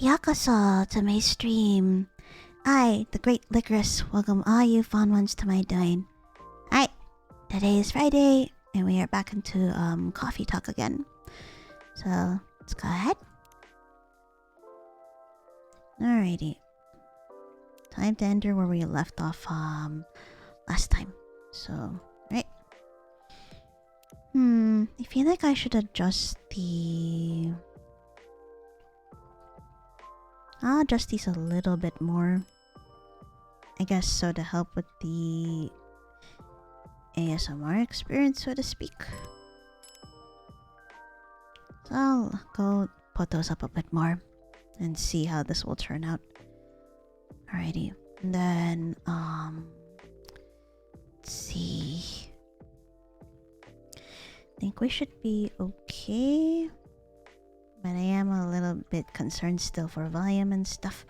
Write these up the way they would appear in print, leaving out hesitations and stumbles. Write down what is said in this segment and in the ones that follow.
Yakuso to my stream. I, the great Licorice, welcome all you fun ones to my domain. Alright, today is Friday, and we are back into coffee talk again. So, let's go ahead. Alrighty. Time to enter where we left off last time. So, right. I feel like I should adjust the... I'll adjust these a little bit more. I guess so to help with the ASMR experience, so to speak. So I'll go put those up a bit more and see how this will turn out. Alrighty. And then, let's see. I think we should be okay. But I am a little bit concerned still for volume and stuff.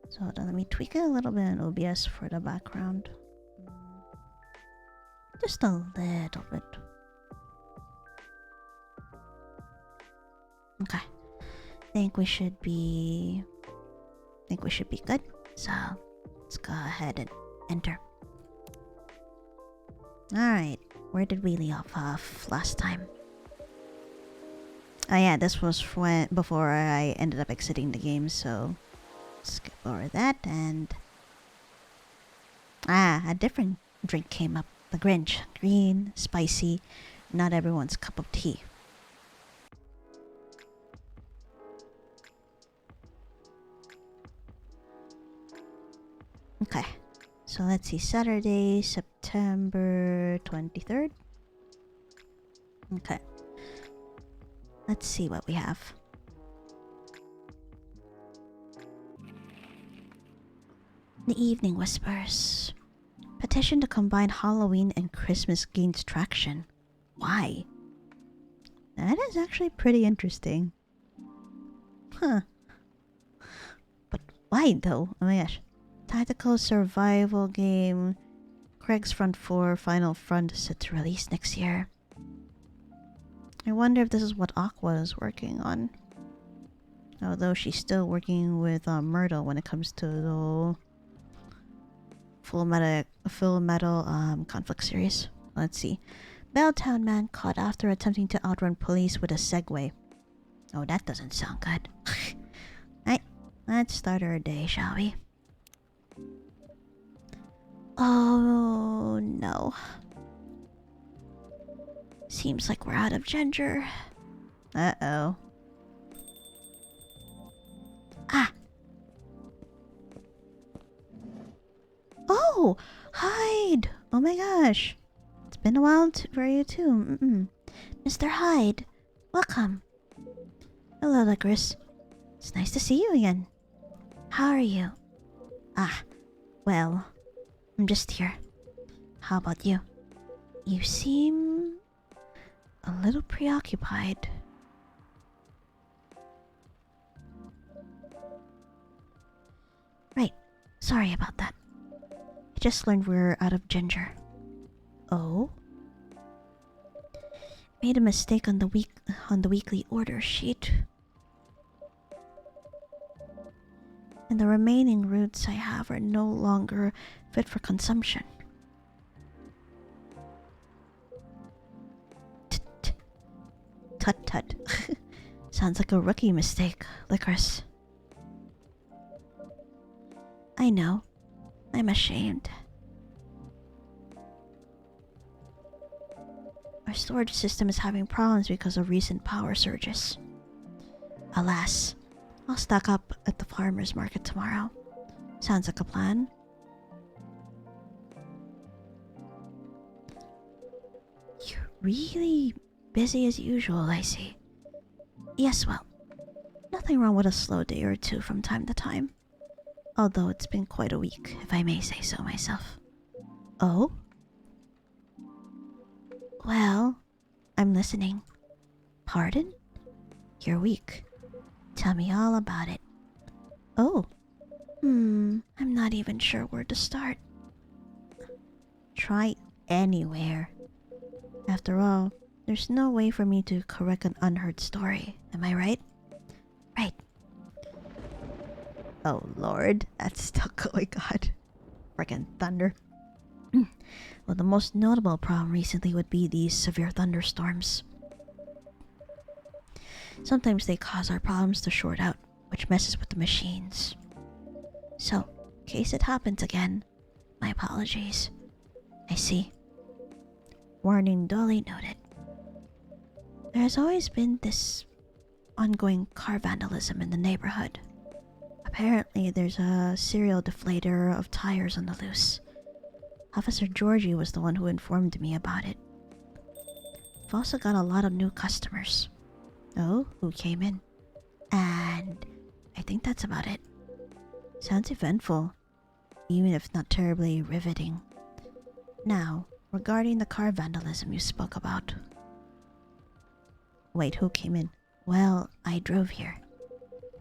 So hold on, let me tweak it a little bit in OBS for the background. Just a little bit. Okay. I think we should be good. So let's go ahead and enter. Alright. Where did we leave off last time? Oh yeah, this was before I ended up exiting the game, so skip over that. And a different drink came up. The Grinch. Green, spicy, not everyone's cup of tea. Okay, so let's see. Saturday, September 23rd. Okay. Let's see what we have. The Evening Whispers. Petition to combine Halloween and Christmas gains traction. Why? That is actually pretty interesting. Huh. But why though? Oh my gosh. Tactical survival game. Craig's Front 4 Final Front set to release next year. I wonder if this is what Aqua is working on. Although she's still working with Myrtle when it comes to the Full Metal Conflict series. Let's see. Belltown man caught after attempting to outrun police with a Segway. Oh, that doesn't sound good. Alright, let's start our day, shall we? Oh no. Seems like we're out of ginger. Uh-oh. Ah! Oh! Hyde! Oh my gosh. It's been a while for you too. Mr. Hyde, welcome. Hello, Licorice. It's nice to see you again. How are you? Ah, well, I'm just here. How about you? You seem a little preoccupied. Right, sorry about that. I just learned we're out of ginger. Oh? Made a mistake on the weekly order sheet. And the remaining roots I have are no longer fit for consumption. Tut-tut. Sounds like a rookie mistake, Licorice. I know. I'm ashamed. Our storage system is having problems because of recent power surges. Alas, I'll stock up at the farmer's market tomorrow. Sounds like a plan. You're really busy as usual, I see. Yes, well, nothing wrong with a slow day or two from time to time. Although it's been quite a week, if I may say so myself. Oh? Well, I'm listening. Pardon? You're weak. Tell me all about it. Oh. I'm not even sure where to start. Try anywhere. After all, there's no way for me to correct an unheard story, am I right? Right. Oh lord, that's still going on. Freaking thunder. Well, the most notable problem recently would be these severe thunderstorms. Sometimes they cause our problems to short out, which messes with the machines. So, in case it happens again, my apologies. I see. Warning duly noted. There has always been this ongoing car vandalism in the neighborhood. Apparently, there's a serial deflator of tires on the loose. Officer Georgie was the one who informed me about it. We've also got a lot of new customers. Oh, who came in? And I think that's about it. Sounds eventful, even if not terribly riveting. Now, regarding the car vandalism you spoke about. Wait, who came in? Well, I drove here.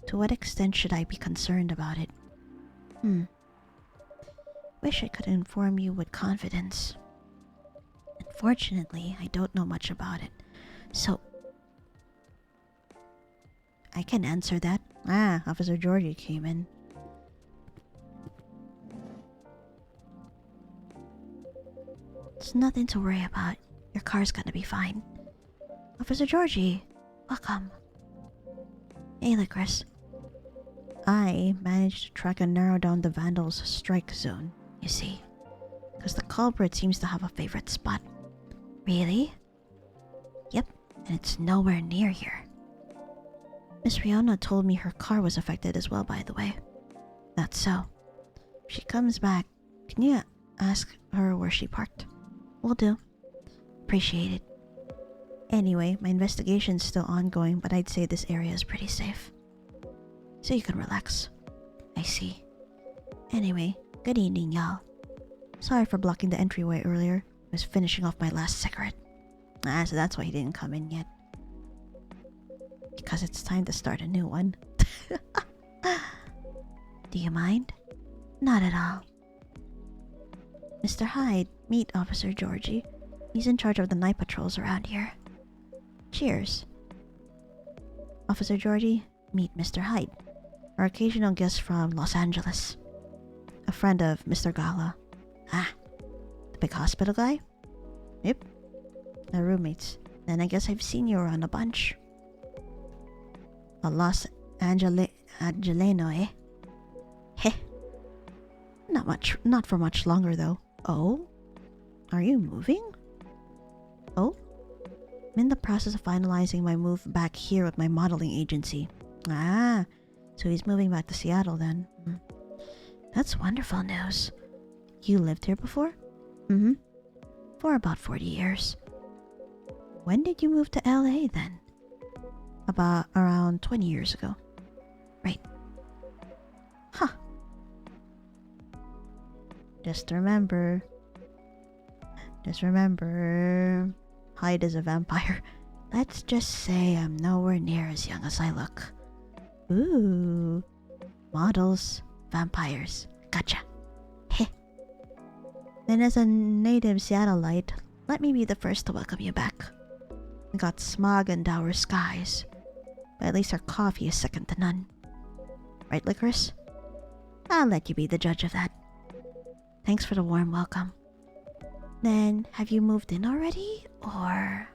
To what extent should I be concerned about it? Wish I could inform you with confidence. Unfortunately, I don't know much about it. So, I can answer that. Officer Georgie came in. It's nothing to worry about. Your car's gonna be fine. Officer Georgie, welcome. Hey, Lycoris. I managed to track and narrow down the vandals' strike zone, you see. Because the culprit seems to have a favorite spot. Really? Yep, and it's nowhere near here. Miss Rihanna told me her car was affected as well, by the way. That's so. If she comes back, can you ask her where she parked? Will do. Appreciate it. Anyway, my investigation's still ongoing, but I'd say this area is pretty safe. So you can relax. I see. Anyway, good evening, y'all. Sorry for blocking the entryway earlier. I was finishing off my last cigarette. So that's why he didn't come in yet. Because it's time to start a new one. Do you mind? Not at all. Mr. Hyde, meet Officer Georgie. He's in charge of the night patrols around here. Cheers. Officer Georgie, meet Mr. Hyde, our occasional guest from Los Angeles. A friend of Mr. Gala. The big hospital guy? Yep. They're roommates. Then I guess I've seen you around a bunch. A Los Angeleno, eh? Heh. Not for much longer though. Oh? Are you moving? Oh? I'm in the process of finalizing my move back here with my modeling agency. So he's moving back to Seattle then. That's wonderful news. You lived here before? For about 40 years. When did you move to LA then? About around 20 years ago. Right. Huh. Just remember, Hyde is a vampire. Let's just say I'm nowhere near as young as I look. Ooh. Models, vampires. Gotcha. Heh. Then as a native Seattleite, let me be the first to welcome you back. We got smog and dour skies, but at least our coffee is second to none. Right, Lycoris? I'll let you be the judge of that. Thanks for the warm welcome. Then, have you moved in already, or...?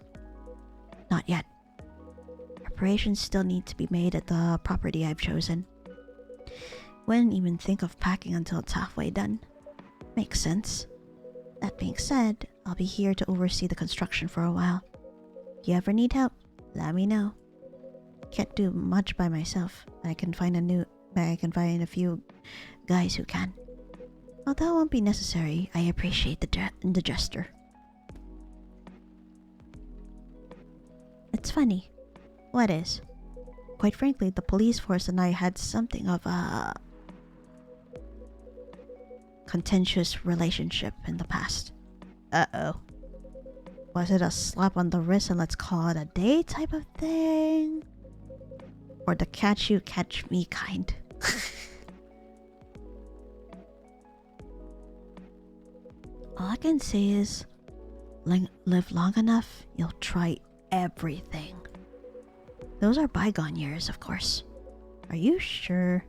Not yet. Preparations still need to be made at the property I've chosen. Wouldn't even think of packing until it's halfway done. Makes sense. That being said, I'll be here to oversee the construction for a while. If you ever need help, let me know. Can't do much by myself, but I can find a few guys who can. Although it won't be necessary, I appreciate the gesture. It's funny. What is? Quite frankly, the police force and I had something of a contentious relationship in the past. Uh-oh. Was it a slap on the wrist and let's call it a day type of thing? Or the catch you, catch me kind? All I can say is, live long enough, you'll try everything. Those are bygone years, of course. Are you sure?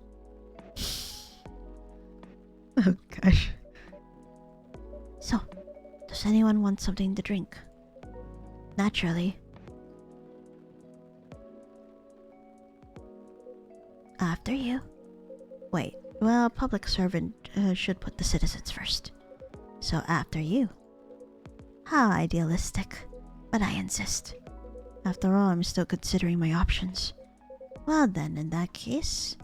Oh gosh. So, does anyone want something to drink? Naturally. After you. Wait, well, public servant should put the citizens first. So after you. How idealistic. But I insist. After all, I'm still considering my options. Well then, in that case...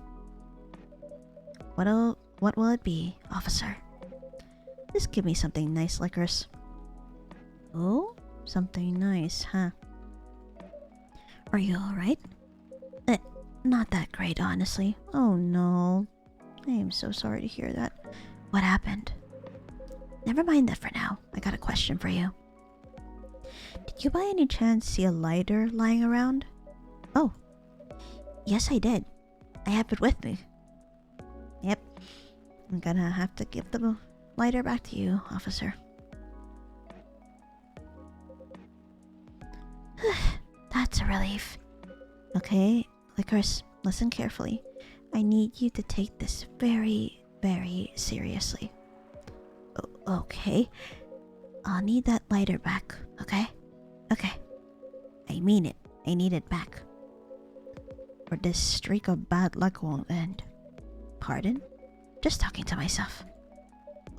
What will it be, officer? Just give me something nice, Lycoris. Oh? Something nice, huh? Are you alright? Not that great, honestly. Oh no. I am so sorry to hear that. What happened? Never mind that for now. I got a question for you. Did you by any chance see a lighter lying around? Oh. Yes, I did. I have it with me. Yep. I'm gonna have to give the lighter back to you, officer. That's a relief. Okay, Lycoris, listen carefully. I need you to take this very, very seriously. Okay. I'll need that lighter back, okay? Okay. I mean it. I need it back. Or this streak of bad luck won't end. Pardon? Just talking to myself.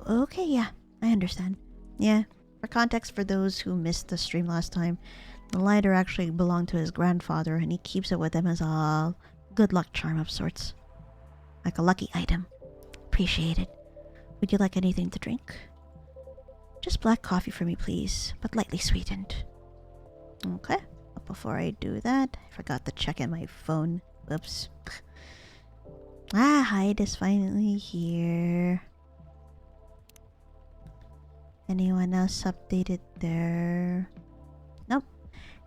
Okay, yeah, I understand. Yeah, for context for those who missed the stream last time, the lighter actually belonged to his grandfather and he keeps it with him as a good luck charm of sorts. Like a lucky item. Appreciate it. Would you like anything to drink? Just black coffee for me, please, but lightly sweetened. Okay, but before I do that, I forgot to check in my phone. Oops. Hyde is finally here. Anyone else updated their... Nope.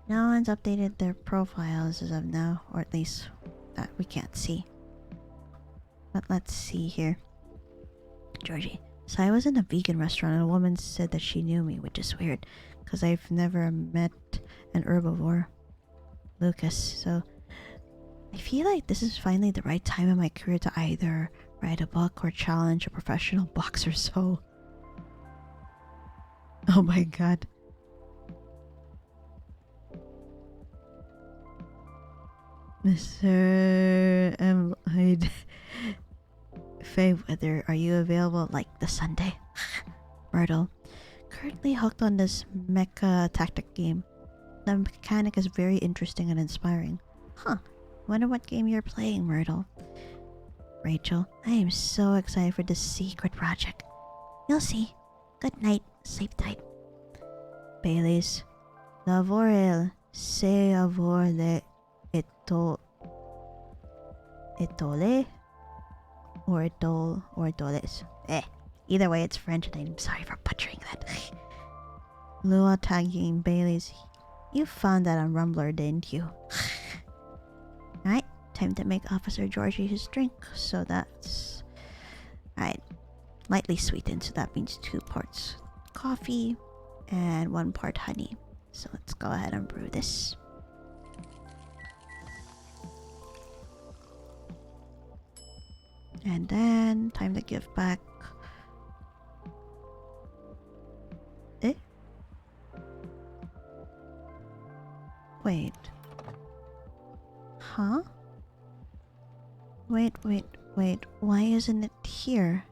No one's updated their profiles as of now, or at least that we can't see. But let's see here. Georgie. So I was in a vegan restaurant and a woman said that she knew me, which is weird, because I've never met an herbivore. Lucas, so... I feel like this is finally the right time in my career to either write a book or challenge a professional boxer, so... Oh my god. Mr. Hyde. Fayeweather, are you available like the Sunday? Myrtle. Currently hooked on this mecha tactic game. The mechanic is very interesting and inspiring. Huh. Wonder what game you're playing, Myrtle. Rachel, I am so excited for this secret project. You'll see. Good night. Sleep tight. Baileys. Lavorel. Se avore etole. Or etol. Or etoles. Either way, it's French and I'm sorry for butchering that. Lua tagging Baileys. You found that on Rumbler, didn't you? Alright, time to make Officer Georgie his drink. So that's... Alright, lightly sweetened, so that means 2 parts coffee and 1 part honey. So let's go ahead and brew this. And then, time to give back... Wait. Huh? Wait. Why isn't it here?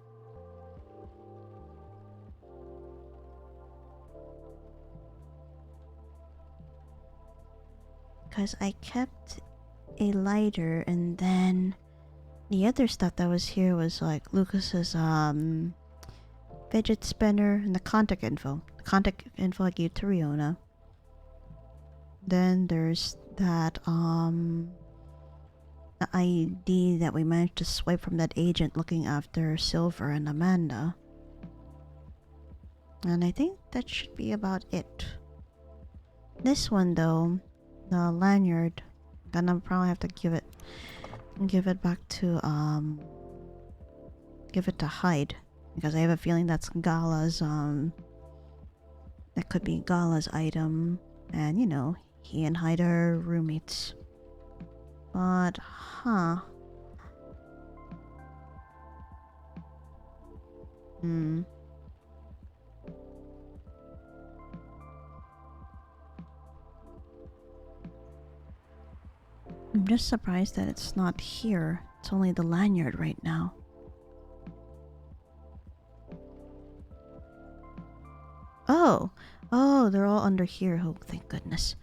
Because I kept a lighter and then the other stuff that was here was like Lucas's fidget spinner and the contact info. The contact info I gave to Riona. Then there's that the ID that we managed to swipe from that agent looking after Silver and Amanda. And I think that should be about it. This one though, the lanyard, gonna probably have to give it back to give it to Hyde, because I have a feeling that's Gala's that could be Gala's item, and you know, he and Hyde are roommates. But Hmm. I'm just surprised that it's not here. It's only the lanyard right now. Oh! Oh, they're all under here. Oh, thank goodness.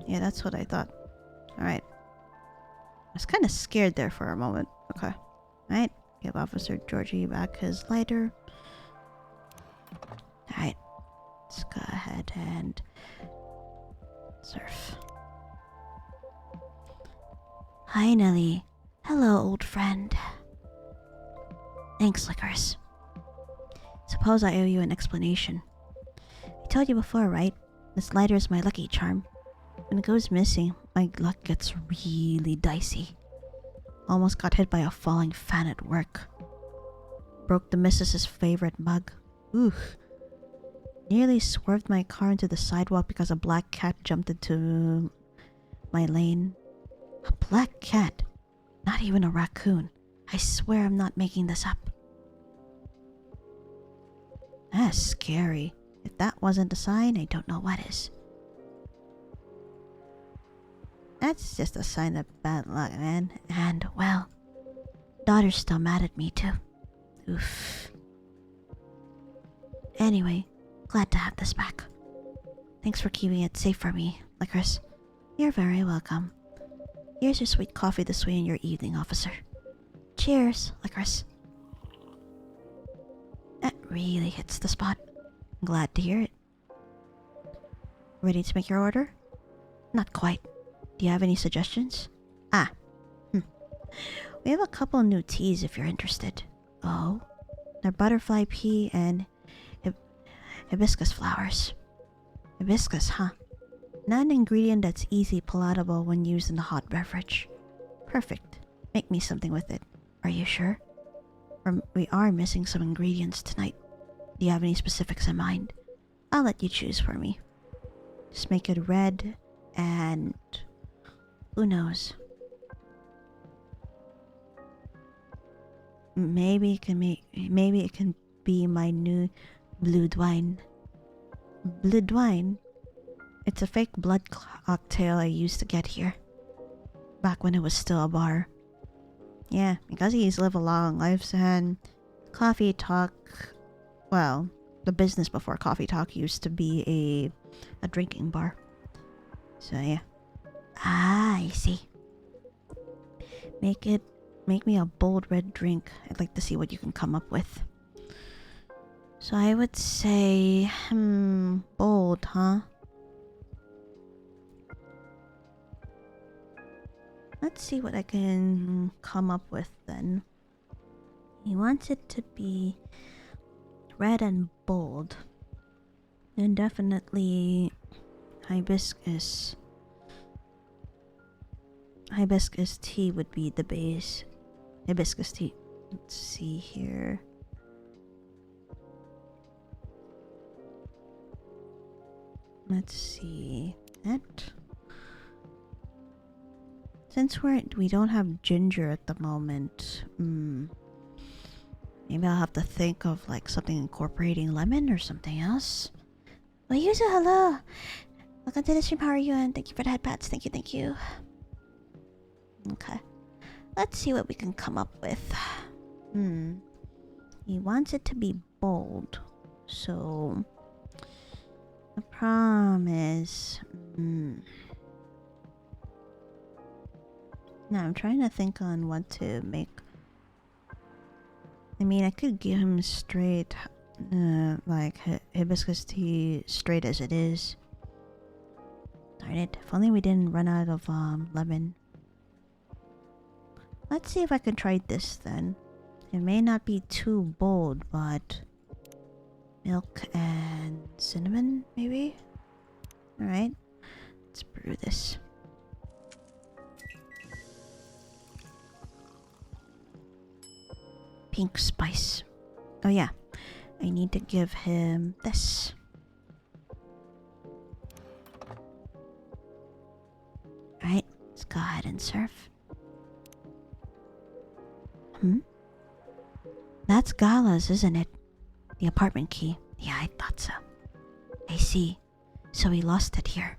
Yeah, that's what I thought. Alright. I was kind of scared there for a moment. Okay. Alright. Give Officer Georgie back his lighter. Alright. Let's go ahead and surf. Hi, Nelly. Hello, old friend. Thanks, Lycoris. Suppose I owe you an explanation. I told you before, right? This lighter is my lucky charm. When it goes missing, my luck gets really dicey. Almost got hit by a falling fan at work. Broke the missus's favorite mug. Ooh. Nearly swerved my car into the sidewalk because a black cat jumped into my lane. A black cat? Not even a raccoon. I swear I'm not making this up. That's scary. If that wasn't a sign, I don't know what is. That's just a sign of bad luck, man. And, well, daughter's still mad at me, too. Oof. Anyway, glad to have this back. Thanks for keeping it safe for me, Lycoris. You're very welcome. Here's your sweet coffee to sweeten your evening, officer. Cheers, Lycoris. That really hits the spot. I'm glad to hear it. Ready to make your order? Not quite. Do you have any suggestions? We have a couple new teas if you're interested. Oh? They're butterfly pea and hibiscus flowers. Hibiscus, huh? Not an ingredient that's easy palatable when used in a hot beverage. Perfect. Make me something with it. Are you sure? We are missing some ingredients tonight. Do you have any specifics in mind? I'll let you choose for me. Just make it red and... who knows? Maybe it can be my new blue wine. Blue wine? It's a fake blood cocktail I used to get here. Back when it was still a bar. Yeah, because he's lived a long life and Coffee Talk, well, the business before Coffee Talk used to be a drinking bar. So yeah. Ah, I see. Make me a bold red drink. I'd like to see what you can come up with. So I would say, bold, huh? Let's see what I can come up with then. He wants it to be red and bold. Then definitely hibiscus. Hibiscus tea would be the base. Hibiscus tea. Let's see here. Let's see. That. Since we don't have ginger at the moment, maybe I'll have to think of like something incorporating lemon or something else. Well, Yuzu, hello! Welcome to the stream, how are you? And thank you for the head pats, thank you. Okay. Let's see what we can come up with. He wants it to be bold. So... the problem is... Now I'm trying to think on what to make. I mean, I could give him straight, like hibiscus tea straight as it is. Darn it! If only we didn't run out of lemon. Let's see if I can try this then. It may not be too bold, but milk and cinnamon, maybe. All right, let's brew this. Pink spice. Oh yeah, I need to give him this. Alright, let's go ahead and serve. That's Gala's, isn't it? The apartment key. Yeah, I thought so. I see. So he lost it here.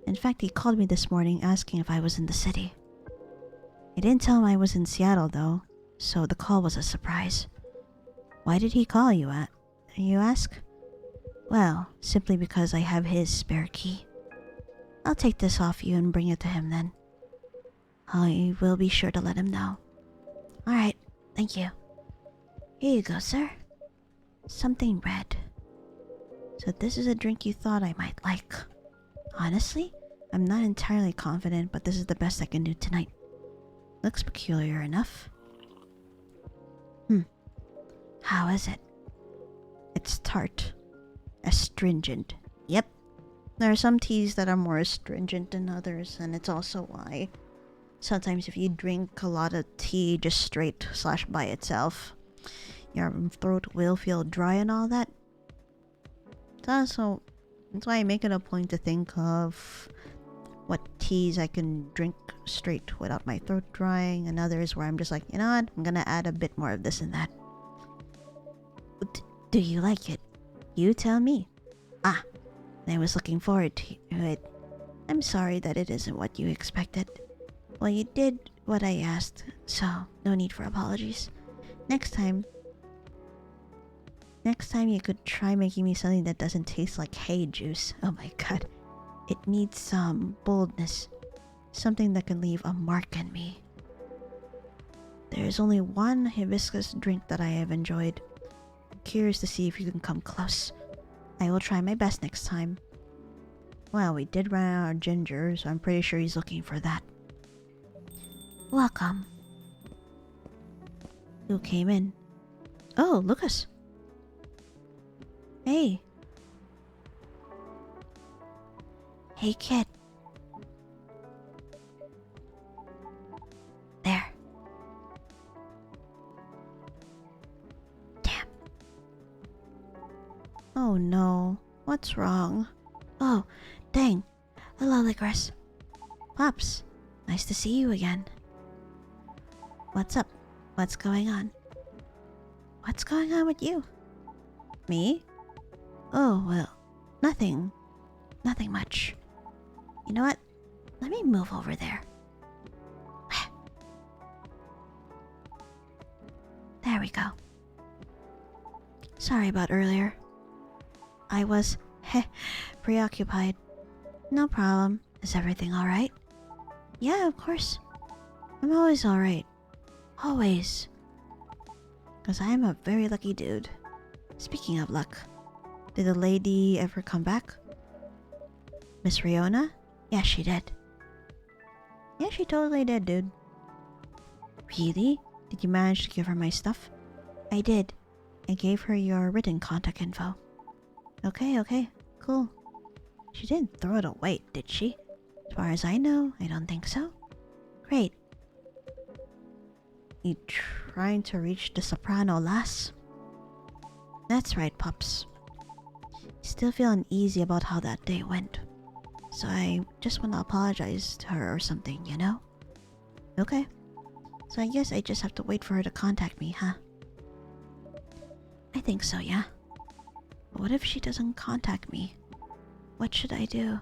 In fact, he called me this morning asking if I was in the city. I didn't tell him I was in Seattle though, so the call was a surprise. Why did he call you at? You ask? Well, simply because I have his spare key. I'll take this off you and bring it to him then. I will be sure to let him know. Alright, thank you. Here you go, sir. Something red. So this is a drink you thought I might like. Honestly, I'm not entirely confident, but this is the best I can do tonight. Looks peculiar enough. How is it? It's tart. Astringent. Yep. There are some teas that are more astringent than others, and it's also why sometimes if you drink a lot of tea just straight / by itself, your throat will feel dry and all that. That's why I make it a point to think of what teas I can drink straight without my throat drying, and others where I'm just like, you know what, I'm gonna add a bit more of this and that. Do you like it? You tell me. I was looking forward to it. I'm sorry that it isn't what you expected. Well, you did what I asked, so no need for apologies. Next time you could try making me something that doesn't taste like hay juice. Oh my god. It needs some boldness. Something that can leave a mark in me. There is only one hibiscus drink that I have enjoyed. I'm curious to see if you can come close. I will try my best next time. Well, we did run out of ginger, so I'm pretty sure he's looking for that. Welcome. Who came in? Oh, Lucas. Hey. Hey, kid. There. Damn. Oh no. What's wrong? Oh, dang. Hello, Licorice. Pops, nice to see you again. What's up? What's going on? What's going on with you? Me? Oh, well, nothing. Nothing much. You know what? Let me move over there. There we go. Sorry about earlier. I was, preoccupied. No problem. Is everything alright? Yeah, of course. I'm always alright. Always. 'Cause I am a very lucky dude. Speaking of luck, did the lady ever come back? Miss Riona? Yeah, she did. Yeah, she totally did, dude. Really? Did you manage to give her my stuff? I did. I gave her your written contact info. Okay, cool. She didn't throw it away, did she? As far as I know, I don't think so. Great. You trying to reach the soprano, lass? That's right, pups. Still feel uneasy about how that day went. So I just want to apologize to her or something, you know? Okay. So I guess I just have to wait for her to contact me, huh? I think so, yeah. But what if she doesn't contact me? What should I do?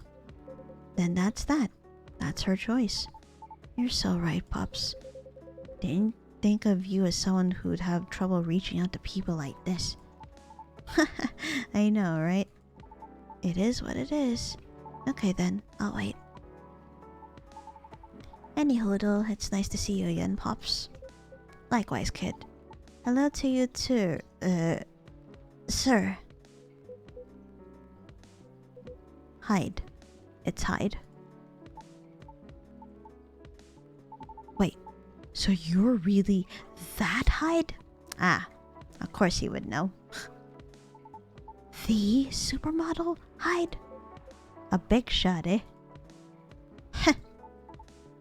Then that's that. That's her choice. You're so right, Pops. Didn't think of you as someone who'd have trouble reaching out to people like this. I know, right? It is what it is. Okay then, I'll wait. Anyhoodle, it's nice to see you again, Pops. Likewise, kid. Hello to you too, sir. Hyde. It's Hyde. Wait, so you're really that Hyde? Ah, of course he would know. The supermodel Hyde? A big shot, eh?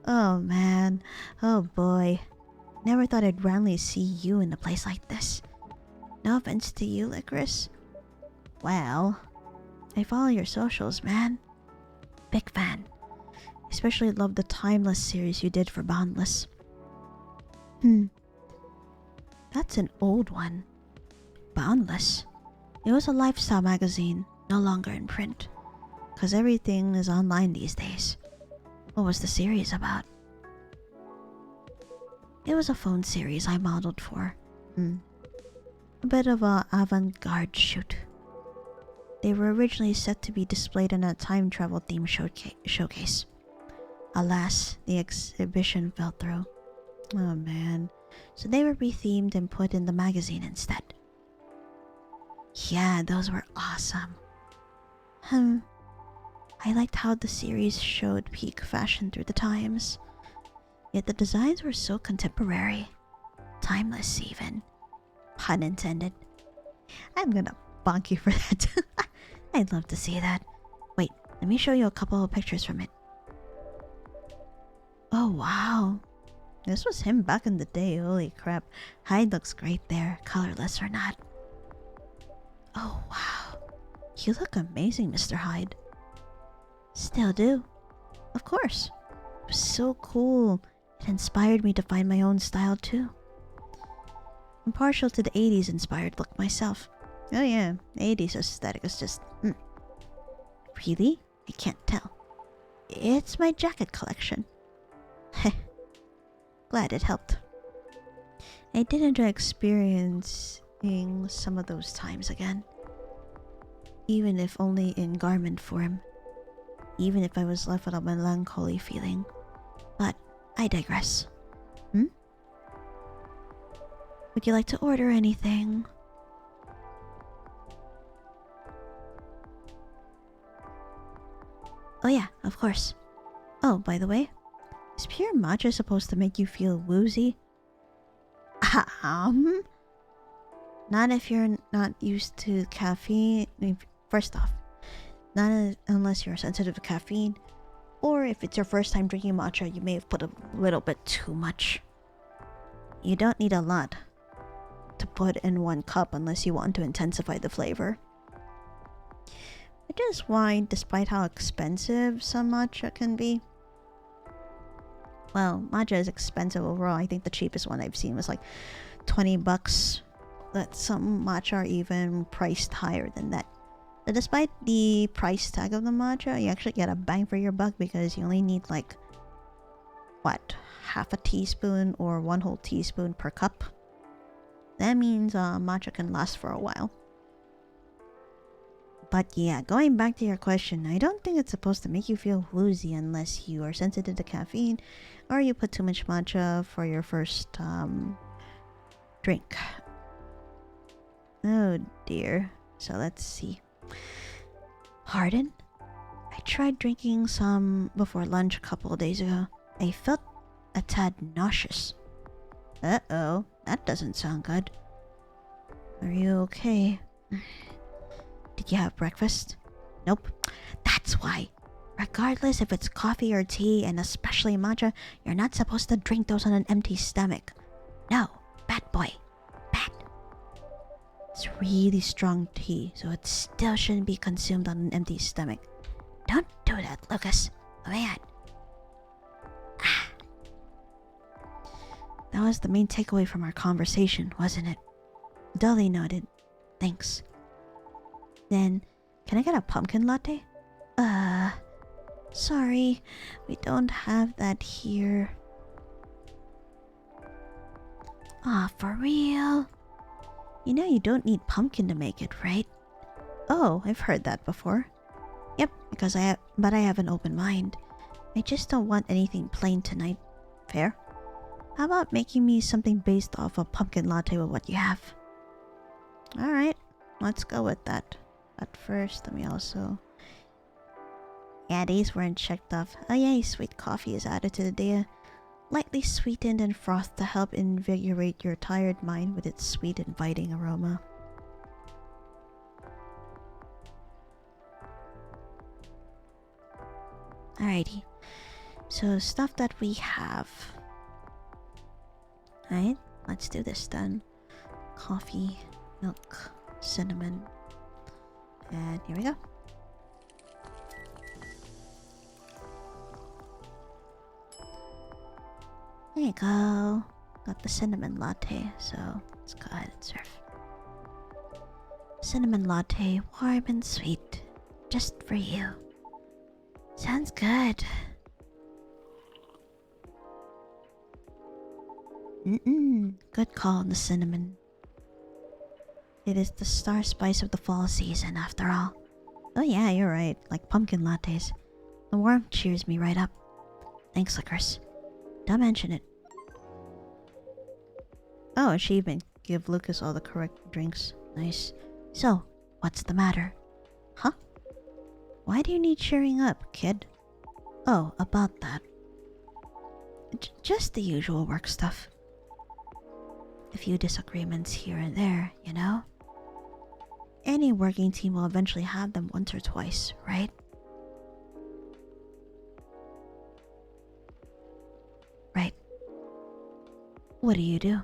Oh man, oh boy. Never thought I'd randomly see you in a place like this. No offense to you, Licorice. Well, I follow your socials, man. Big fan. Especially love the Timeless series you did for Boundless. That's an old one. Boundless? It was a lifestyle magazine, no longer in print. Because everything is online these days. What was the series about? It was a phone series I modeled for. A bit of a avant-garde shoot. They were originally set to be displayed in a time travel theme showcase. Alas, the exhibition fell through. Oh man. So they were rethemed and put in the magazine instead. Yeah, those were awesome. I liked how the series showed peak fashion through the times. Yet the designs were so contemporary. Timeless even. Pun intended. I'm gonna bonk you for that. I'd love to see that. Wait, let me show you a couple of pictures from it. Oh wow. This was him back in the day, holy crap. Hyde looks great there, colorless or not. Oh wow. You look amazing, Mr. Hyde. Still do. Of course. It was so cool. It inspired me to find my own style too. I'm partial to the 80s inspired look myself. Oh yeah, the 80s aesthetic is just... Really? I can't tell. It's my jacket collection. Heh. Glad it helped. I did enjoy experiencing some of those times again. Even if only in garment form. Even if I was left with a melancholy feeling. But I digress. Would you like to order anything? Oh yeah, of course. Oh, by the way, is pure matcha supposed to make you feel woozy? Not if you're not used to caffeine. First off, not unless you're sensitive to caffeine, or if it's your first time drinking matcha, you may have put a little bit too much. You don't need a lot to put in 1 cup unless you want to intensify the flavor. Which is why, despite how expensive some matcha can be, well, matcha is expensive overall. I think the cheapest one I've seen was like 20 bucks. But some matcha are even priced higher than that. But despite the price tag of the matcha, you actually get a bang for your buck because you only need like, what, half a teaspoon or 1 whole teaspoon per cup. That means matcha can last for a while. But yeah, going back to your question, I don't think it's supposed to make you feel woozy unless you are sensitive to caffeine or you put too much matcha for your first drink. Oh dear. So let's see. Pardon? I tried drinking some before lunch a couple of days ago. I felt a tad nauseous. Uh-oh, that doesn't sound good. Are you okay? Did you have breakfast? Nope. That's why. Regardless if it's coffee or tea, and especially matcha, you're not supposed to drink those on an empty stomach. No, bad boy. Bad. It's really strong tea, so it still shouldn't be consumed on an empty stomach. Don't do that, Lucas. Oh man. That was the main takeaway from our conversation, wasn't it? Dully nodded. Thanks. Then, can I get a pumpkin latte? Sorry, we don't have that here. Ah, for real? You know you don't need pumpkin to make it, right? Oh, I've heard that before. Yep, because I have an open mind. I just don't want anything plain tonight. Fair? How about making me something based off a pumpkin latte with what you have? Alright, let's go with that. But first, let me also... Yeah, these weren't checked off. Oh yay, sweet coffee is added to the day. Lightly sweetened and frothed to help invigorate your tired mind with its sweet, inviting aroma. Alrighty. So, stuff that we have. Alright, let's do this then. Coffee, milk, cinnamon. And here we go. There you go. Got the cinnamon latte, so let's go ahead and serve. Cinnamon latte, warm and sweet. Just for you. Sounds good. Good call on the cinnamon. It is the star spice of the fall season, after all. Oh yeah, you're right. Like pumpkin lattes. The warmth cheers me right up. Thanks, Licorice. Don't mention it. Oh, achievement. Give Lucas all the correct drinks. Nice. So, what's the matter? Huh? Why do you need cheering up, kid? Oh, about that. Just the usual work stuff. A few disagreements here and there, you know? Any working team will eventually have them once or twice, right? Right. What do you do?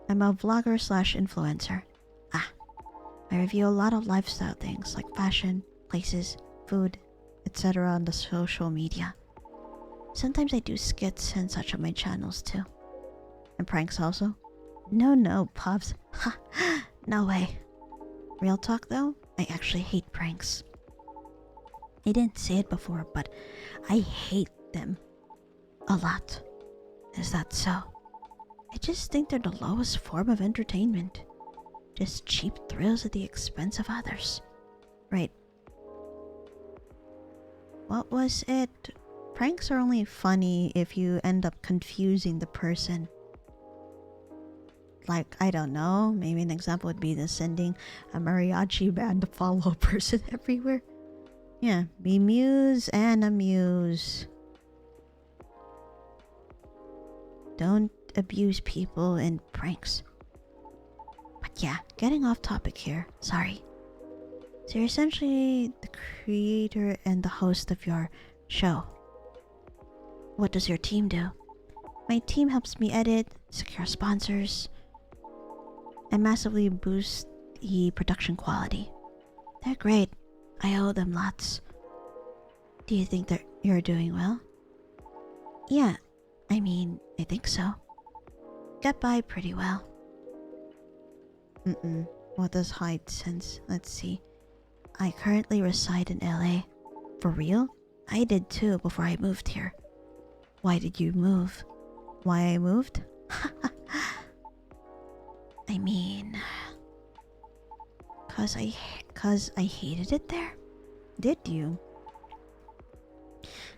I'm a vlogger slash influencer. I review a lot of lifestyle things like fashion, places, food, etc. on the social media. Sometimes I do skits and such on my channels too. And pranks also? No, Pops. Ha! No way. Real talk though, I actually hate pranks. I didn't say it before, but I hate them. A lot. Is that so? I just think they're the lowest form of entertainment. Just cheap thrills at the expense of others. Right. What was it? Pranks are only funny if you end up confusing the person. Like, I don't know, maybe an example would be the sending a mariachi band to follow a person everywhere. Yeah, be muse and amuse. Don't abuse people in pranks. But yeah, getting off topic here, sorry. So you're essentially the creator and the host of your show. What does your team do? My team helps me edit, secure sponsors, and massively boost the production quality. They're great. I owe them lots. Do you think that you're doing well? Yeah, I mean, I think so. Get by pretty well. What does hide since? Let's see. I currently reside in LA. For real? I did too before I moved here. Why did you move? Why I moved? I mean... Cause I hated it there? Did you?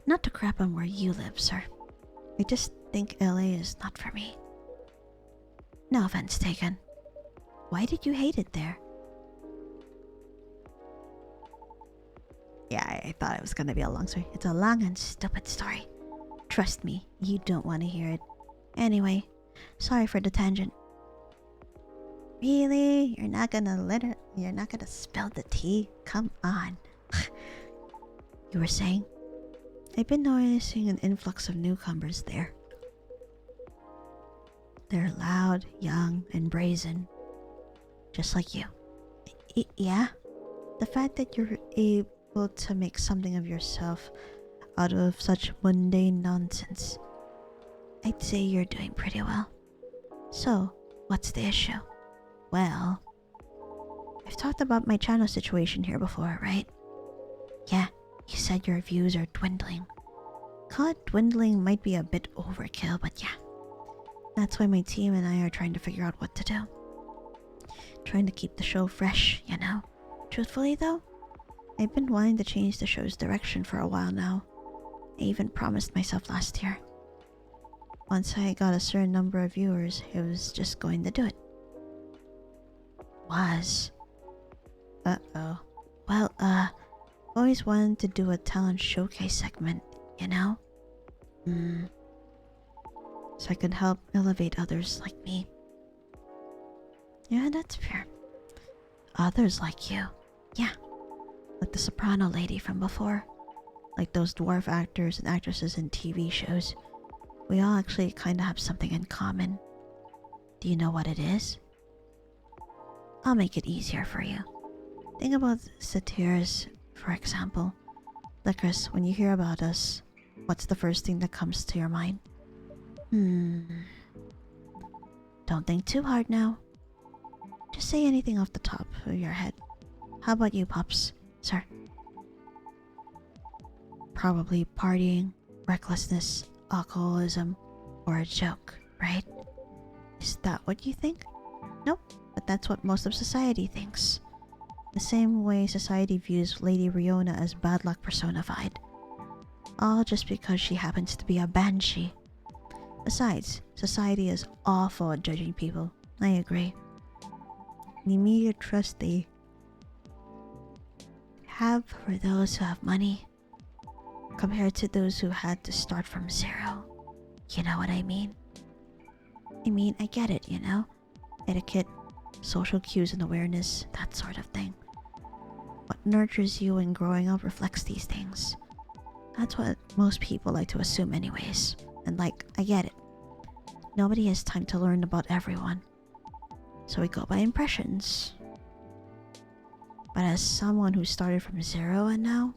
Not to crap on where you live, sir. I just think LA is not for me. No offense taken. Why did you hate it there? Yeah, I thought it was gonna be a long story. It's a long and stupid story. Trust me, you don't want to hear it. Anyway, sorry for the tangent. Really? You're not gonna spill the tea? Come on. You were saying? I've been noticing an influx of newcomers there. They're loud, young, and brazen. Just like you. Yeah? The fact that you're able to make something of yourself out of such mundane nonsense, I'd say you're doing pretty well. So, what's the issue? Well, I've talked about my channel situation here before, right? Yeah, you said your views are dwindling. Call it dwindling might be a bit overkill, but yeah. That's why my team and I are trying to figure out what to do. Trying to keep the show fresh, you know? Truthfully though, I've been wanting to change the show's direction for a while now. I even promised myself last year. Once I got a certain number of viewers, I was just going to do it. Uh-oh. Well, always wanted to do a talent showcase segment, you know? So I could help elevate others like me. Yeah, that's fair. Others like you. Yeah. Like the soprano lady from before. Like those dwarf actors and actresses in TV shows. We all actually kind of have something in common. Do you know what it is? I'll make it easier for you. Think about satyrs, for example. Licorice, when you hear about us, what's the first thing that comes to your mind? Don't think too hard now. Just say anything off the top of your head. How about you, Pops? Sir? Probably partying, recklessness, alcoholism, or a joke, right? Is that what you think? Nope, but that's what most of society thinks. The same way society views Lady Riona as bad luck personified. All just because she happens to be a banshee. Besides, society is awful at judging people. I agree. The immediate trust they have for those who have money compared to those who had to start from zero. You know what I mean? I get it, you know? Etiquette, social cues and awareness, that sort of thing. What nurtures you in growing up reflects these things. That's what most people like to assume anyways. And I get it. Nobody has time to learn about everyone. So we go by impressions. But as someone who started from zero and now,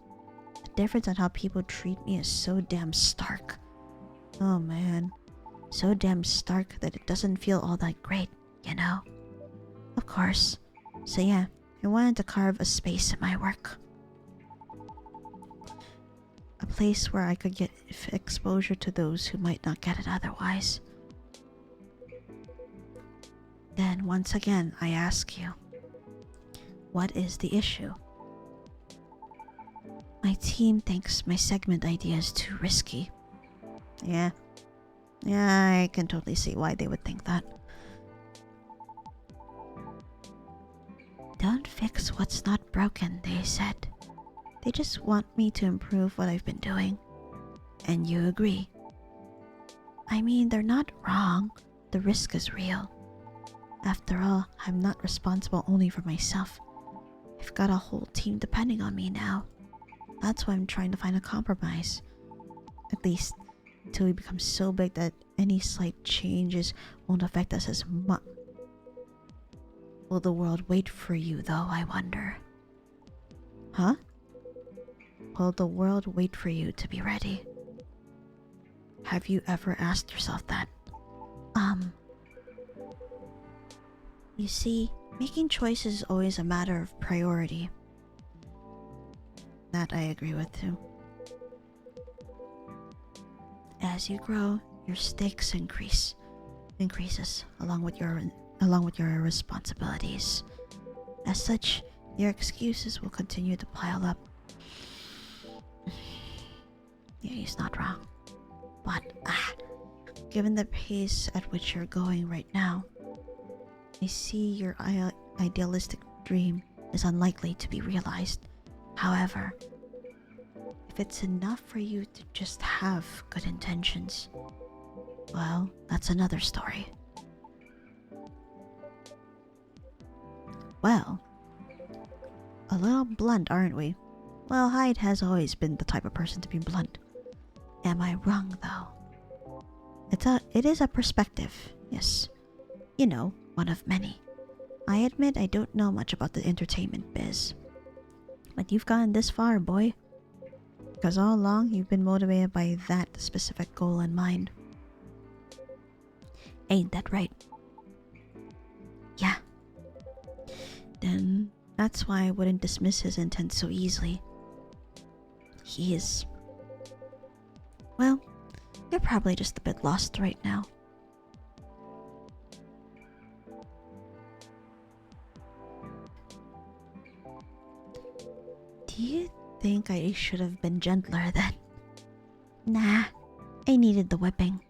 the difference on how people treat me is so damn stark. Oh man. So damn stark that it doesn't feel all that great, you know? Of course. So yeah, I wanted to carve a space in my work. A place where I could get exposure to those who might not get it otherwise. Then once again, I ask you, what is the issue? My team thinks my segment idea is too risky. Yeah, I can totally see why they would think that. Don't fix what's not broken, they said. They just want me to improve what I've been doing. And you agree. They're not wrong. The risk is real. After all, I'm not responsible only for myself. I've got a whole team depending on me now. That's why I'm trying to find a compromise. At least, until we become so big that any slight changes won't affect us as much. Will the world wait for you, though, I wonder? Huh? Will the world wait for you to be ready? Have you ever asked yourself that? You see, making choices is always a matter of priority. That I agree with too. As you grow, your stakes increases along with your responsibilities. As such, your excuses will continue to pile up. Yeah, he's not wrong. But given the pace at which you're going right now, I see your idealistic dream is unlikely to be realized. However, if it's enough for you to just have good intentions, well, that's another story. Well, a little blunt, aren't we? Well, Hyde has always been the type of person to be blunt. Am I wrong, though? It is a perspective, yes. You know, one of many. I admit I don't know much about the entertainment biz. But you've gotten this far, boy. Because all along, you've been motivated by that specific goal in mind. Ain't that right? Yeah. Then that's why I wouldn't dismiss his intent so easily. He is... Well, you're probably just a bit lost right now. Do you think I should have been gentler then? Nah, I needed the whipping.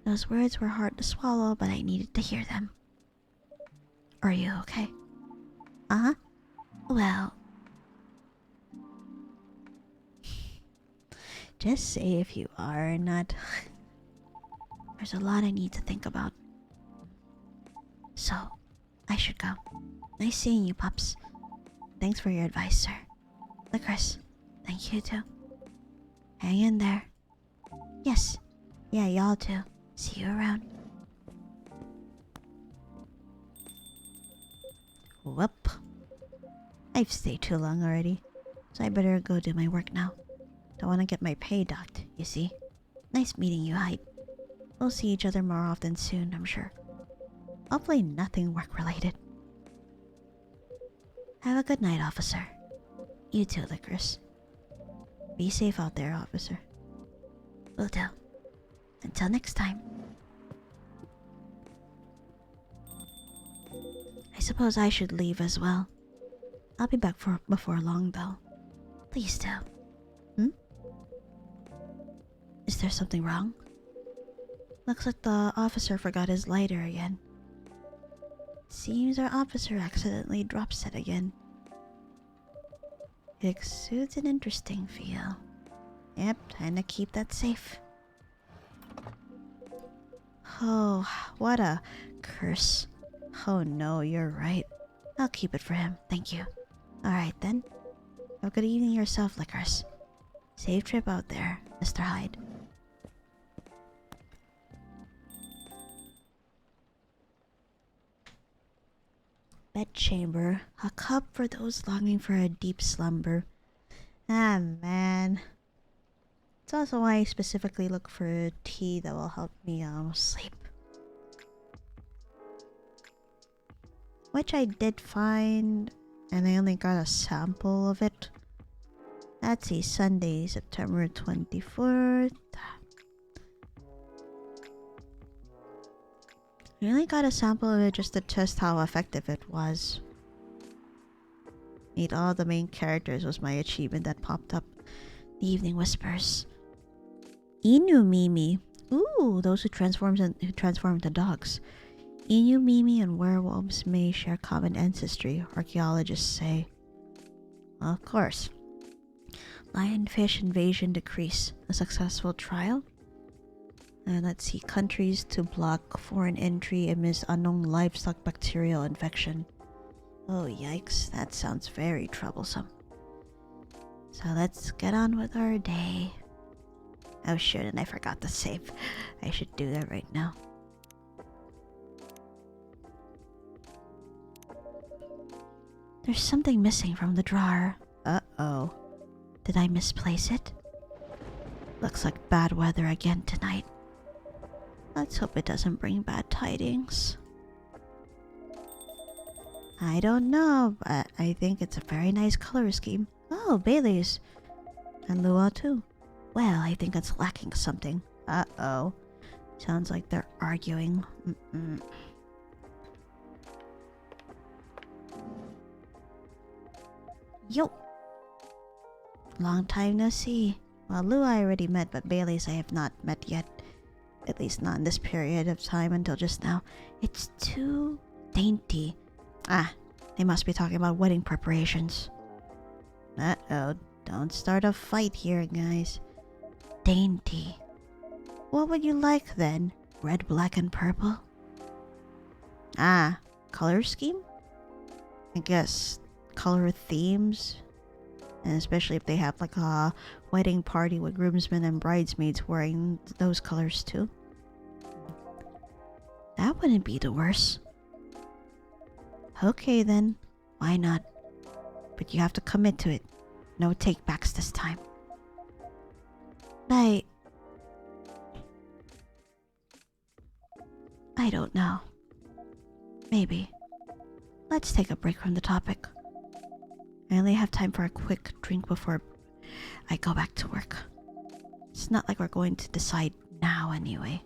Those words were hard to swallow, but I needed to hear them. Are you okay? Uh-huh. Well... Just say if you are or not. There's a lot I need to think about. So, I should go. Nice seeing you, pups. Thanks for your advice, sir. Lycoris, thank you too. Hang in there. Yes. Yeah, y'all too. See you around. Whoop. I've stayed too long already, so I better go do my work now. Don't want to get my pay docked, you see. Nice meeting you, Hyde. We'll see each other more often soon, I'm sure. Hopefully nothing work-related. Have a good night, officer. You too, Lycoris. Be safe out there, officer. Will do. Until next time. I suppose I should leave as well. I'll be back before long, though. Please do. Hmm? Is there something wrong? Looks like the officer forgot his lighter again. Seems our officer accidentally drops it again. It exudes an interesting feel. Yep, time to keep that safe. Oh, what a curse. Oh no, you're right. I'll keep it for him, thank you. Alright then. Have a good evening yourself, Lycoris. Safe trip out there, Mr. Hyde. Bedchamber, a cup for those longing for a deep slumber. Ah, man. It's also why I specifically look for a tea that will help me sleep. Which I did find, and I only got a sample of it. That's a Sunday, September 24th. I only got a sample of it just to test how effective it was. Meet all the main characters was my achievement that popped up. The Evening Whispers. Inu Mimi. Ooh, those who transform into dogs. Inu Mimi and werewolves may share common ancestry, archaeologists say. Of course. Lionfish invasion decrease. A successful trial? And let's see, countries to block foreign entry amidst unknown livestock bacterial infection. Oh yikes, that sounds very troublesome. So let's get on with our day. Oh shit, and I forgot to save. I should do that right now. There's something missing from the drawer. Uh-oh. Did I misplace it? Looks like bad weather again tonight. Let's hope it doesn't bring bad tidings. I don't know, but I think it's a very nice color scheme. Oh, Bailey's. And Lua too. Well, I think it's lacking something. Uh-oh. Sounds like they're arguing. Yo! Long time no see. Well, Lua I already met, but Bailey's I have not met yet. At least not in this period of time until just now. It's too dainty. Ah, they must be talking about wedding preparations. Uh-oh, don't start a fight here, guys. Dainty. What would you like then? Red, black, and purple? Ah, color scheme? I guess color themes. And especially if they have like a wedding party with groomsmen and bridesmaids wearing those colors too. That wouldn't be the worst. Okay then, why not? But you have to commit to it. No take-backs this time. I don't know. Maybe. Let's take a break from the topic. I only have time for a quick drink before I go back to work. It's not like we're going to decide now anyway.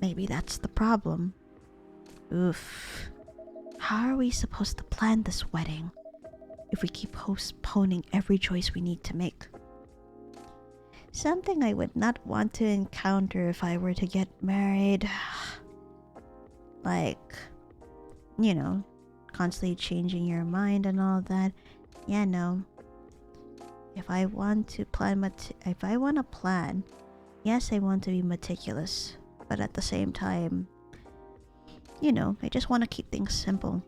Maybe that's the problem. Oof. How are we supposed to plan this wedding if we keep postponing every choice we need to make? Something I would not want to encounter if I were to get married. Like, you know, constantly changing your mind and all that. Yeah, no. If I want to plan, yes, I want to be meticulous. But at the same time, you know, I just want to keep things simple.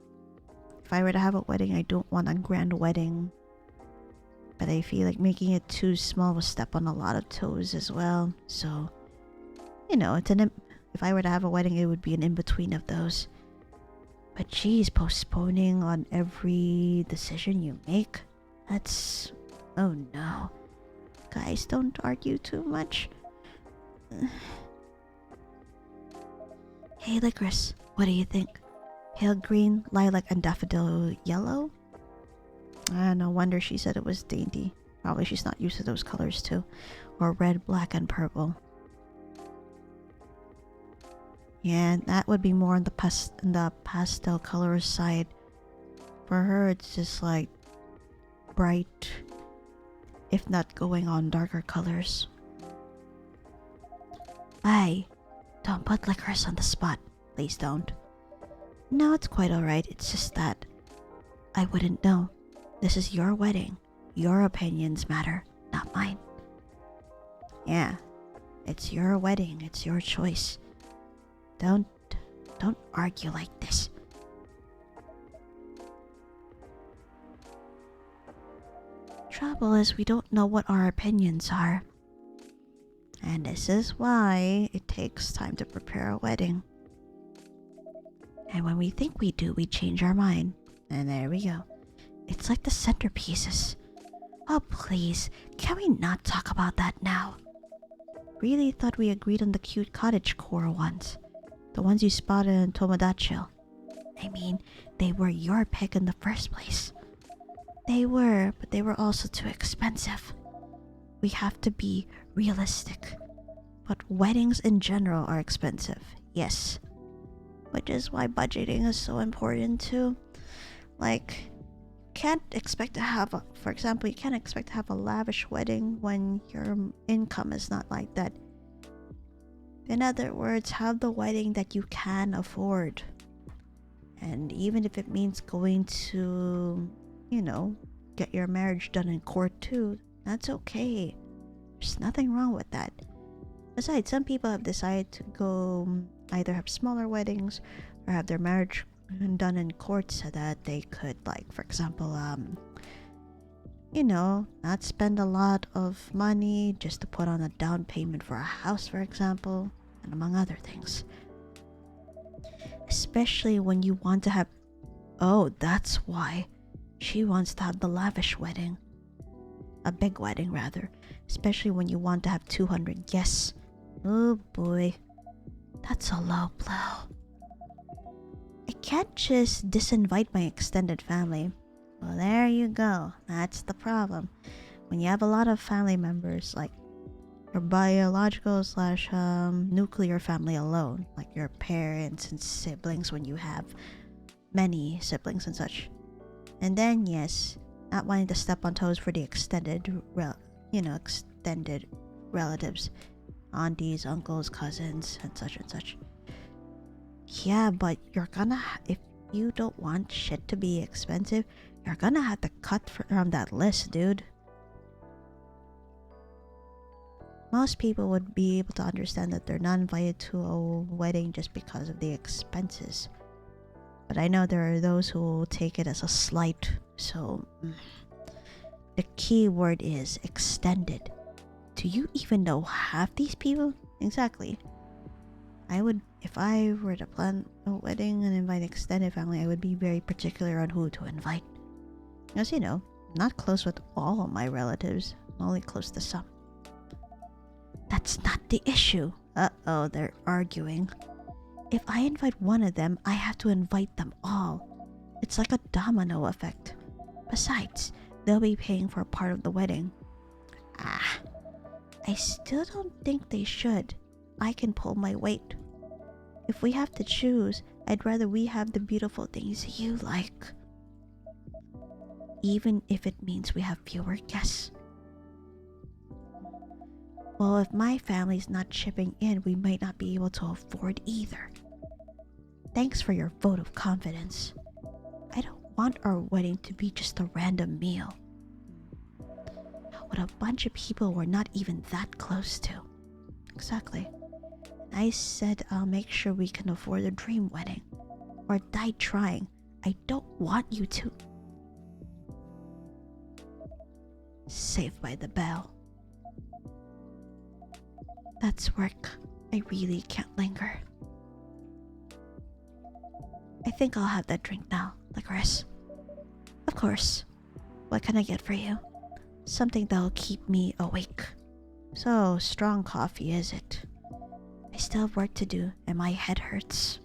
If I were to have a wedding, I don't want a grand wedding. But I feel like making it too small will step on a lot of toes as well. So, you know, if I were to have a wedding, it would be an in-between of those. But geez, postponing on every decision you make? That's... oh no. Guys, don't argue too much. Hey, Licorice, what do you think? Pale green, lilac, and daffodil yellow? No wonder she said it was dainty. Probably she's not used to those colors too. Or red, black, and purple. Yeah, that would be more on the pastel color side. For her, it's just like bright, if not going on darker colors. Hey, don't put Licorice on the spot. Please don't. No, it's quite alright. It's just that I wouldn't know. This is your wedding. Your opinions matter, not mine. Yeah, it's your wedding. It's your choice. Don't argue like this. Trouble is we don't know what our opinions are. And this is why it takes time to prepare a wedding. And when we think we do, we change our mind. And there we go. It's like the centerpieces. Oh please, can we not talk about that now? Really thought we agreed on the cute cottagecore ones. The ones you spotted in Tomodachi. I mean, they were your pick in the first place. They were, but they were also too expensive. We have to be realistic. But weddings in general are expensive, yes. Which is why budgeting is so important too. Like, can't expect to have for example, you can't expect to have a lavish wedding when your income is not like that. In other words, have the wedding that you can afford. And even if it means going to, get your marriage done in court too, that's okay. There's nothing wrong with that. Besides, some people have decided to go either have smaller weddings or have their marriage done in court so that they could, like, for example, not spend a lot of money just to put on a down payment for a house, for example, and among other things. Especially when you want to have... Oh, that's why she wants to have the lavish wedding. A big wedding, rather. Especially when you want to have 200 guests. Oh boy. That's a low blow. I can't just disinvite my extended family. Well, there you go. That's the problem. When you have a lot of family members, like your biological / nuclear family alone, like your parents and siblings when you have many siblings and such. And then, yes, not wanting to step on toes for the extended relatives, aunties, uncles, cousins, and such. Yeah, but you're gonna, if you don't want shit to be expensive, you're gonna have to cut from that list, dude. Most people would be able to understand that they're not invited to a wedding just because of the expenses. But I know there are those who will take it as a slight, so... The key word is extended. Do you even know half these people? Exactly. If I were to plan a wedding and invite extended family, I would be very particular on who to invite. Because, I'm not close with all of my relatives. I'm only close to some. That's not the issue. Uh-oh, they're arguing. If I invite one of them, I have to invite them all. It's like a domino effect. Besides, they'll be paying for a part of the wedding. I still don't think they should. I can pull my weight. If we have to choose, I'd rather we have the beautiful things you like. Even if it means we have fewer guests. Well, if my family's not chipping in, we might not be able to afford either. Thanks for your vote of confidence. I don't want our wedding to be just a random meal. With a bunch of people we're not even that close to. Exactly. I said I'll make sure we can afford a dream wedding. Or die trying. I don't want you to. Saved by the bell. That's work. I really can't linger. I think I'll have that drink now, Licorice. Of course. What can I get for you? Something that'll keep me awake. So, strong coffee, is it? still have work to do and my head hurts.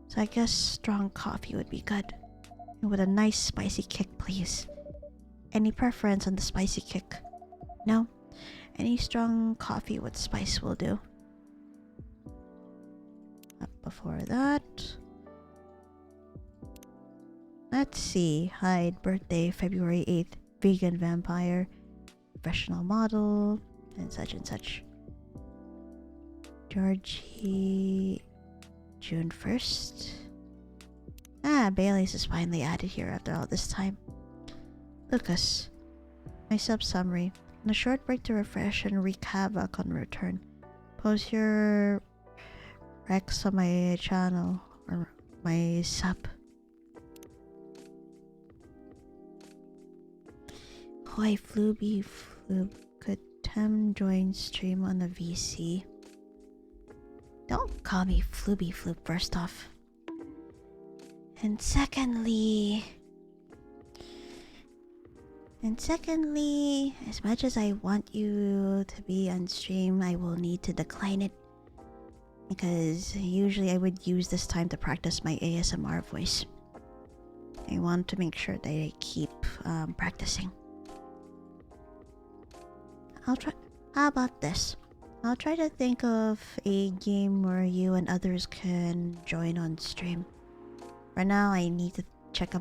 So I guess strong coffee would be good. And with a nice spicy kick, please. Any preference on the spicy kick? No? Any strong coffee with spice will do. Before that... Let's see. Hide, birthday, February 8th. Vegan vampire. Professional model. And such. Georgie... June 1st. Ah, Bailey's is finally added here after all this time. Lucas. My sub-summary. On a short break to refresh and wreak havoc on return. Post your Rex on my channel. Or my sub. Why Flooby Floob. Could Tem join stream on the VC? Don't call me Flooby Floop first off. And secondly, as much as I want you to be on stream, I will need to decline it. Because usually I would use this time to practice my ASMR voice. I want to make sure that I keep practicing. I'll try. How about this? I'll try to think of a game where you and others can join on stream. For now, I need to check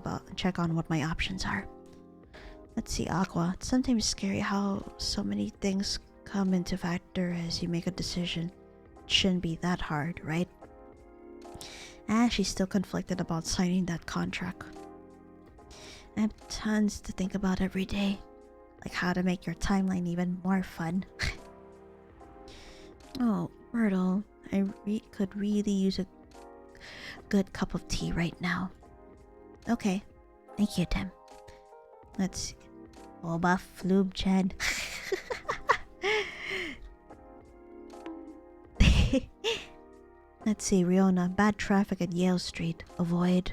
on what my options are. Let's see, Aqua. It's sometimes scary how so many things come into factor as you make a decision. It shouldn't be that hard, right? And she's still conflicted about signing that contract. I have tons to think about every day. Like how to make your timeline even more fun. Oh, Myrtle, I could really use a good cup of tea right now. Okay, thank you, Tim. Let's see. Oba Floob Chan. Let's see, Riona. Bad traffic at Yale Street. Avoid.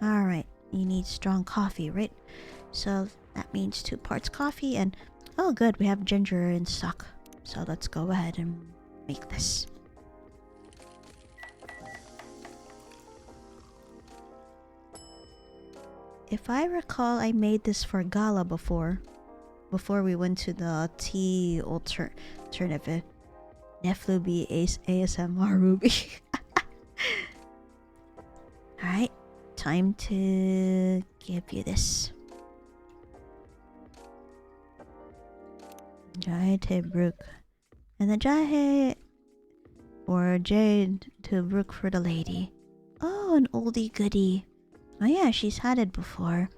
Alright, you need strong coffee, right? So that means 2 parts coffee and... Oh good, we have ginger in stock. So let's go ahead and make this. If I recall, I made this for Gala before we went to the tea alternative. Neflubi ASMR Ruby. Alright, time to give you this. Jahe Brook. And the Jahe or Jade to Brook for the lady. Oh, an oldie goodie. Oh yeah, she's had it before.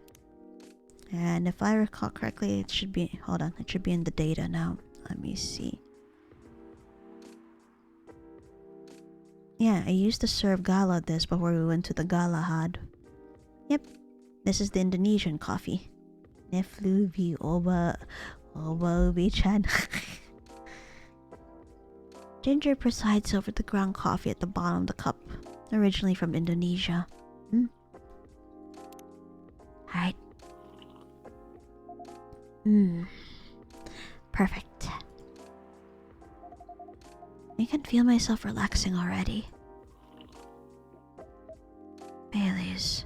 And if I recall correctly, it should be... Hold on, it should be in the data now. Let me see. Yeah, I used to serve Gala this before we went to the Galahad. Yep, this is the Indonesian coffee. Neflubi Oba Ubi-chan. Ginger presides over the ground coffee at the bottom of the cup, originally from Indonesia. Alright. Perfect. I can feel myself relaxing already. Bailey's.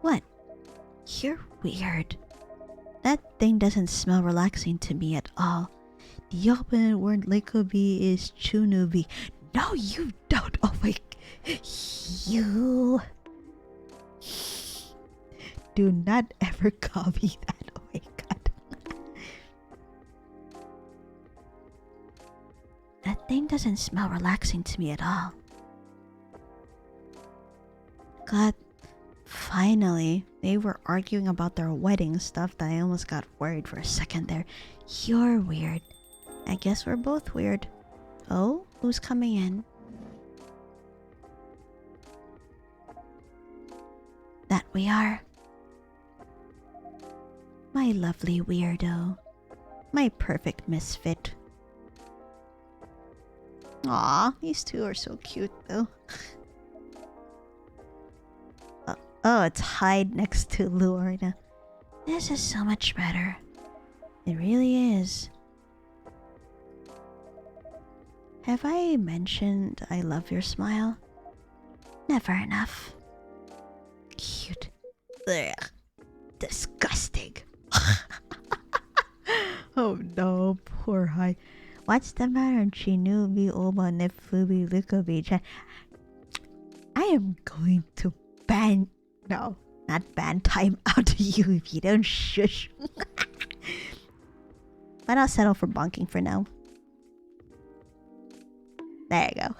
What? You're weird. That thing doesn't smell relaxing to me at all. The opponent word Lycobi is Chunubi. No, you don't. Oh my... You... Do not ever call me that. Oh my god. That thing doesn't smell relaxing to me at all. God, finally. They were arguing about their wedding stuff that I almost got worried for a second there. You're weird. I guess we're both weird. Oh, who's coming in? That we are. My lovely weirdo. My perfect misfit. Aw, these two are so cute though. Oh, it's Hyde next to Lorna. This is so much better. It really is. Have I mentioned I love your smile? Never enough. Cute. Ugh. Disgusting. Oh no, poor Hai. What's the matter, Chinubi Oma Nefubi Lukobi? I am going to ban. No, not ban time out to you if you don't shush. But I'll settle for bonking for now. There you go.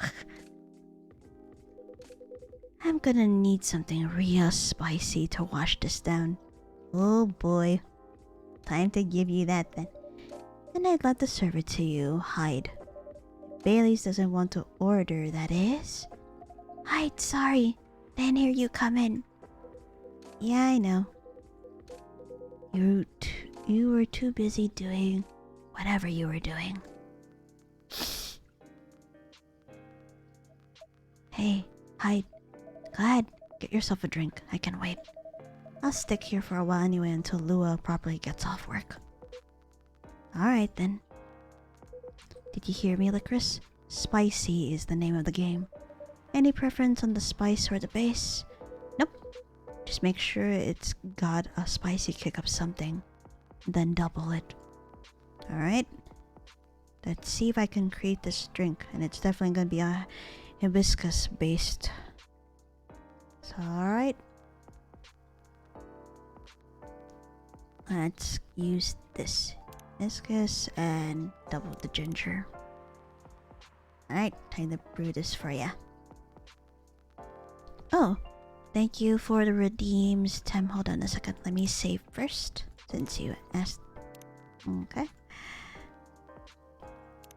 I'm gonna need something real spicy to wash this down. Oh boy. Time to give you that then. And I'd love to serve it to you. Hide. Bailey's doesn't want to order, that is. Hide, sorry. Didn't hear you come in. Yeah, I know. You were too busy doing whatever you were doing. Hey, Hide. Go ahead, get yourself a drink. I can wait. I'll stick here for a while anyway until Lua properly gets off work. Alright then. Did you hear me, Lycoris? Spicy is the name of the game. Any preference on the spice or the base? Nope. Just make sure it's got a spicy kick of something. Then double it. Alright? Let's see if I can create this drink. And it's definitely gonna be a hibiscus based. So alright. Let's use this hibiscus and double the ginger. Alright, time to brew this for ya. Oh, thank you for the redeems. Tem, hold on a second. Let me save first, since you asked. Okay.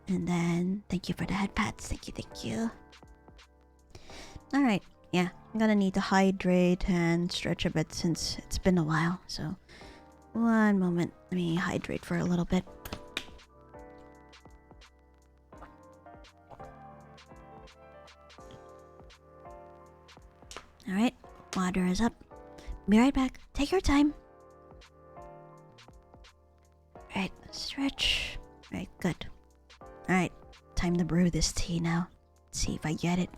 And then, thank you for the head pats. Thank you, thank you. Alright, yeah. I'm gonna need to hydrate and stretch a bit since it's been a while, so... One moment. Let me hydrate for a little bit. Alright, water is up. Be right back. Take your time. Right, stretch. Right, good. Alright, time to brew this tea now. Let's see if I get it.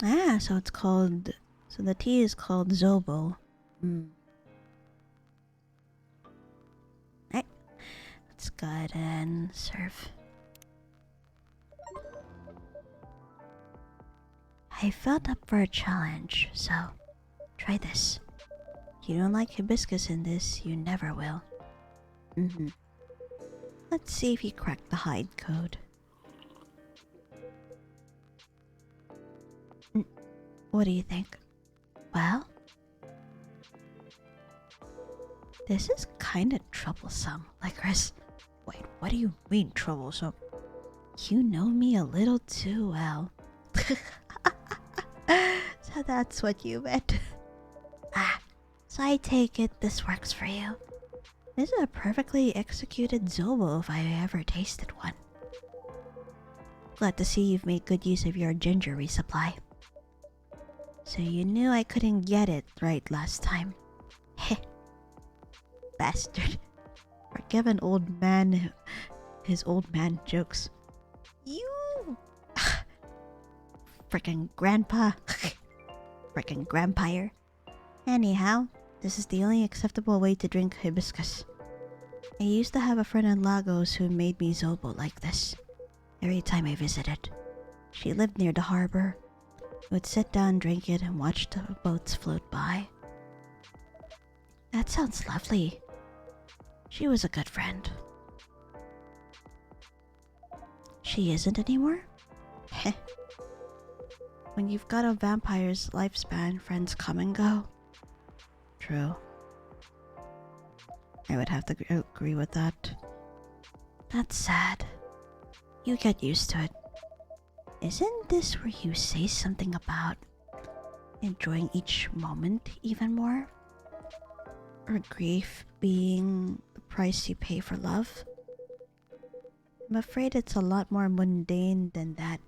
Ah, so it's called... So the tea is called Zobo. Right. Let's go ahead and serve. I felt up for a challenge, so try this. If you don't like hibiscus in this, you never will. Let's see if you crack the hide code. What do you think? Well? This is kinda troublesome, Lycoris. Wait, what do you mean troublesome? You know me a little too well. So that's what you meant. So I take it this works for you. This is a perfectly executed Zobo if I ever tasted one. Glad to see you've made good use of your ginger resupply. So you knew I couldn't get it right last time. Heh. Bastard. Forgive an old man his old man jokes. You! Frickin' grandpa. Frickin' grandpire. Anyhow, this is the only acceptable way to drink hibiscus. I used to have a friend in Lagos who made me Zobo like this. Every time I visited. She lived near the harbor. Would sit down, drink it, and watch the boats float by. That sounds lovely. She was a good friend. She isn't anymore? Heh. When you've got a vampire's lifespan, friends come and go. True. I would have to agree with that. That's sad. You get used to it. Isn't this where you say something about enjoying each moment even more? Or grief being the price you pay for love? I'm afraid it's a lot more mundane than that.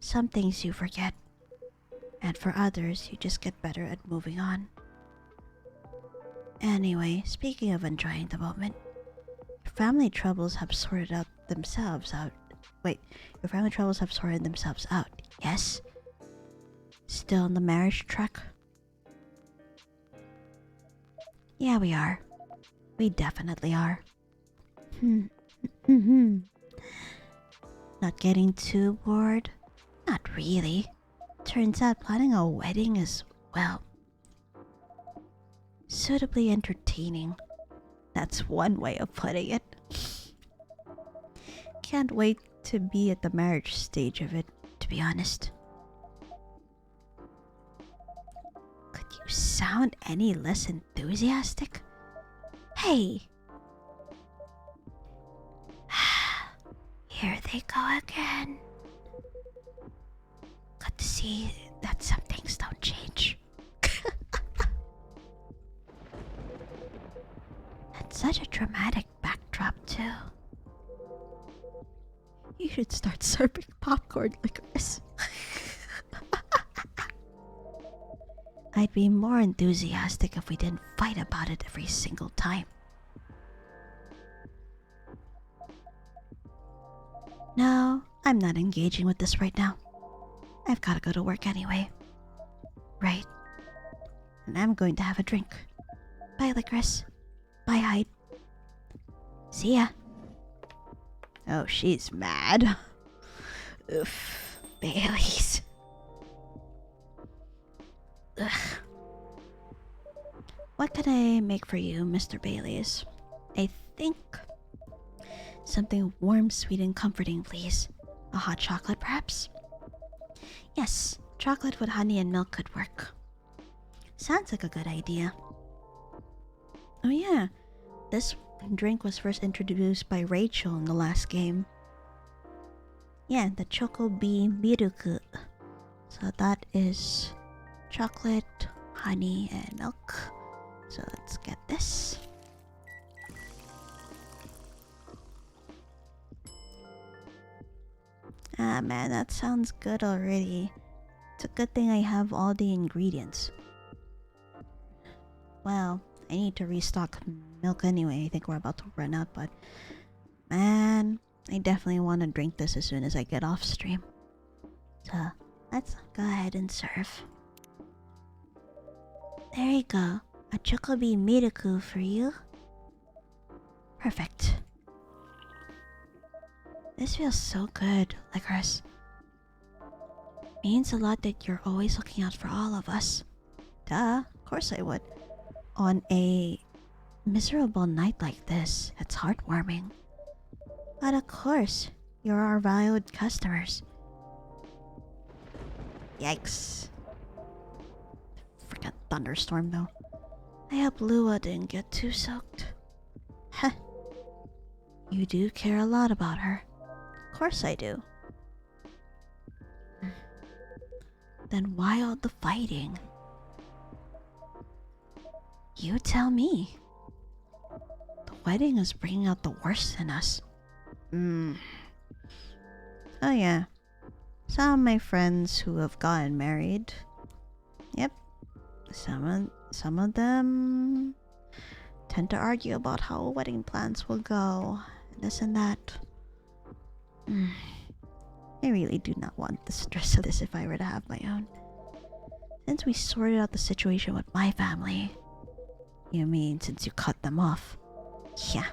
Some things you forget, And for others, you just get better at moving on. Anyway, speaking of enjoying the moment, your family troubles have sorted themselves out. Wait, your family troubles have sorted themselves out, yes? Still on the marriage track? Yeah, we are. We definitely are. Not getting too bored? Not really. Turns out planning a wedding is, well, suitably entertaining. That's one way of putting it. Can't wait to be at the marriage stage of it, to be honest. Could you sound any less enthusiastic? Hey! Here they go again. Good to see that some things don't change. That's such a dramatic backdrop, too. You should start serving popcorn, Licorice. I'd be more enthusiastic if we didn't fight about it every single time. No, I'm not engaging with this right now. I've gotta go to work anyway. Right. And I'm going to have a drink. Bye, Licorice. Bye, Hyde. See ya. Oh, she's mad. Oof. Baileys. Ugh. What can I make for you, Mr. Baileys? I think something warm, sweet, and comforting, please. A hot chocolate, perhaps? Yes, chocolate with honey and milk could work. Sounds like a good idea. Oh yeah, this drink was first introduced by Rachel in the last game. Yeah, the Choco Bee Miruku. So that is chocolate, honey, and milk. So let's get this. Ah man, that sounds good already. It's a good thing I have all the ingredients. Well, I need to restock milk anyway. I think we're about to run out, but man, I definitely want to drink this as soon as I get off stream. So let's go ahead and serve. There you go. A Chocobi Miruku for you. Perfect. This feels so good, Licorice. Means a lot that you're always looking out for all of us. Duh, of course I would. On a miserable night like this, it's heartwarming. But of course, you're our valued customers. Yikes. Freaking thunderstorm though. I hope Lua didn't get too soaked. Heh. You do care a lot about her. Of course I do. Then why all the fighting? You tell me. The wedding is bringing out the worst in us. Oh yeah. Some of my friends who have gotten married. Yep. Some of them tend to argue about how wedding plans will go. This and that. I really do not want the stress of this if I were to have my own. Since we sorted out the situation with my family. You mean since you cut them off? Yeah.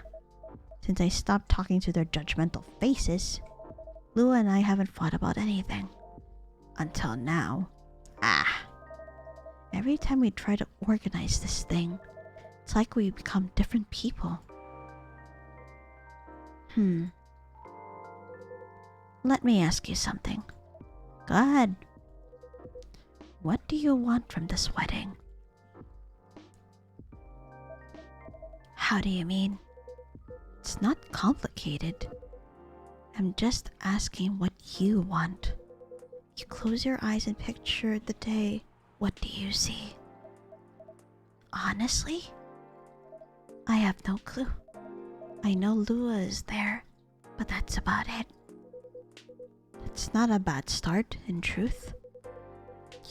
Since I stopped talking to their judgmental faces, Lua and I haven't fought about anything. Until now. Every time we try to organize this thing, it's like we become different people. Let me ask you something. Go ahead. What do you want from this wedding? How do you mean? It's not complicated. I'm just asking what you want. You close your eyes and picture the day. What do you see? Honestly, I have no clue. I know Lua is there, but that's about it. It's not a bad start, in truth.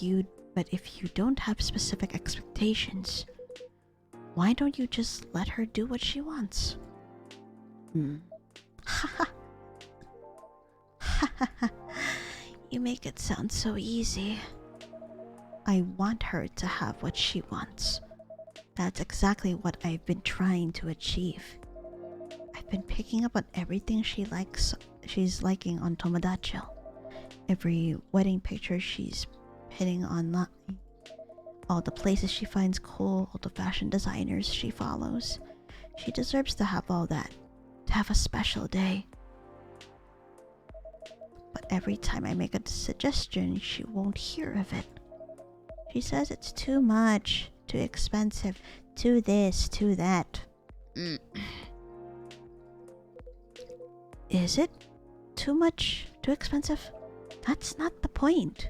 if you don't have specific expectations, why don't you just let her do what she wants? You make it sound so easy. I want her to have what she wants. That's exactly what I've been trying to achieve. I've been picking up on everything she's liking on Tomodachi. Every wedding picture she's hitting online. All the places she finds cool, all the fashion designers she follows. She deserves to have all that. To have a special day. But every time I make a suggestion, she won't hear of it. She says it's too much, too expensive, too this, too that. Is it too much, too expensive? That's not the point.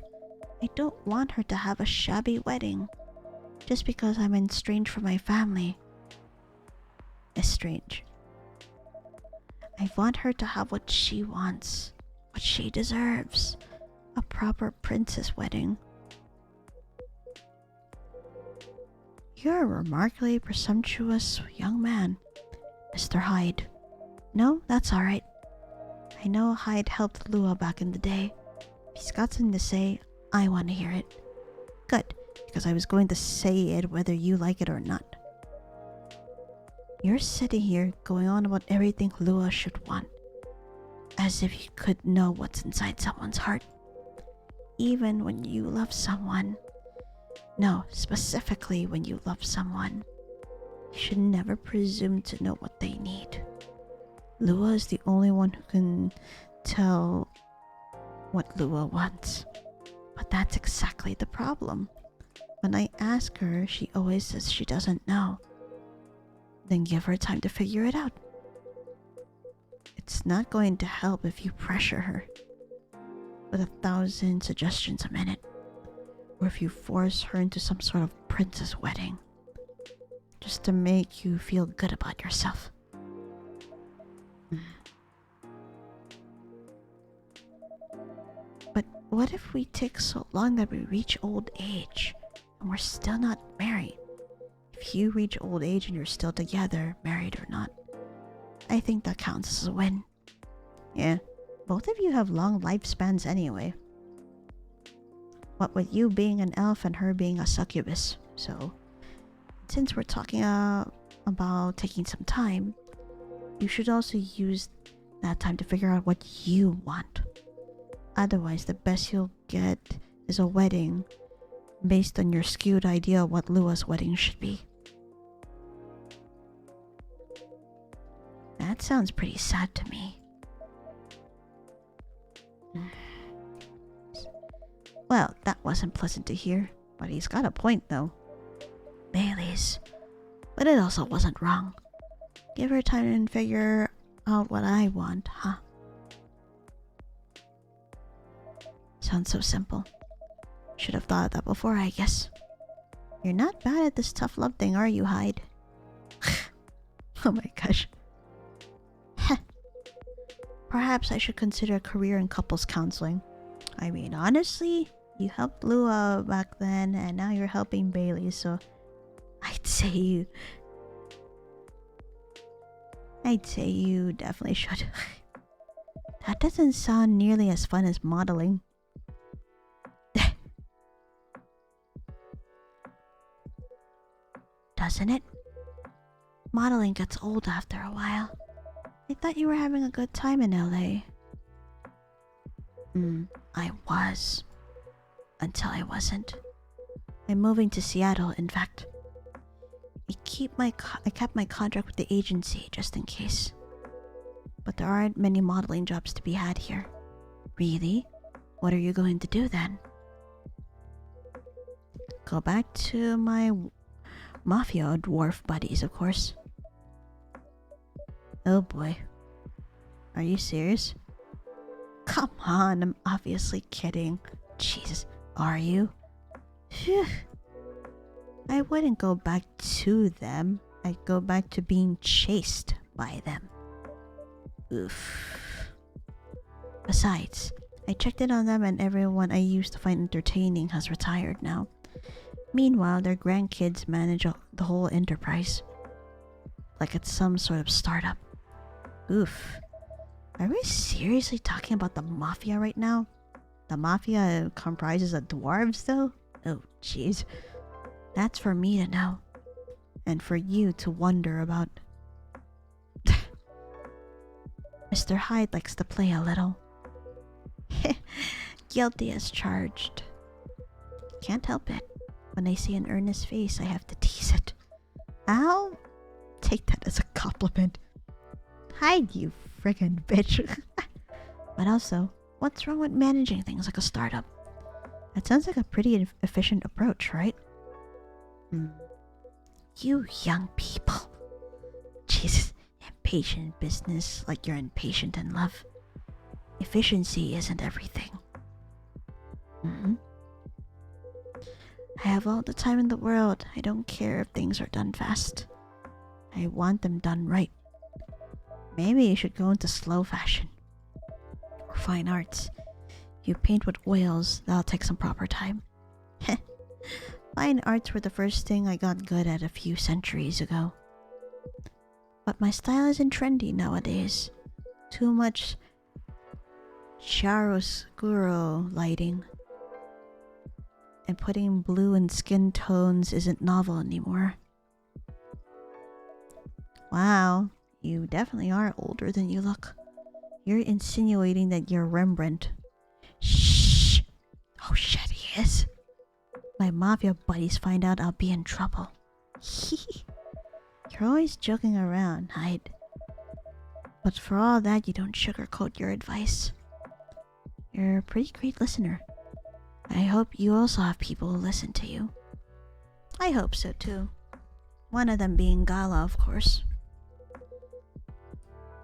I don't want her to have a shabby wedding just because I'm estranged from my family. Estranged. I want her to have what she wants, what she deserves. A proper princess wedding. You're a remarkably presumptuous young man, Mr. Hyde. No, that's alright. I know Hyde helped Lua back in the day. If he's got something to say, I want to hear it. Good, because I was going to say it whether you like it or not. You're sitting here going on about everything Lua should want, as if you could know what's inside someone's heart. Even when you love someone. No, specifically when you love someone. You should never presume to know what they need. Lua is the only one who can tell what Lua wants. But that's exactly the problem. When I ask her, she always says she doesn't know. Then give her time to figure it out. It's not going to help if you pressure her with 1,000 suggestions a minute, or if you force her into some sort of princess wedding just to make you feel good about yourself. But what if we take so long that we reach old age and we're still not married? If you reach old age and you're still together, married or not, I think that counts as a win. Yeah, both of you have long lifespans anyway. What with you being an elf and her being a succubus. So, since we're talking about taking some time, you should also use that time to figure out what you want. Otherwise, the best you'll get is a wedding based on your skewed idea of what Lua's wedding should be. That sounds pretty sad to me. Well, that wasn't pleasant to hear, but he's got a point though. Bailey's. But it also wasn't wrong. Give her time and figure out what I want, huh? Sounds so simple. Should have thought of that before, I guess. You're not bad at this tough love thing, are you, Hyde? Oh my gosh. Perhaps I should consider a career in couples counseling. I mean, honestly, you helped Lua back then, and now you're helping Bailey, so I'd say you definitely should. That doesn't sound nearly as fun as modeling. Doesn't it? Modeling gets old after a while. I thought you were having a good time in LA. I was. Until I wasn't. I'm moving to Seattle, in fact. I kept my contract with the agency just in case. But there aren't many modeling jobs to be had here. Really? What are you going to do then? Go back to my mafia dwarf buddies, of course. Oh boy. Are you serious? Come on, I'm obviously kidding. Jesus, are you? Phew. I wouldn't go back to them. I'd go back to being chased by them. Oof. Besides, I checked in on them and everyone I used to find entertaining has retired now. Meanwhile, their grandkids manage the whole enterprise. Like it's some sort of startup. Oof. Are we seriously talking about the mafia right now? The mafia comprises of dwarves though? Oh jeez. That's for me to know. And for you to wonder about. Mr. Hyde likes to play a little. Guilty as charged. Can't help it. When I see an earnest face, I have to tease it. I'll take that as a compliment. Hide, you friggin' bitch. But also, what's wrong with managing things like a startup? That sounds like a pretty efficient approach, right? You young people. Jesus, impatient business like you're impatient in love. Efficiency isn't everything. I have all the time in the world. I don't care if things are done fast. I want them done right. Maybe you should go into slow fashion. Or fine arts. You paint with oils, that'll take some proper time. Fine arts were the first thing I got good at a few centuries ago. But my style isn't trendy nowadays. Too much chiaroscuro lighting. And putting blue in skin tones isn't novel anymore. Wow, you definitely are older than you look. You're insinuating that you're Rembrandt. Shh! Oh shit, he is. My mafia buddies find out I'll be in trouble. You're always joking around, Hyde. But for all that, you don't sugarcoat your advice. You're a pretty great listener. I hope you also have people who listen to you. I hope so too. One of them being Gala, of course.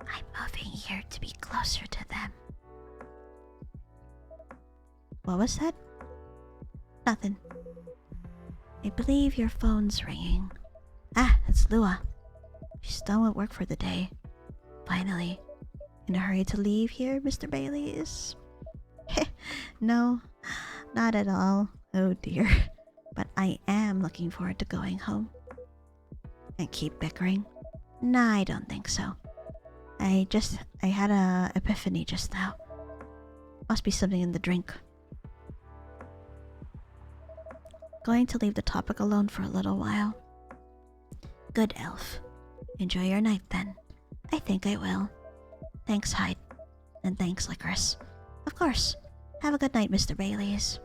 I'm moving here to be closer to them. What was that? Nothing. I believe your phone's ringing. Ah, it's Lua. She's done with work for the day. Finally. In a hurry to leave here, Mr. Bailey's? No, not at all. Oh dear. But I am looking forward to going home. And keep bickering? Nah, I don't think so. I had a epiphany just now. Must be something in the drink. Going to leave the topic alone for a little while. Good elf. Enjoy your night then. I think I will. Thanks, Hyde. And thanks, Lycoris. Of course. Have a good night, Mr. Baileys.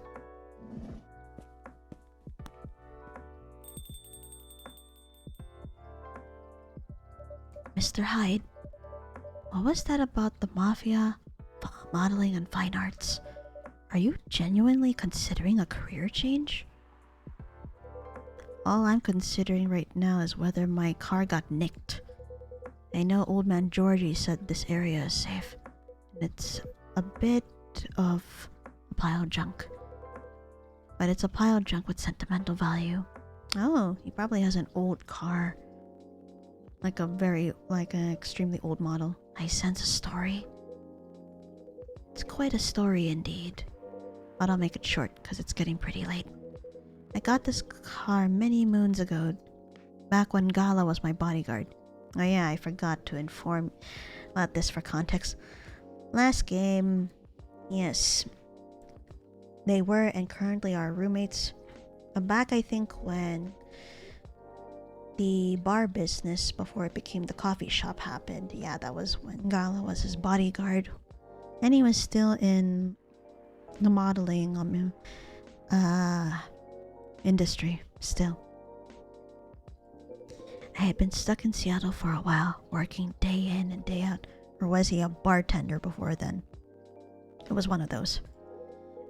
Mr. Hyde, what was that about the mafia, modeling, and fine arts? Are you genuinely considering a career change? All I'm considering right now is whether my car got nicked. I know old man Georgie said this area is safe. It's a bit of a pile of junk. But it's a pile of junk with sentimental value. Oh, he probably has an old car. Like an extremely old model. I sense a story. It's quite a story indeed. But I'll make it short because it's getting pretty late. I got this car many moons ago, back when Gala was my bodyguard. Oh yeah, I forgot to inform about this for context. Last game, yes, they were and currently are roommates. Back I think when the bar business before it became the coffee shop happened. Yeah, that was when Gala was his bodyguard. And he was still in the modeling industry still. I had been stuck in Seattle for a while, working day in and day out. Or was he a bartender before then? It was one of those.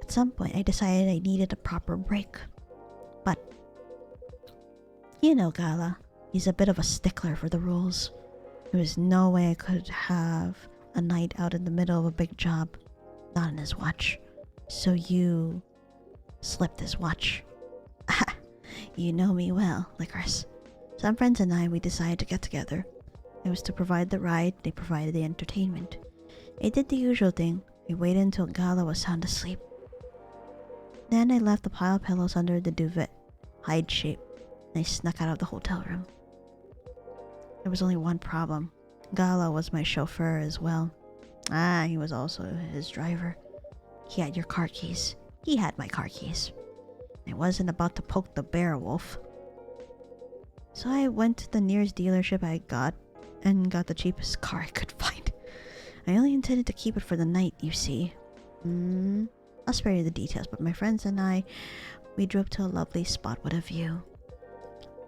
At some point, I decided I needed a proper break. But, you know Gala, he's a bit of a stickler for the rules. There was no way I could have a night out in the middle of a big job, not on his watch. So you slipped his watch. You know me well, Lycoris. Some friends and I, we decided to get together. I was to provide the ride, they provided the entertainment. I did the usual thing. We waited until Gala was sound asleep. Then I left the pile of pillows under the duvet, hide shape, and I snuck out of the hotel room. There was only one problem. Gala was my chauffeur as well. He was also his driver. He had your car keys. He had my car keys. I wasn't about to poke the bear, Wolf. So I went to the nearest dealership I got the cheapest car I could find. I only intended to keep it for the night, you see. I'll spare you the details, but my friends and I, we drove to a lovely spot with a view.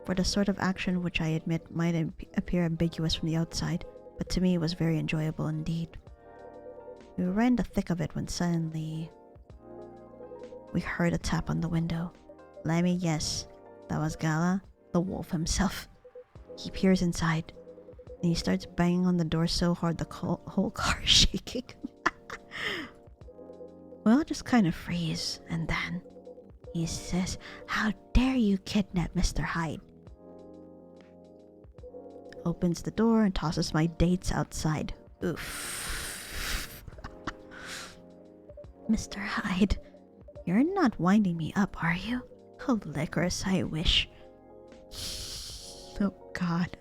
For the sort of action which I admit might appear ambiguous from the outside, but to me it was very enjoyable indeed. We were right in the thick of it when suddenly we heard a tap on the window. Let me guess, that was Gala, the wolf himself. He peers inside, and he starts banging on the door so hard the whole car is shaking. Well, just kind of freeze, and then he says, "How dare you kidnap Mr. Hyde?" Opens the door and tosses my dates outside. Oof. Mr. Hyde, you're not winding me up, are you? Oh, Licorice, I wish. Oh, God.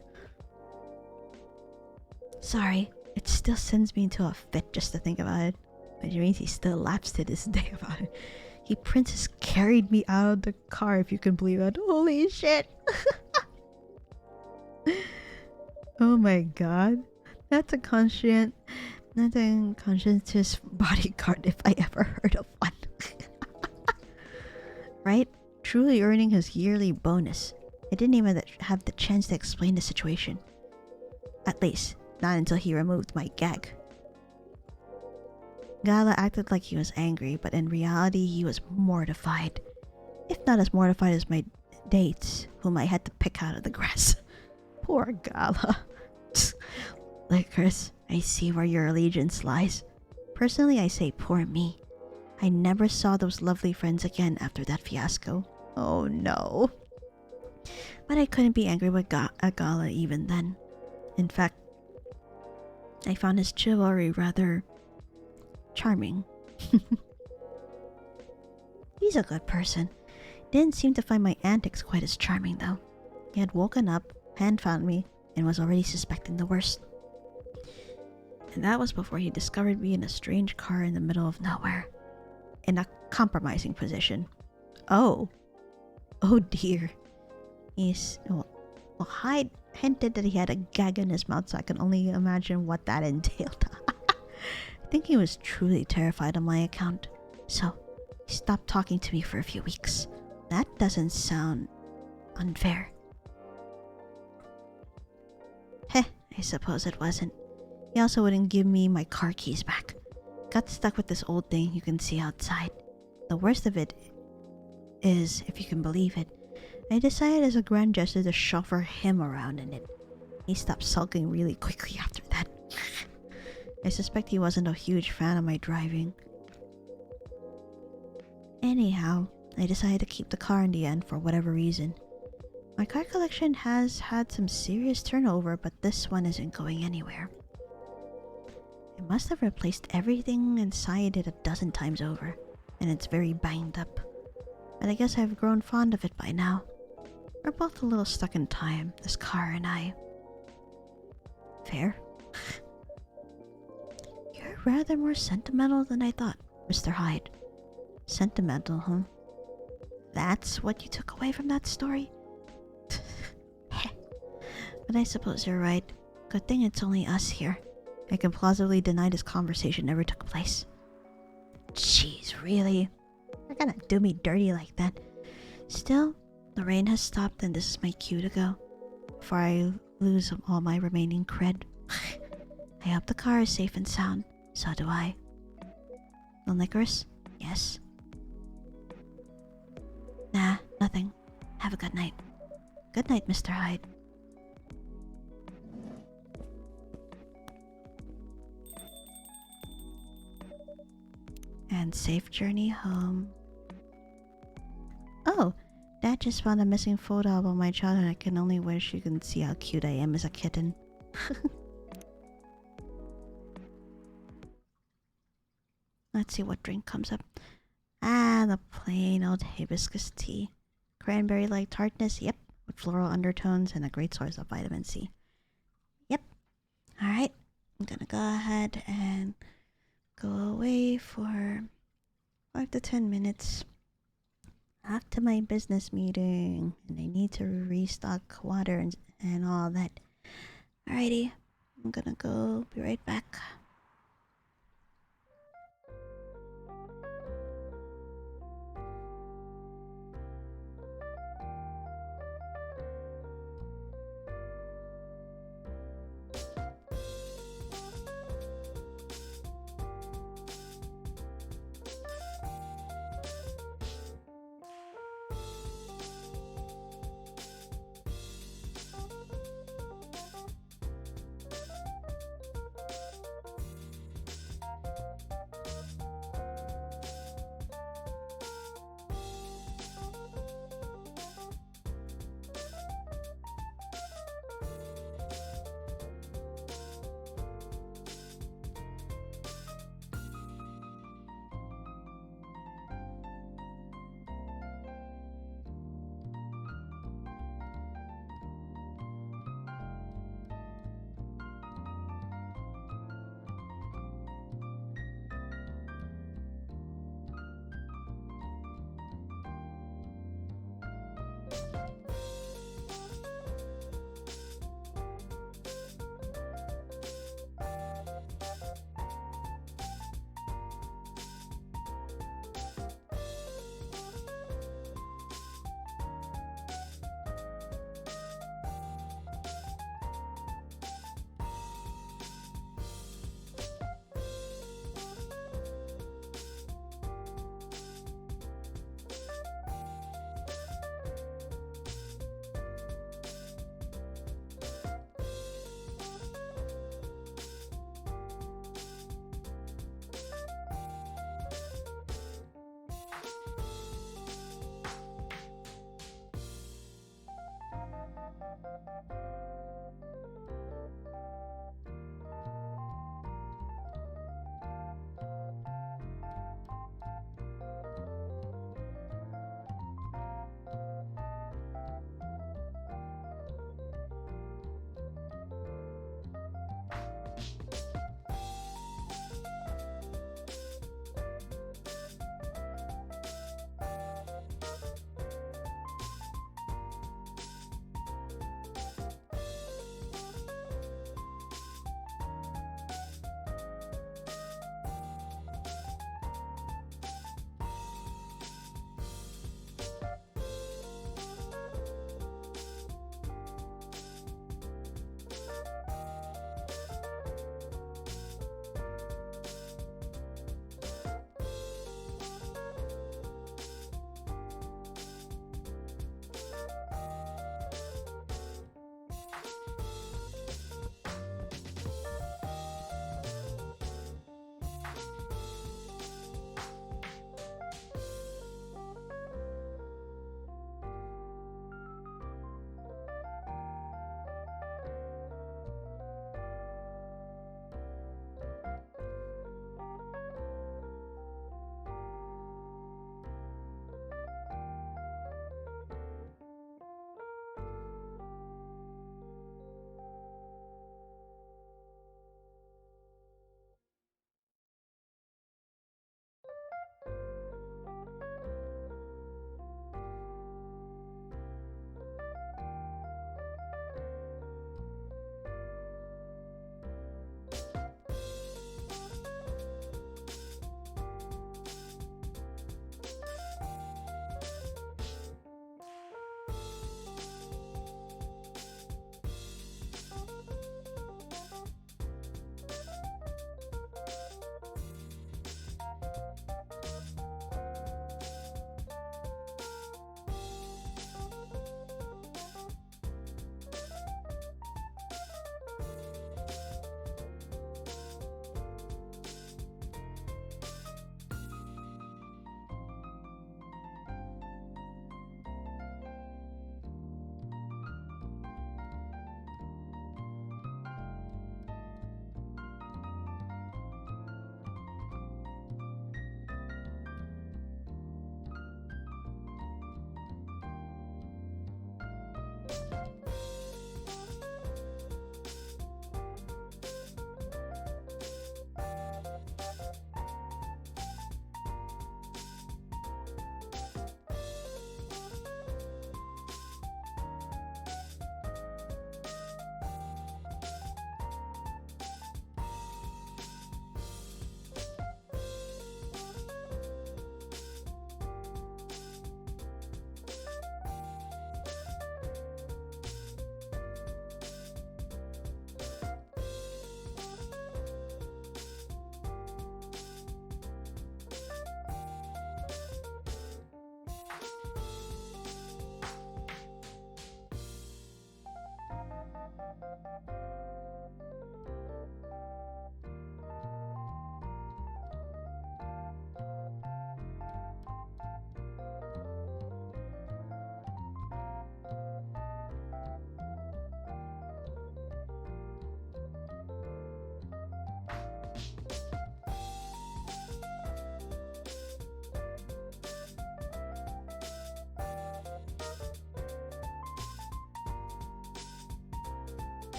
Sorry, it still sends me into a fit just to think about it. Which means he still laughs to this day about it. He princess carried me out of the car, if you can believe it. Holy shit. Oh my god. That's a conscientious bodyguard if I ever heard of one. Right? Truly earning his yearly bonus. I didn't even have the chance to explain the situation. At least, not until he removed my gag. Gala acted like he was angry, but in reality he was mortified. If not as mortified as my dates, whom I had to pick out of the grass. Poor Gala. Licorice, I see where your allegiance lies. Personally, I say poor me. I never saw those lovely friends again after that fiasco. Oh no. But I couldn't be angry with Gala even then. In fact, I found his chivalry rather charming. He's a good person. Didn't seem to find my antics quite as charming though. He had woken up, hand found me, and was already suspecting the worst. And that was before he discovered me in a strange car in the middle of nowhere. In a compromising position. Oh dear. Hyde hinted that he had a gag in his mouth, so I can only imagine what that entailed. I think he was truly terrified on my account. So, he stopped talking to me for a few weeks. That doesn't sound unfair. Heh, I suppose it wasn't. He also wouldn't give me my car keys back. Got stuck with this old thing you can see outside. The worst of it is, if you can believe it, I decided as a grand gesture to chauffeur him around in it. He stopped sulking really quickly after that. I suspect he wasn't a huge fan of my driving. Anyhow, I decided to keep the car in the end for whatever reason. My car collection has had some serious turnover, but this one isn't going anywhere. I must have replaced everything inside it a dozen times over, and it's very banged up. But I guess I've grown fond of it by now. We're both a little stuck in time, this car and I. Fair? You're rather more sentimental than I thought, Mr. Hyde. Sentimental, huh? That's what you took away from that story? But I suppose you're right. Good thing it's only us here. I can plausibly deny this conversation never took place. Jeez, really? You're gonna do me dirty like that. Still, the rain has stopped and this is my cue to go. Before I lose all my remaining cred. I hope the car is safe and sound. So do I. No Licorice? Yes. Nah, nothing. Have a good night. Good night, Mr. Hyde. And safe journey home. Oh, Dad just found a missing photo album of my childhood. I can only wish you can see how cute I am as a kitten. Let's see what drink comes up. Ah, the plain old hibiscus tea. Cranberry-like tartness, yep, with floral undertones and a great source of vitamin C. Yep. Alright, I'm gonna go ahead and go away for 5 to 10 minutes after my business meeting, and I need to restock water and all that. Alrighty, I'm gonna go, be right back.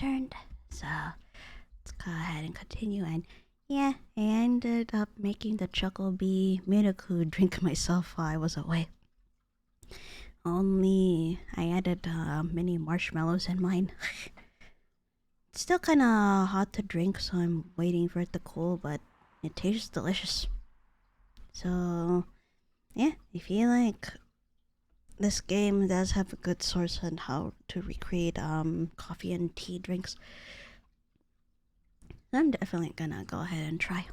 returned. So let's go ahead and continue. And yeah, I ended up making the Choco Bee Miracle drink myself while I was away. Only I added mini marshmallows in mine. It's still kind of hot to drink, so I'm waiting for it to cool, but it tastes delicious. So yeah, I feel like this game does have a good source on how to recreate coffee and tea drinks. I'm definitely gonna go ahead and try.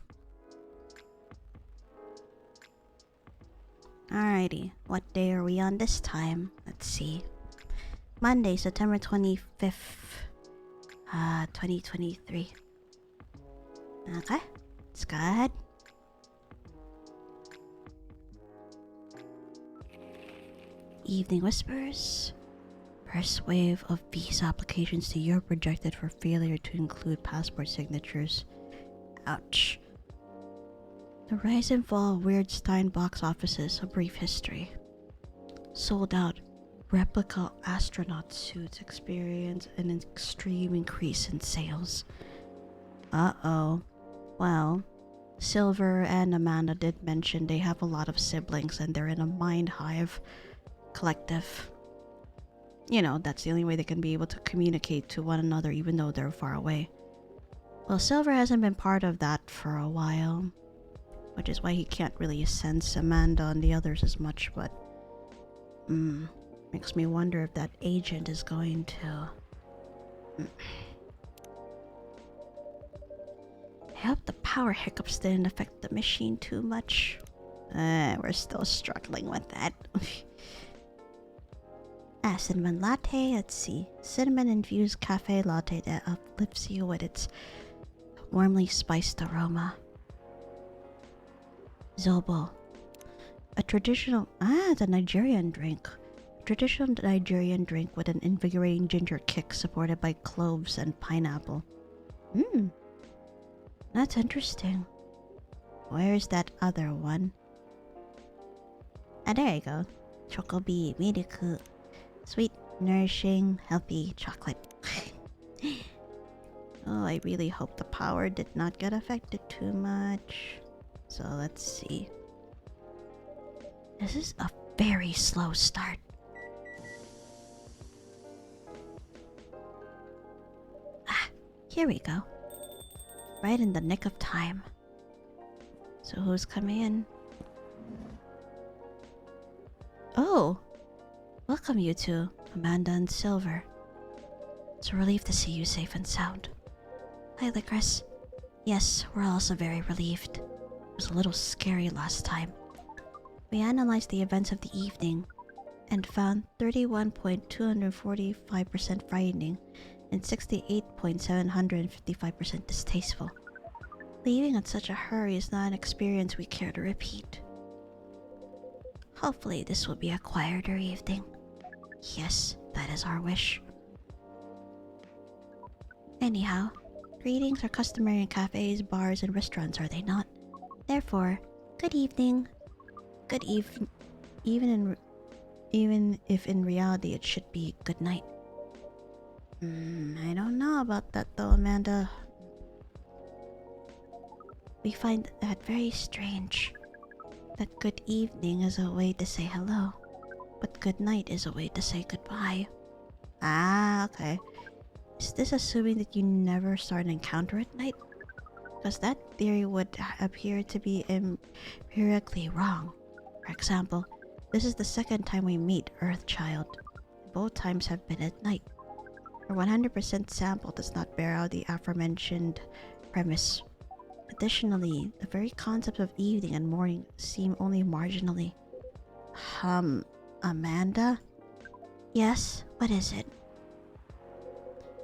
Alrighty, what day are we on this time? Let's see. Monday, September 25th, 2023. Okay, let's go ahead. Evening Whispers. First wave of visa applications to Europe rejected for failure to include passport signatures. Ouch. The rise and fall of weird Stein box offices, a brief history. Sold out. Replica astronaut suits experience an extreme increase in sales. Uh-oh. Well, Silver and Amanda did mention they have a lot of siblings and they're in a mind hive collective. You know, that's the only way they can be able to communicate to one another even though they're far away. Well, Silver hasn't been part of that for a while, which is why he can't really sense Amanda and the others as much, but makes me wonder if that agent is going to... I hope the power hiccups didn't affect the machine too much. We're still struggling with that. Cinnamon latte, let's see. Cinnamon infused cafe latte that uplifts you with its warmly spiced aroma. Zobo. A traditional... it's a Nigerian drink. A traditional Nigerian drink with an invigorating ginger kick supported by cloves and pineapple. That's interesting. Where's that other one? Ah, there you go. Choco Bee Miracle. Sweet, nourishing, healthy chocolate. Oh, I really hope the power did not get affected too much. So let's see. This is a very slow start. Here we go. Right in the nick of time. So who's coming in? Oh! Welcome you two, Amanda and Silver. It's a relief to see you safe and sound. Hi, Lycoris. Yes, we're also very relieved. It was a little scary last time. We analyzed the events of the evening and found 31.245% frightening and 68.755% distasteful. Leaving in such a hurry is not an experience we care to repeat. Hopefully this will be a quieter evening. Yes, that is our wish. Anyhow, greetings are customary in cafes, bars, and restaurants, are they not? Therefore, good evening. Good even if in reality it should be good night. I don't know about that though, Amanda. We find that very strange. That good evening is a way to say hello, but good night is a way to say goodbye. Okay. Is this assuming that you never start an encounter at night? Because that theory would appear to be empirically wrong. For example, this is the second time we meet Earthchild. Both times have been at night. Our 100% sample does not bear out the aforementioned premise. Additionally, the very concepts of evening and morning seem only marginally... Amanda? Yes, what is it?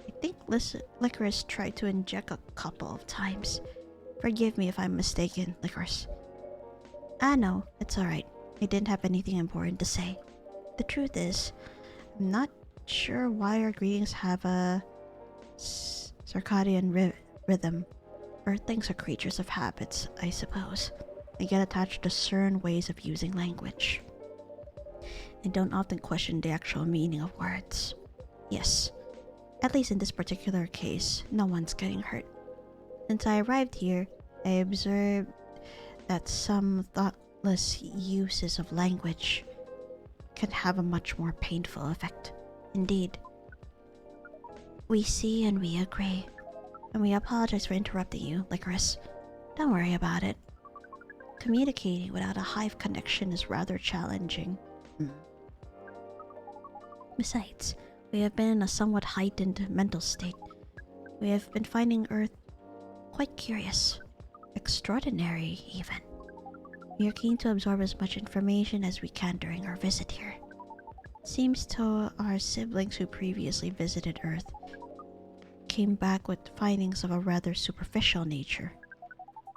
I think Lycoris tried to inject a couple of times. Forgive me if I'm mistaken, Lycoris. No, it's alright. I didn't have anything important to say. The truth is, I'm not sure why our greetings have a circadian rhythm. Earthlings are creatures of habits, I suppose. They get attached to certain ways of using language. I don't often question the actual meaning of words. Yes, At least in this particular case, no one's getting hurt. Since I arrived here, I observed that some thoughtless uses of language can have a much more painful effect. Indeed. We see and we agree. And we apologize for interrupting you, Lycoris. Don't worry about it. Communicating without a hive connection is rather challenging. Besides, we have been in a somewhat heightened mental state. We have been finding Earth quite curious. Extraordinary, even. We are keen to absorb as much information as we can during our visit here. Seems to our siblings who previously visited Earth came back with findings of a rather superficial nature.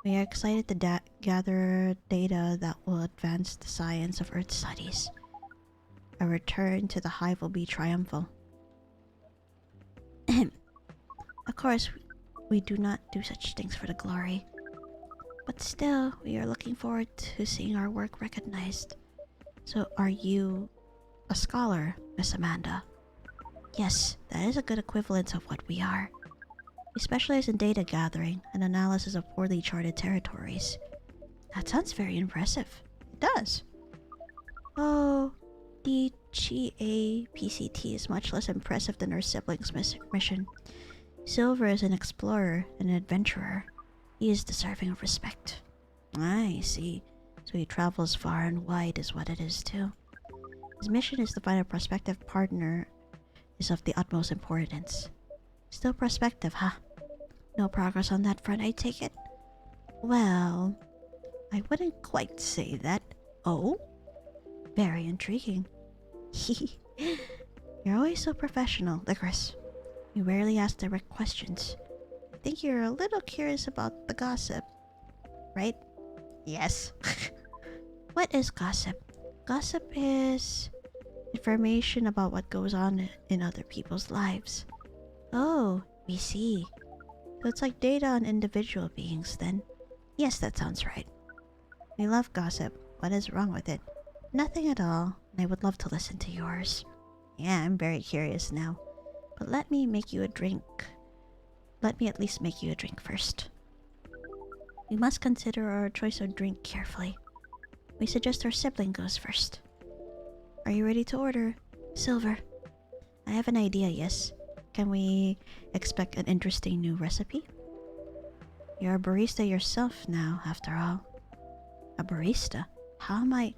We are excited to gather data that will advance the science of Earth studies. A return to the hive will be triumphal. Of course, we do not do such things for the glory. But still, we are looking forward to seeing our work recognized. So are you a scholar, Miss Amanda? Yes, that is a good equivalence of what we are. We specialize in data gathering and analysis of poorly charted territories. That sounds very impressive. It does. Oh, the GAPCT is much less impressive than our siblings' mission. Silver is an explorer and an adventurer. He is deserving of respect. I see. So he travels far and wide is what it is too. His mission is to find a prospective partner is of the utmost importance. Still prospective, huh? No progress on that front, I take it? Well, I wouldn't quite say that. Oh? Very intriguing. You're always so professional, Lycoris. You rarely ask direct questions. I think you're a little curious about the gossip, right? Yes. What is gossip? Gossip is information about what goes on in other people's lives. Oh, we see. So it's like data on individual beings then. Yes, that sounds right. We love gossip. What is wrong with it? Nothing at all. I would love to listen to yours. Yeah, I'm very curious now. But let me make you a drink. Let me at least make you a drink first. We must consider our choice of drink carefully. We suggest our sibling goes first. Are you ready to order? Silver. I have an idea, yes. Can we expect an interesting new recipe? You're a barista yourself now, after all. A barista? How am I...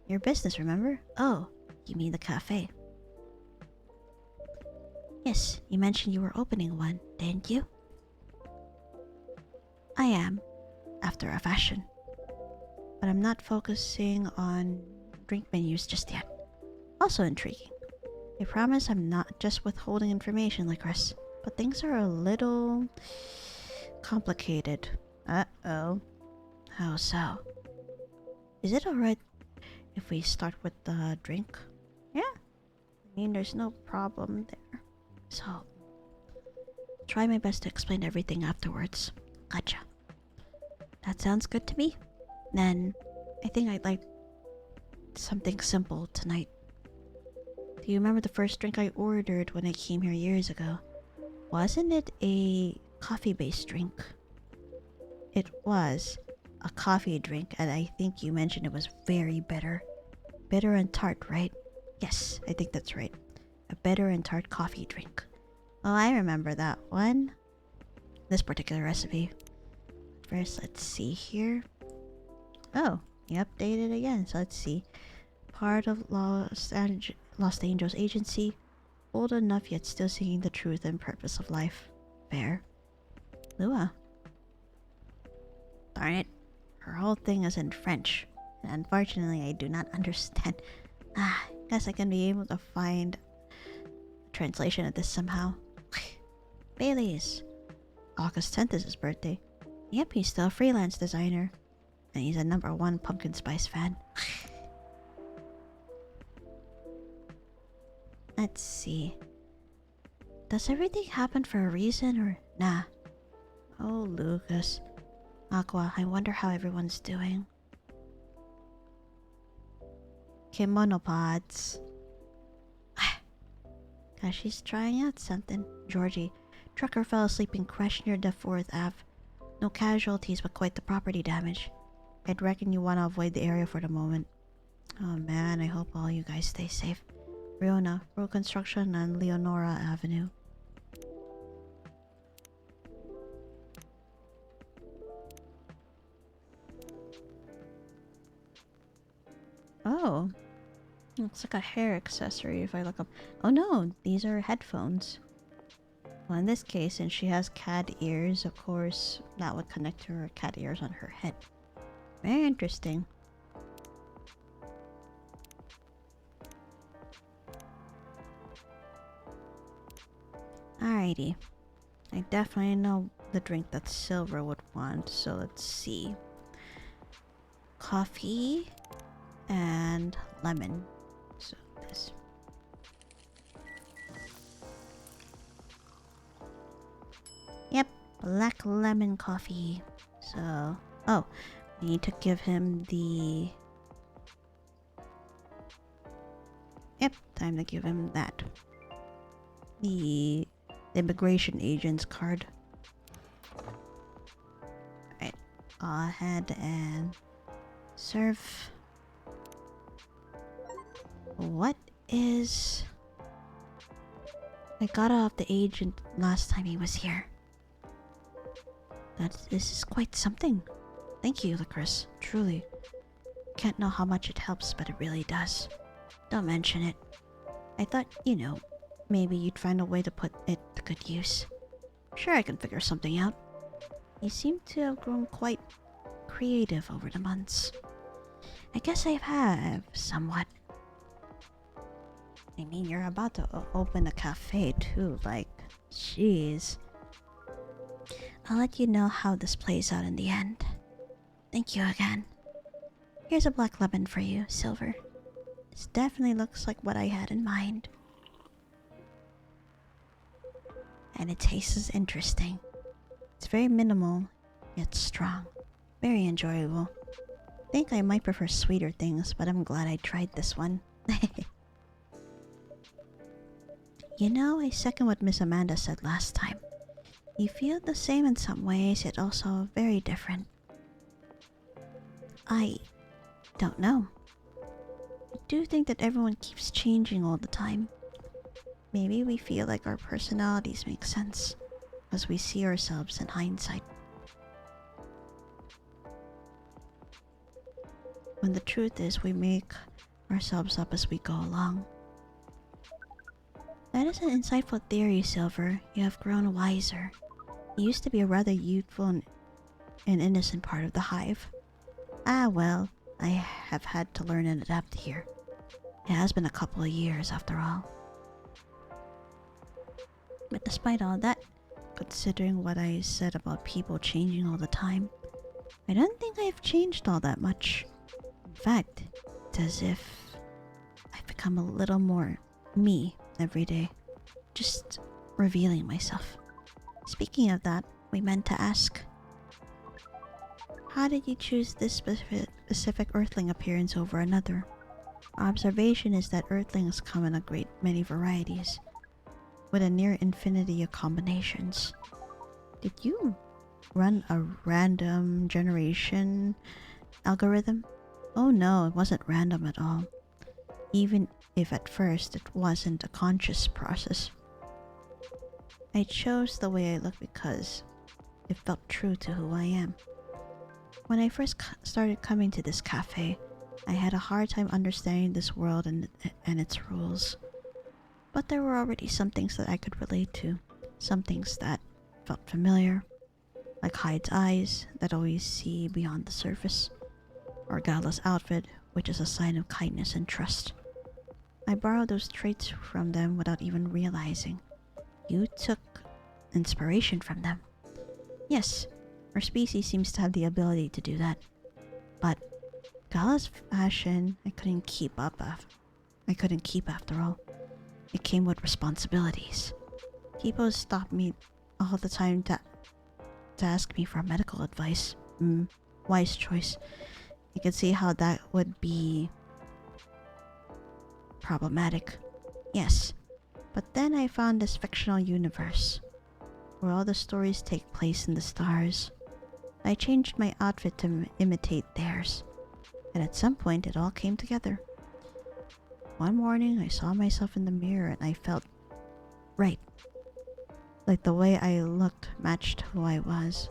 Your business, remember? Oh, you mean the cafe. Yes, you mentioned you were opening one, didn't you? I am, after a fashion. But I'm not focusing on drink menus just yet. Also intriguing. I promise I'm not just withholding information, Lycoris, but things are a little complicated. Uh-oh. How so? Is it alright if we start with the drink? Yeah. I mean, there's no problem there. So, try my best to explain everything afterwards. Gotcha. That sounds good to me. Then, I think I'd like something simple tonight. Do you remember the first drink I ordered when I came here years ago? Wasn't it a coffee-based drink? It was a coffee drink, and I think you mentioned it was very bitter. Bitter and tart, right? Yes, I think that's right. A bitter and tart coffee drink. Oh, I remember that one. This particular recipe. First, let's see here. Oh, you updated again. So let's see. Part of Los Angeles agency. Old enough yet still seeking the truth and purpose of life. Fair. Lua. Darn it. Her whole thing is in French. And unfortunately, I do not understand. Guess I can be able to find a translation of this somehow. Bailey's. August 10th is his birthday. Yep, he's still a freelance designer. And he's a #1 pumpkin spice fan. Let's see. Does everything happen for a reason or nah? Oh, Lucas. Aqua, I wonder how everyone's doing. Kimono pods. Cause she's trying out something. Georgie, trucker fell asleep and crashed near the 4th Ave. No casualties, but quite the property damage. I'd reckon you want to avoid the area for the moment. Oh man, I hope all you guys stay safe. Riona, Road Construction on Leonora Avenue. Oh, looks like a hair accessory if I look up. Oh no, these are headphones. Well, in this case, since she has cat ears, of course, that would connect to her cat ears on her head. Very interesting. Alrighty. I definitely know the drink that Silver would want, so let's see. Coffee and lemon. So this. Yep, black lemon coffee. So, oh, I need to give him the... Yep, time to give him that. The immigration agent's card. Alright, go ahead and serve. What is... I got off the agent last time he was here. This is quite something. Thank you, Lycoris. Truly. Can't know how much it helps, but it really does. Don't mention it. I thought, you know, maybe you'd find a way to put it to good use. Sure, I can figure something out. You seem to have grown quite creative over the months. I guess I have, somewhat. I mean, you're about to open a cafe too, like, jeez. I'll let you know how this plays out in the end. Thank you again. Here's a black lemon for you, Silver. This definitely looks like what I had in mind. And it tastes interesting. It's very minimal, yet strong. Very enjoyable. I think I might prefer sweeter things, but I'm glad I tried this one. You know, I second what Miss Amanda said last time. You feel the same in some ways, yet also very different. I don't know. I do think that everyone keeps changing all the time. Maybe we feel like our personalities make sense, as we see ourselves in hindsight. When the truth is, we make ourselves up as we go along. That is an insightful theory, Silver. You have grown wiser. You used to be a rather youthful and innocent part of the hive. Ah well, I have had to learn and adapt here. It has been a couple of years after all. But despite all that, considering what I said about people changing all the time, I don't think I've changed all that much. In fact, it's as if I've become a little more me every day, just revealing myself. Speaking of that, we meant to ask, how did you choose this specific Earthling appearance over another? Our observation is that Earthlings come in a great many varieties, with a near infinity of combinations. Did you run a random generation algorithm? Oh no, it wasn't random at all. Even if at first it wasn't a conscious process. I chose the way I look because it felt true to who I am. When I first started coming to this cafe, I had a hard time understanding this world and its rules. But there were already some things that I could relate to, some things that felt familiar, like Hyde's eyes that always see beyond the surface, or Gala's outfit, which is a sign of kindness and trust. I borrowed those traits from them without even realizing. You took inspiration from them. Yes, our species seems to have the ability to do that. But Gala's fashion, I couldn't keep after all. It came with responsibilities. People stop me all the time to ask me for medical advice. Wise choice. I could see how that would be problematic. Yes, But then I found this fictional universe where all the stories take place in the stars. I changed my outfit to imitate theirs, and at some point it all came together. One morning I saw myself in the mirror and I felt right. Like the way I looked matched who I was.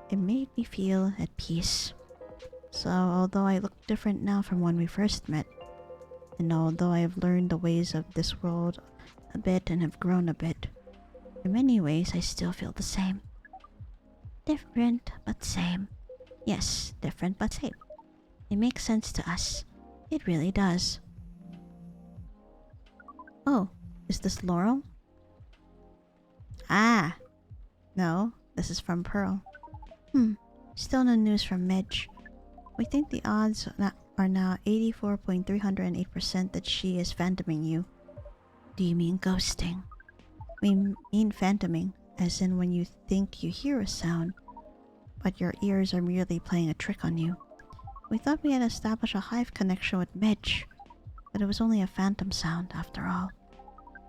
It made me feel at peace. So although I look different now from when we first met, and although I have learned the ways of this world a bit and have grown a bit, in many ways I still feel the same. Different but same. Yes, different but same. It makes sense to us. It really does. Oh, is this Laurel? Ah, no, this is from Pearl. Still no news from Midge. We think the odds are now 84.308% that she is phantoming you. Do you mean ghosting? We mean phantoming, as in when you think you hear a sound, but your ears are merely playing a trick on you. We thought we had established a hive connection with Midge, but it was only a phantom sound after all.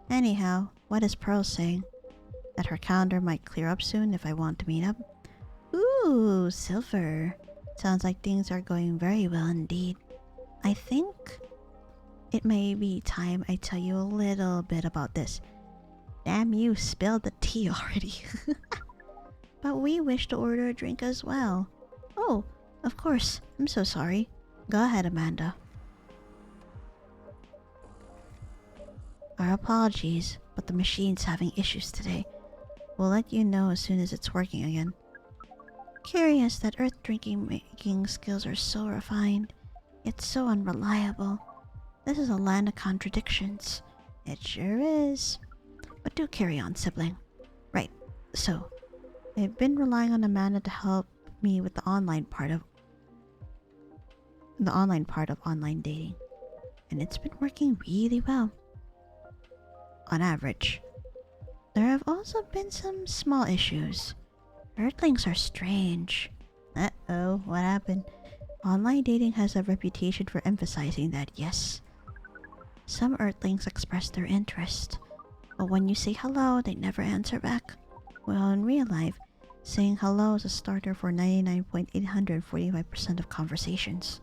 Anyhow, what is Pearl saying? That her calendar might clear up soon if I want to meet up? Ooh, Silver. Sounds like things are going very well indeed. I think it may be time I tell you a little bit about this. Damn, you spilled the tea already. But we wish to order a drink as well. Oh, of course. I'm so sorry. Go ahead, Amanda. Our apologies, but the machine's having issues today. We'll let you know as soon as it's working again. Curious that Earth drinking making skills are so refined, yet so unreliable. This is a land of contradictions. It sure is. But do carry on, sibling. Right, so I've been relying on Amanda to help me with the online part of online dating, and it's been working really well. On average. There have also been some small issues. Earthlings are strange. Uh-oh, what happened? Online dating has a reputation for emphasizing that, yes. Some Earthlings express their interest, but when you say hello, they never answer back. Well, in real life, saying hello is a starter for 99.845% of conversations.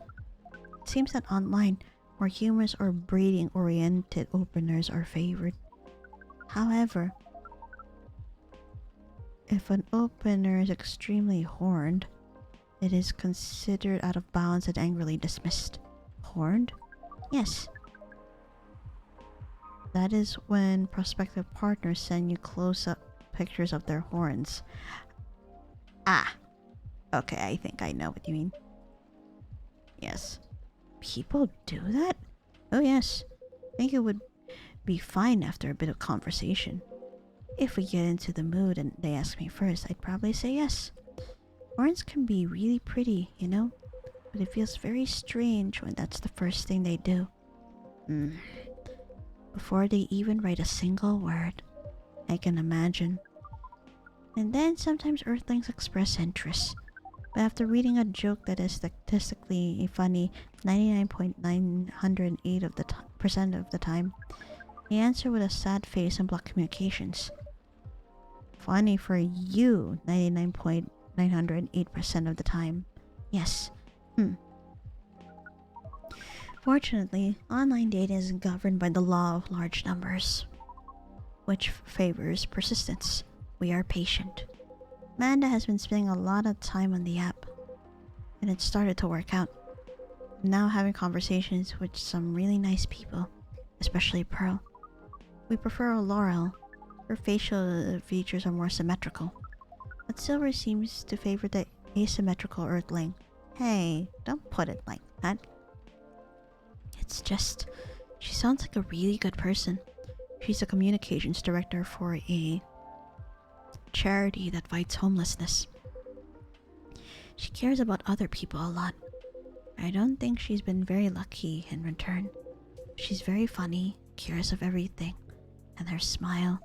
It seems that online, more humorous or breeding-oriented openers are favored. However, if an opener is extremely horned, it is considered out of bounds and angrily dismissed. Horned? Yes. That is when prospective partners send you close-up pictures of their horns. Ah. Okay, I think I know what you mean. Yes. People do that? Oh yes. I think it would be fine after a bit of conversation. If we get into the mood and they ask me first, I'd probably say yes. Horns can be really pretty, you know? But it feels very strange when that's the first thing they do. Before they even write a single word. I can imagine. And then sometimes Earthlings express interest. But after reading a joke that is statistically funny 99.908% of the time, they answer with a sad face and block communications. Funny for you 99.908% of the time. Yes. Fortunately, online dating is governed by the law of large numbers, which favors persistence. We are patient. Amanda has been spending a lot of time on the app, and it started to work out. I'm now having conversations with some really nice people, especially Pearl. We prefer Laurel. Her facial features are more symmetrical, but Silver seems to favor the asymmetrical Earthling. Hey, don't put it like that. It's just, she sounds like a really good person. She's a communications director for a charity that fights homelessness. She cares about other people a lot. I don't think she's been very lucky in return. She's very funny, curious of everything, and her smile.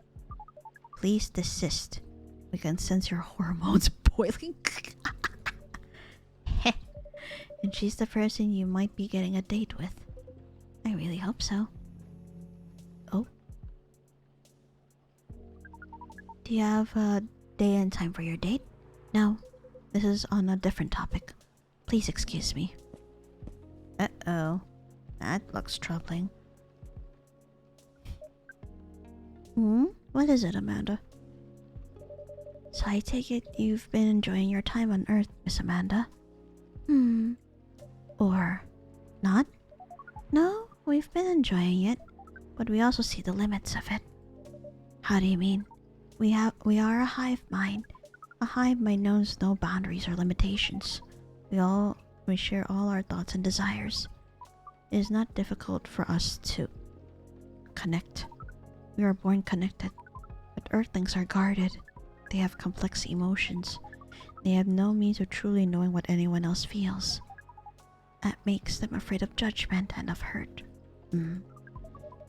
Please desist. We can sense your hormones boiling. And she's the person you might be getting a date with. I really hope so. Oh, Do you have a day and time for your date? No, this is on a different topic. Please excuse me. Uh-oh. That looks troubling. What is it, Amanda? So I take it you've been enjoying your time on Earth, Miss Amanda? Or not? No, we've been enjoying it, but we also see the limits of it. How do you mean? We are a hive mind. A hive mind knows no boundaries or limitations. We share all our thoughts and desires. It is not difficult for us to connect. We are born connected, but Earthlings are guarded. They have complex emotions. They have no means of truly knowing what anyone else feels. That makes them afraid of judgment and of hurt. It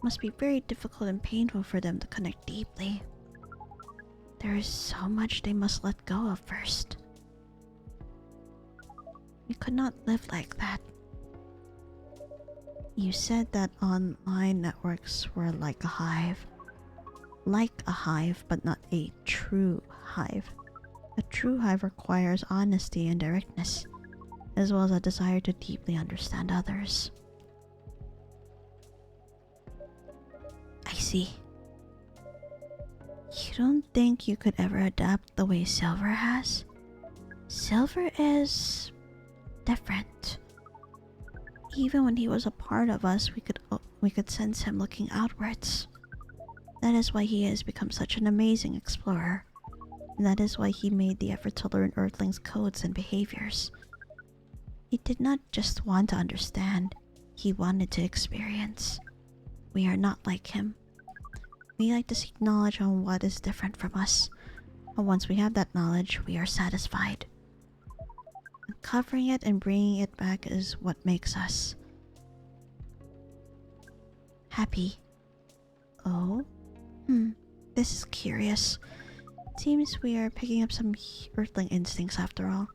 must be very difficult and painful for them to connect deeply. There is so much they must let go of first. We could not live like that. You said that online networks were like a hive. Like a hive, but not a true hive. A true hive requires honesty and directness, as well as a desire to deeply understand others. I see. You don't think you could ever adapt the way Silver has? Silver is different. Even when he was a part of us, we could sense him looking outwards. That is why he has become such an amazing explorer. And that is why he made the effort to learn Earthlings' codes and behaviors. He did not just want to understand, he wanted to experience. We are not like him. We like to seek knowledge on what is different from us. And once we have that knowledge, we are satisfied. Uncovering it and bringing it back is what makes us happy. Oh? This is curious. It seems we are picking up some Earthling instincts after all.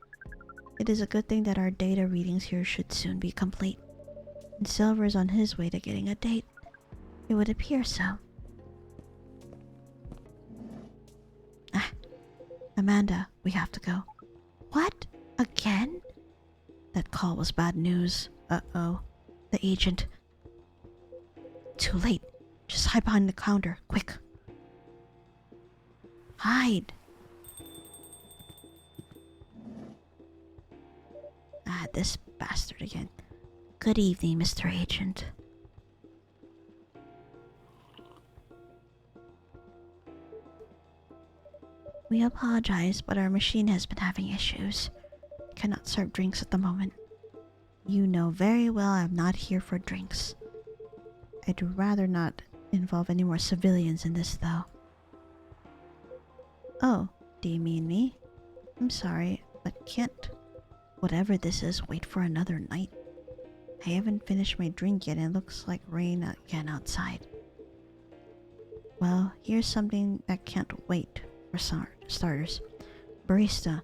It is a good thing that our data readings here should soon be complete. And Silver is on his way to getting a date. It would appear so. Amanda, we have to go. What? Again? That call was bad news. Uh-oh. The agent. Too late. Just hide behind the counter, quick. Hide. This bastard again. Good evening, Mr. Agent. We apologize, but our machine has been having issues. Cannot serve drinks at the moment. You know very well I'm not here for drinks. I'd rather not involve any more civilians in this, though. Oh, do you mean me? I'm sorry, but can't whatever this is wait for another night? I haven't finished my drink yet and it looks like rain again outside. Well, here's something that can't wait for starters. Barista,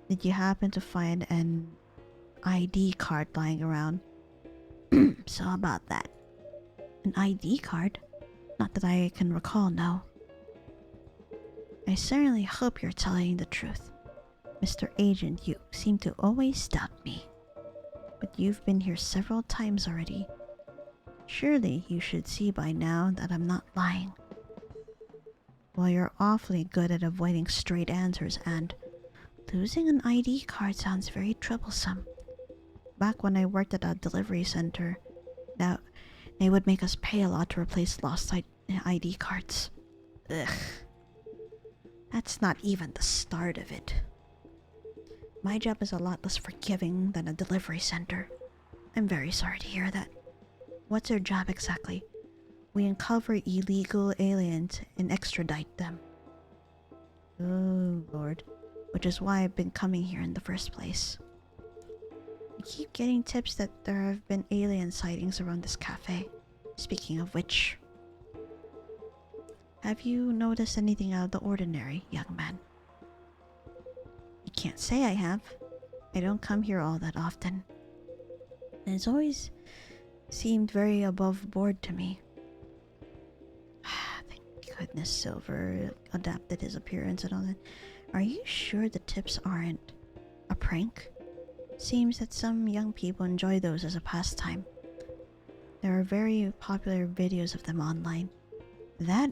did you happen to find an ID card lying around? So about that. An ID card? Not that I can recall, no. I certainly hope you're telling the truth. Mr. Agent, you seem to always doubt me. But you've been here several times already. Surely you should see by now that I'm not lying. Well, you're awfully good at avoiding straight answers, and losing an ID card sounds very troublesome. Back when I worked at a delivery center, now they would make us pay a lot to replace lost ID cards. Ugh. That's not even the start of it. My job is a lot less forgiving than a delivery center. I'm very sorry to hear that. What's your job exactly? We uncover illegal aliens and extradite them. Oh, Lord. Which is why I've been coming here in the first place. I keep getting tips that there have been alien sightings around this cafe. Speaking of which, have you noticed anything out of the ordinary, young man? I can't say I have. I don't come here all that often. And it's always seemed very above board to me. Thank goodness, Silver adapted his appearance and all that. Are you sure the tips aren't a prank? Seems that some young people enjoy those as a pastime. There are very popular videos of them online. That?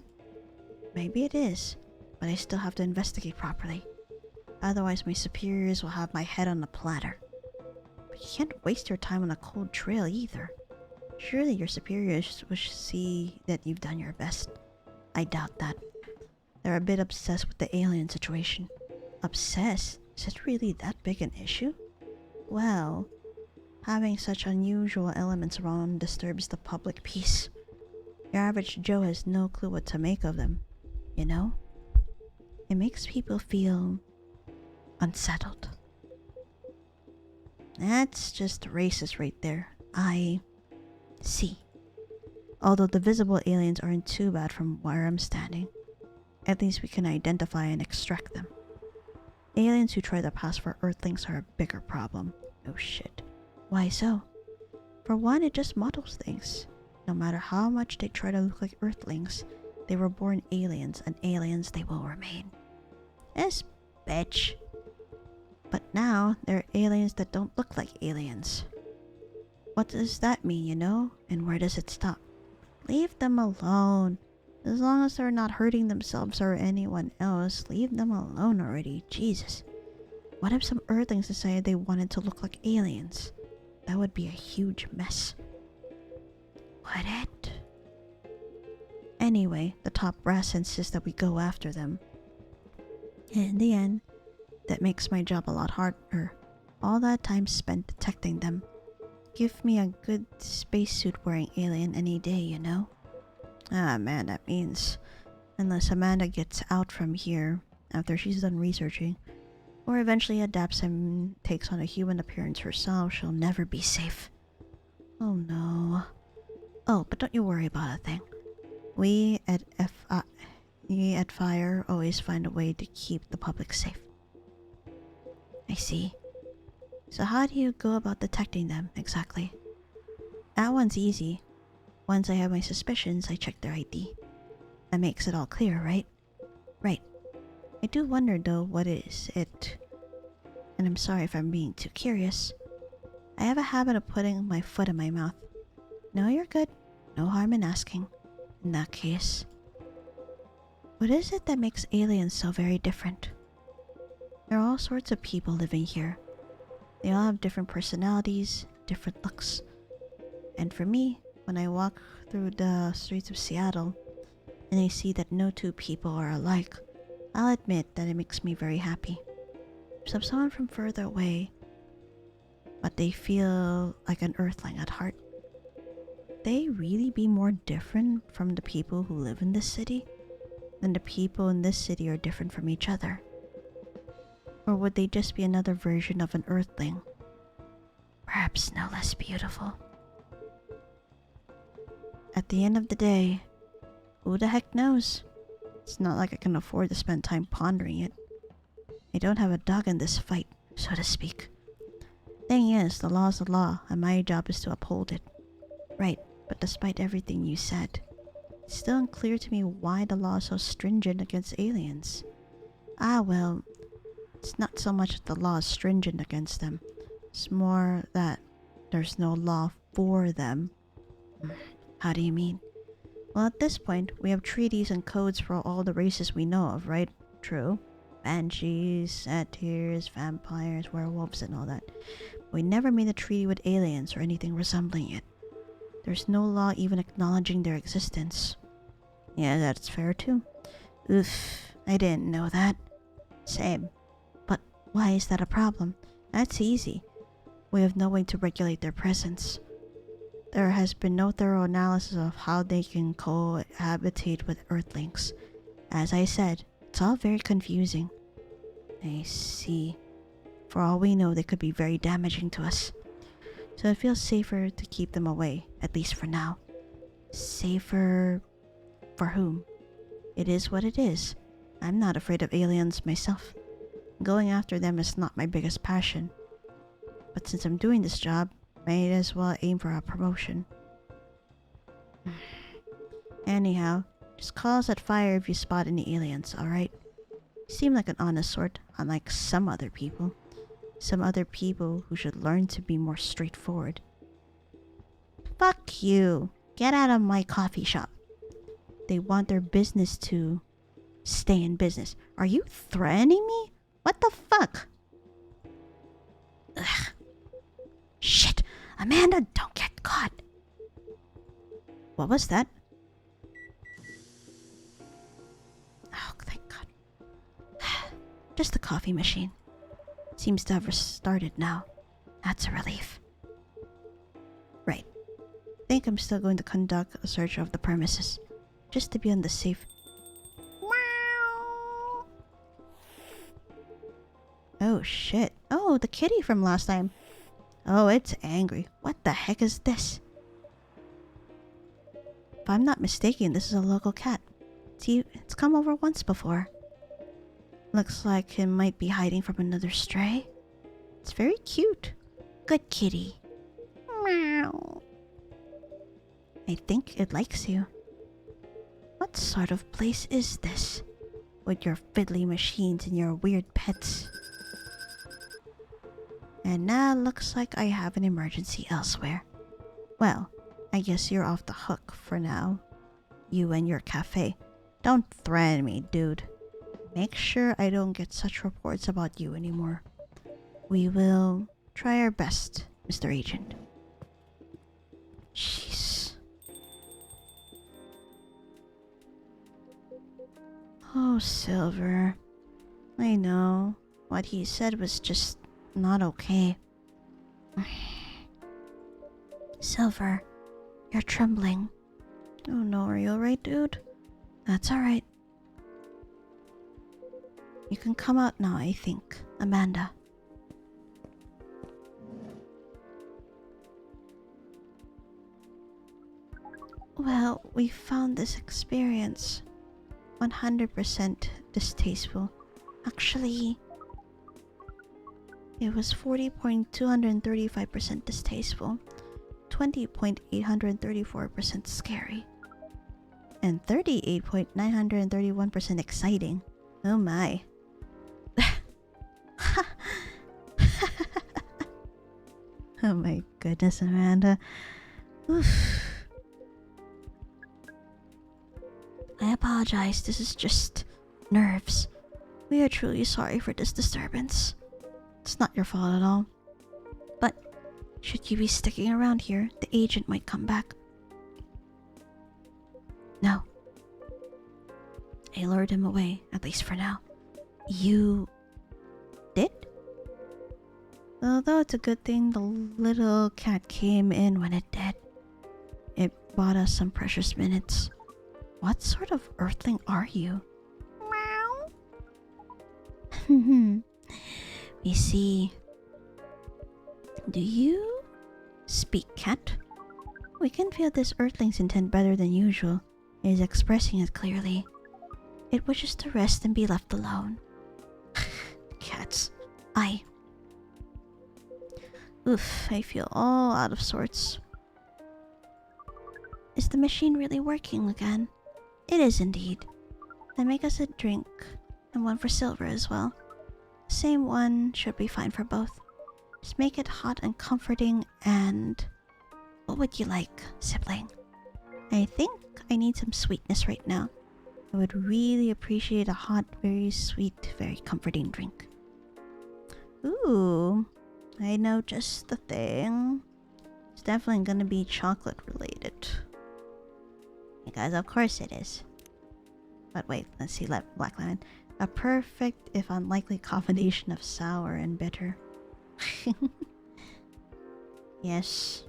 Maybe it is, but I still have to investigate properly. Otherwise my superiors will have my head on a platter. But you can't waste your time on a cold trail either. Surely your superiors will see that you've done your best. I doubt that. They're a bit obsessed with the alien situation. Obsessed? Is it really that big an issue? Well, having such unusual elements around disturbs the public peace. Your average Joe has no clue what to make of them, you know? It makes people feel unsettled. That's just racist right there. I see. Although the visible aliens aren't too bad from where I'm standing. At least we can identify and extract them. Aliens who try to pass for Earthlings are a bigger problem. Oh shit. Why so? For one, it just muddles things. No matter how much they try to look like Earthlings, they were born aliens, and aliens they will remain. Yes, bitch. But now, there are aliens that don't look like aliens. What does that mean, you know? And where does it stop? Leave them alone. As long as they're not hurting themselves or anyone else, leave them alone already. Jesus. What if some Earthlings decided they wanted to look like aliens? That would be a huge mess. Would it? Anyway, the top brass insists that we go after them. In the end, that makes my job a lot harder. All that time spent detecting them. Give me a good spacesuit wearing alien any day, you know? Ah man, that means unless Amanda gets out from here after she's done researching, or eventually adapts and takes on a human appearance herself, she'll never be safe. Oh no. Oh, but don't you worry about a thing. We at Fire always find a way to keep the public safe. I see. So how do you go about detecting them, exactly? That one's easy. Once I have my suspicions, I check their ID. That makes it all clear, right? Right. I do wonder though, what is it? And I'm sorry if I'm being too curious. I have a habit of putting my foot in my mouth. No, you're good. No harm in asking. In that case, what is it that makes aliens so very different? There are all sorts of people living here. They all have different personalities, different looks. And for me, when I walk through the streets of Seattle and I see that no two people are alike, I'll admit that it makes me very happy. So if someone from further away, but they feel like an Earthling at heart, would they really be more different from the people who live in this city than the people in this city are different from each other? Or would they just be another version of an Earthling? Perhaps no less beautiful. At the end of the day, who the heck knows? It's not like I can afford to spend time pondering it. I don't have a dog in this fight, so to speak. Thing is, the law's the law, and my job is to uphold it. Right, but despite everything you said, it's still unclear to me why the law is so stringent against aliens. Ah, well, it's not so much that the law is stringent against them. It's more that there's no law for them. How do you mean? Well, at this point, we have treaties and codes for all the races we know of, right? True. Banshees, satyrs, vampires, werewolves, and all that. We never made a treaty with aliens or anything resembling it. There's no law even acknowledging their existence. Yeah, that's fair too. Oof, I didn't know that. Same. But why is that a problem? That's easy. We have no way to regulate their presence. There has been no thorough analysis of how they can cohabitate with Earthlings. As I said, it's all very confusing. I see. For all we know, they could be very damaging to us. So it feels safer to keep them away, at least for now. Safer for whom? It is what it is. I'm not afraid of aliens myself. Going after them is not my biggest passion. But since I'm doing this job, might as well aim for a promotion. Anyhow, Just call us at fire if you spot any aliens, alright? You seem like an honest sort, unlike some other people. Some other people who should learn to be more straightforward. Fuck you. Get out of my coffee shop. They want their business to stay in business. Are you threatening me? What the fuck? Ugh. Shit! Amanda, don't get caught! What was that? Oh, thank God. Just the coffee machine. Seems to have restarted now. That's a relief. Right. Think I'm still going to conduct a search of the premises. Just to be on the safe. Wow. Oh shit. Oh, the kitty from last time. Oh, it's angry. What the heck is this? If I'm not mistaken, this is a local cat. See, it's come over once before. Looks like it might be hiding from another stray. It's very cute. Good kitty. Meow. I think it likes you. What sort of place is this? With your fiddly machines and your weird pets. And now looks like I have an emergency elsewhere. Well, I guess you're off the hook for now. You and your cafe. Don't threaten me, dude. Make sure I don't get such reports about you anymore. We will try our best, Mr. Agent. Jeez. Oh, Silver. I know. What he said was just not okay. Silver, you're trembling. Oh no, are you alright, dude? That's alright. You can come out now, I think, Amanda. Well, we found this experience 100% distasteful. Actually, it was 40.235% distasteful, 20.834% scary, and 38.931% exciting. Oh my. Oh my goodness, Amanda. Oof. I apologize, this is just nerves. We are truly sorry for this disturbance. It's not your fault at all. But should you be sticking around here, the agent might come back. No. I lured him away, at least for now. You did? Although it's a good thing the little cat came in when it did. It bought us some precious minutes. What sort of earthling are you? Meow. We see. Do you speak cat? We can feel this earthling's intent better than usual. It is expressing it clearly. It wishes to rest and be left alone. Cats. Oof, I feel all out of sorts. Is the machine really working again? It is indeed. Then make us a drink, and one for Silver as well. The same one should be fine for both. Just make it hot and comforting, and... what would you like, sibling? I think I need some sweetness right now. I would really appreciate a hot, very sweet, very comforting drink. Ooh, I know just the thing. It's definitely gonna be chocolate related. Because of course it is. But wait, let's see, Black Lemon. A perfect, if unlikely, combination of sour and bitter. Yes.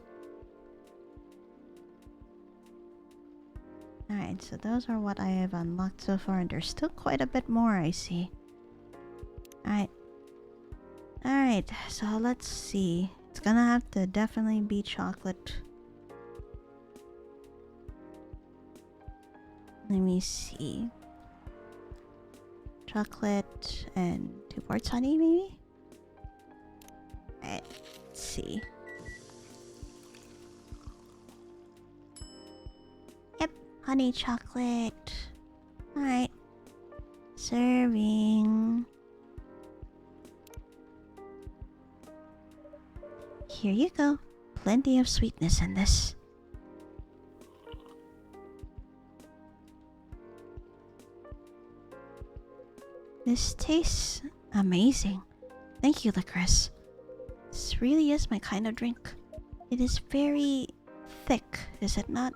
Alright, so those are what I have unlocked so far, and there's still quite a bit more I see. Alright. Alright, so let's see. It's gonna have to definitely be chocolate. Let me see. Chocolate and 2 parts honey, maybe? Alright, let's see. Yep, Honey chocolate. Alright. Serving. Here you go. Plenty of sweetness in this. This tastes amazing. Thank you, Licorice. This really is my kind of drink. It is very thick, is it not?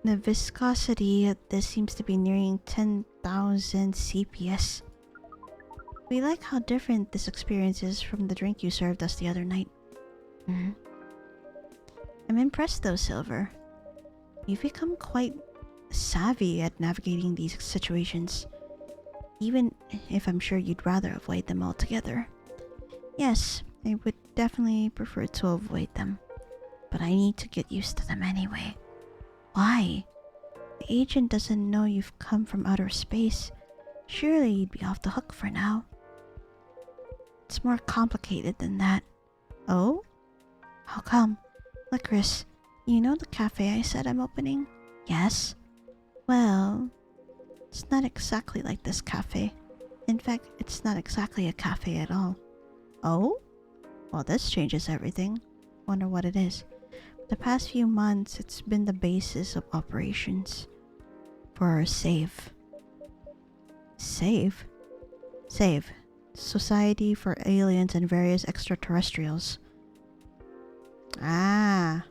The viscosity of this seems to be nearing 10,000 CPS. We like how different this experience is from the drink you served us the other night. I'm impressed though, Silver. You've become quite savvy at navigating these situations. Even if I'm sure you'd rather avoid them altogether. Yes, I would definitely prefer to avoid them. But I need to get used to them anyway. Why? The agent doesn't know you've come from outer space. Surely you'd be off the hook for now. It's more complicated than that. Oh? How come? Licorice, you know the cafe I said I'm opening? Yes? Well, it's not exactly like this cafe. In fact, it's not exactly a cafe at all. Oh? Well, this changes everything. Wonder what it is. The past few months, it's been the basis of operations for our SAVE. SAVE? SAVE. Society for Aliens and Various Extraterrestrials. Ah.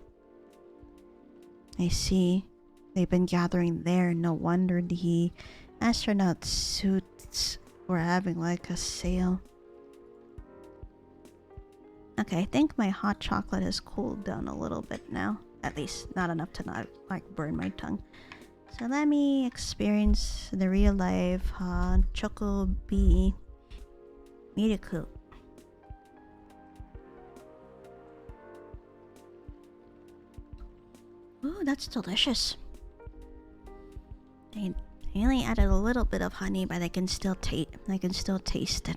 I see. They've been gathering there. No wonder the astronaut suits were having like a sale. Okay, I think my hot chocolate has cooled down a little bit now. At least not enough to not like burn my tongue. So let me experience the real life Choco Bee Miracle. Ooh, that's delicious. I only added a little bit of honey, but I can still taste it.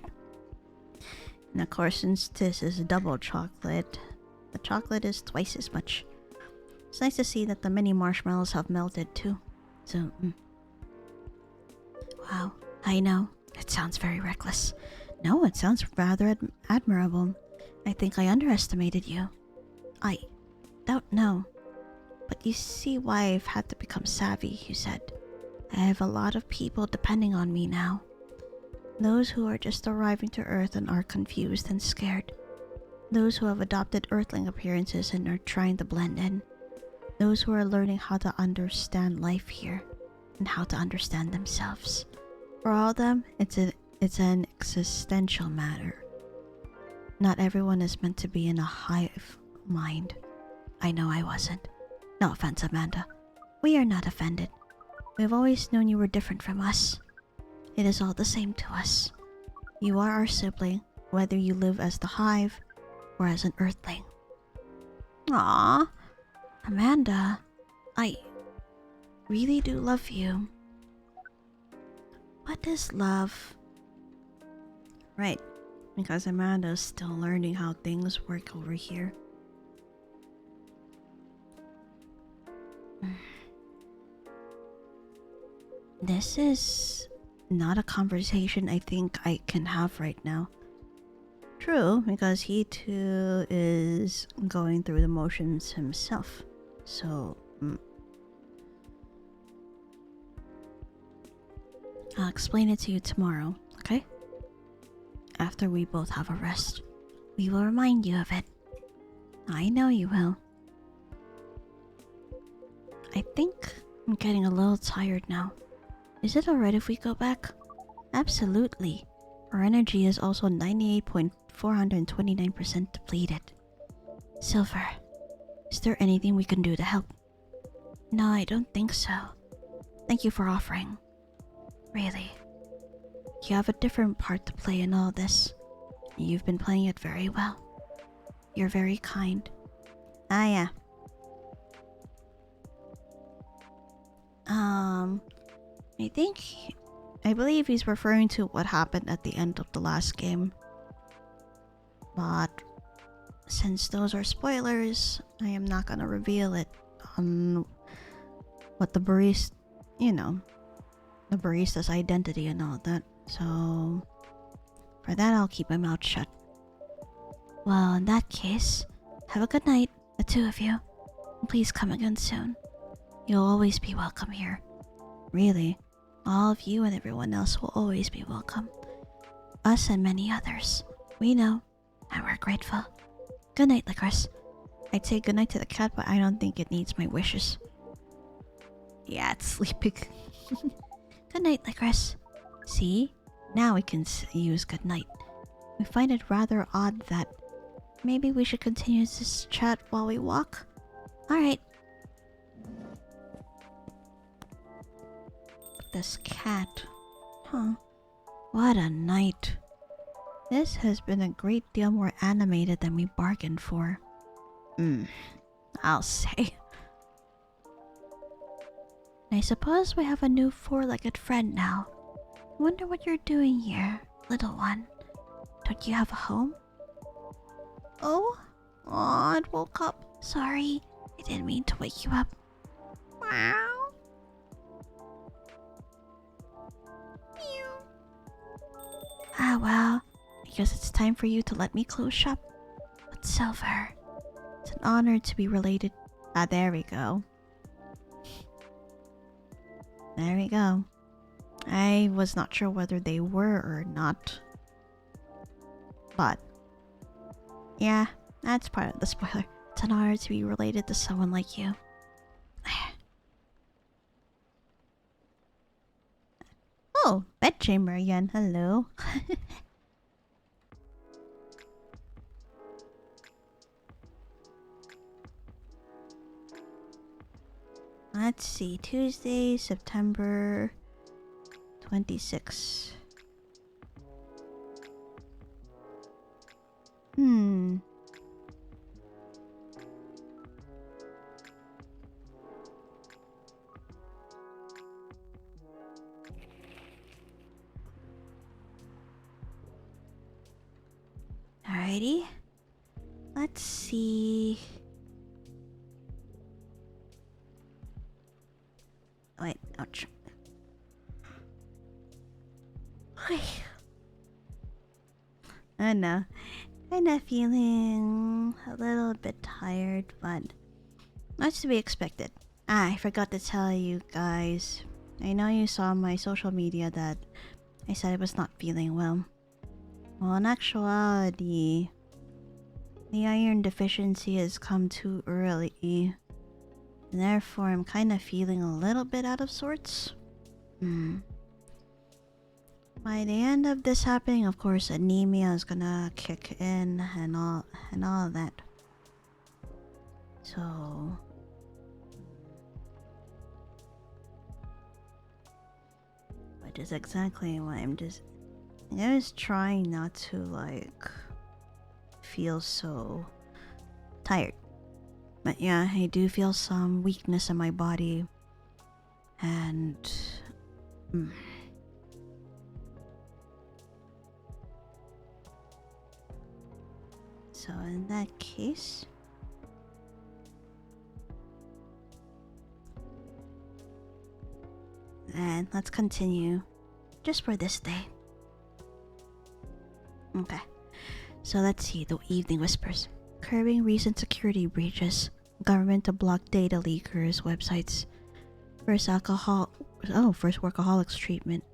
And of course, since this is double chocolate, the chocolate is twice as much. It's nice to see that the mini marshmallows have melted too. So, wow, I know, it sounds very reckless. No, it sounds rather admirable. I think I underestimated you. I don't know. But you see why I've had to become savvy, you said. I have a lot of people depending on me now. Those who are just arriving to Earth and are confused and scared. Those who have adopted Earthling appearances and are trying to blend in. Those who are learning how to understand life here and how to understand themselves. For all of them, it's an existential matter. Not everyone is meant to be in a hive mind. I know I wasn't. No offense, Amanda. We are not offended. We've always known you were different from us. It is all the same to us. You are our sibling, whether you live as the hive or as an Earthling. Aww. Amanda, I really do love you. What is love? Right, because Amanda's still learning how things work over here. This is not a conversation I think I can have right now. True, because he too is going through the motions himself. So, I'll explain it to you tomorrow, okay? After we both have a rest. We will remind you of it. I know you will. I think I'm getting a little tired now. Is it alright if we go back? Absolutely. Our energy is also 98.429% depleted. Silver, is there anything we can do to help? No, I don't think so. Thank you for offering. Really. You have a different part to play in all this. You've been playing it very well. You're very kind. Ah, yeah. I believe he's referring to what happened at the end of the last game. But since those are spoilers, I am not gonna reveal it on what the barista, you know, the barista's identity and all that. So for that, I'll keep my mouth shut. Well, in that case, have a good night, the two of you. Please come again soon. You'll always be welcome here. Really, all of you and everyone else will always be welcome. Us and many others. We know, and we're grateful. Good night, Lycoris. I'd say good night to the cat, but I don't think it needs my wishes. Yeah, it's sleeping. Good night, Lycoris. See? Now we can use good night. We find it rather odd that maybe we should continue this chat while we walk. Alright. This cat. Huh. What a night. This has been a great deal more animated than we bargained for. I'll say. I suppose we have a new four-legged friend now. I wonder what you're doing here, little one. Don't you have a home? Oh? Aw, it woke up. Sorry, I didn't mean to wake you up. Meow. Meow. Ah well, I guess it's time for you to let me close shop. But Silver, it's an honor to be related. Ah, there we go. There we go. I was not sure whether they were or not. But yeah, that's part of the spoiler. It's an honor to be related to someone like you. Oh, bedchamber again. Hello. Let's see. Tuesday, September 26. Alrighty. Let's see. Wait, ouch. I know. Kinda feeling a little bit tired, but that's to be expected. I forgot to tell you guys. I know you saw on my social media that I said I was not feeling well. Well, in actuality, the iron deficiency has come too early. And therefore, I'm kind of feeling a little bit out of sorts. By the end of this happening, of course, anemia is gonna kick in and all of that. So which is exactly why I'm just trying not to like feel so tired. But yeah, I do feel some weakness in my body. And so in that case, then let's continue just for this day. Okay, so let's see. The evening whispers. Curbing recent security breaches. Government to block data leakers websites. First workaholics treatment.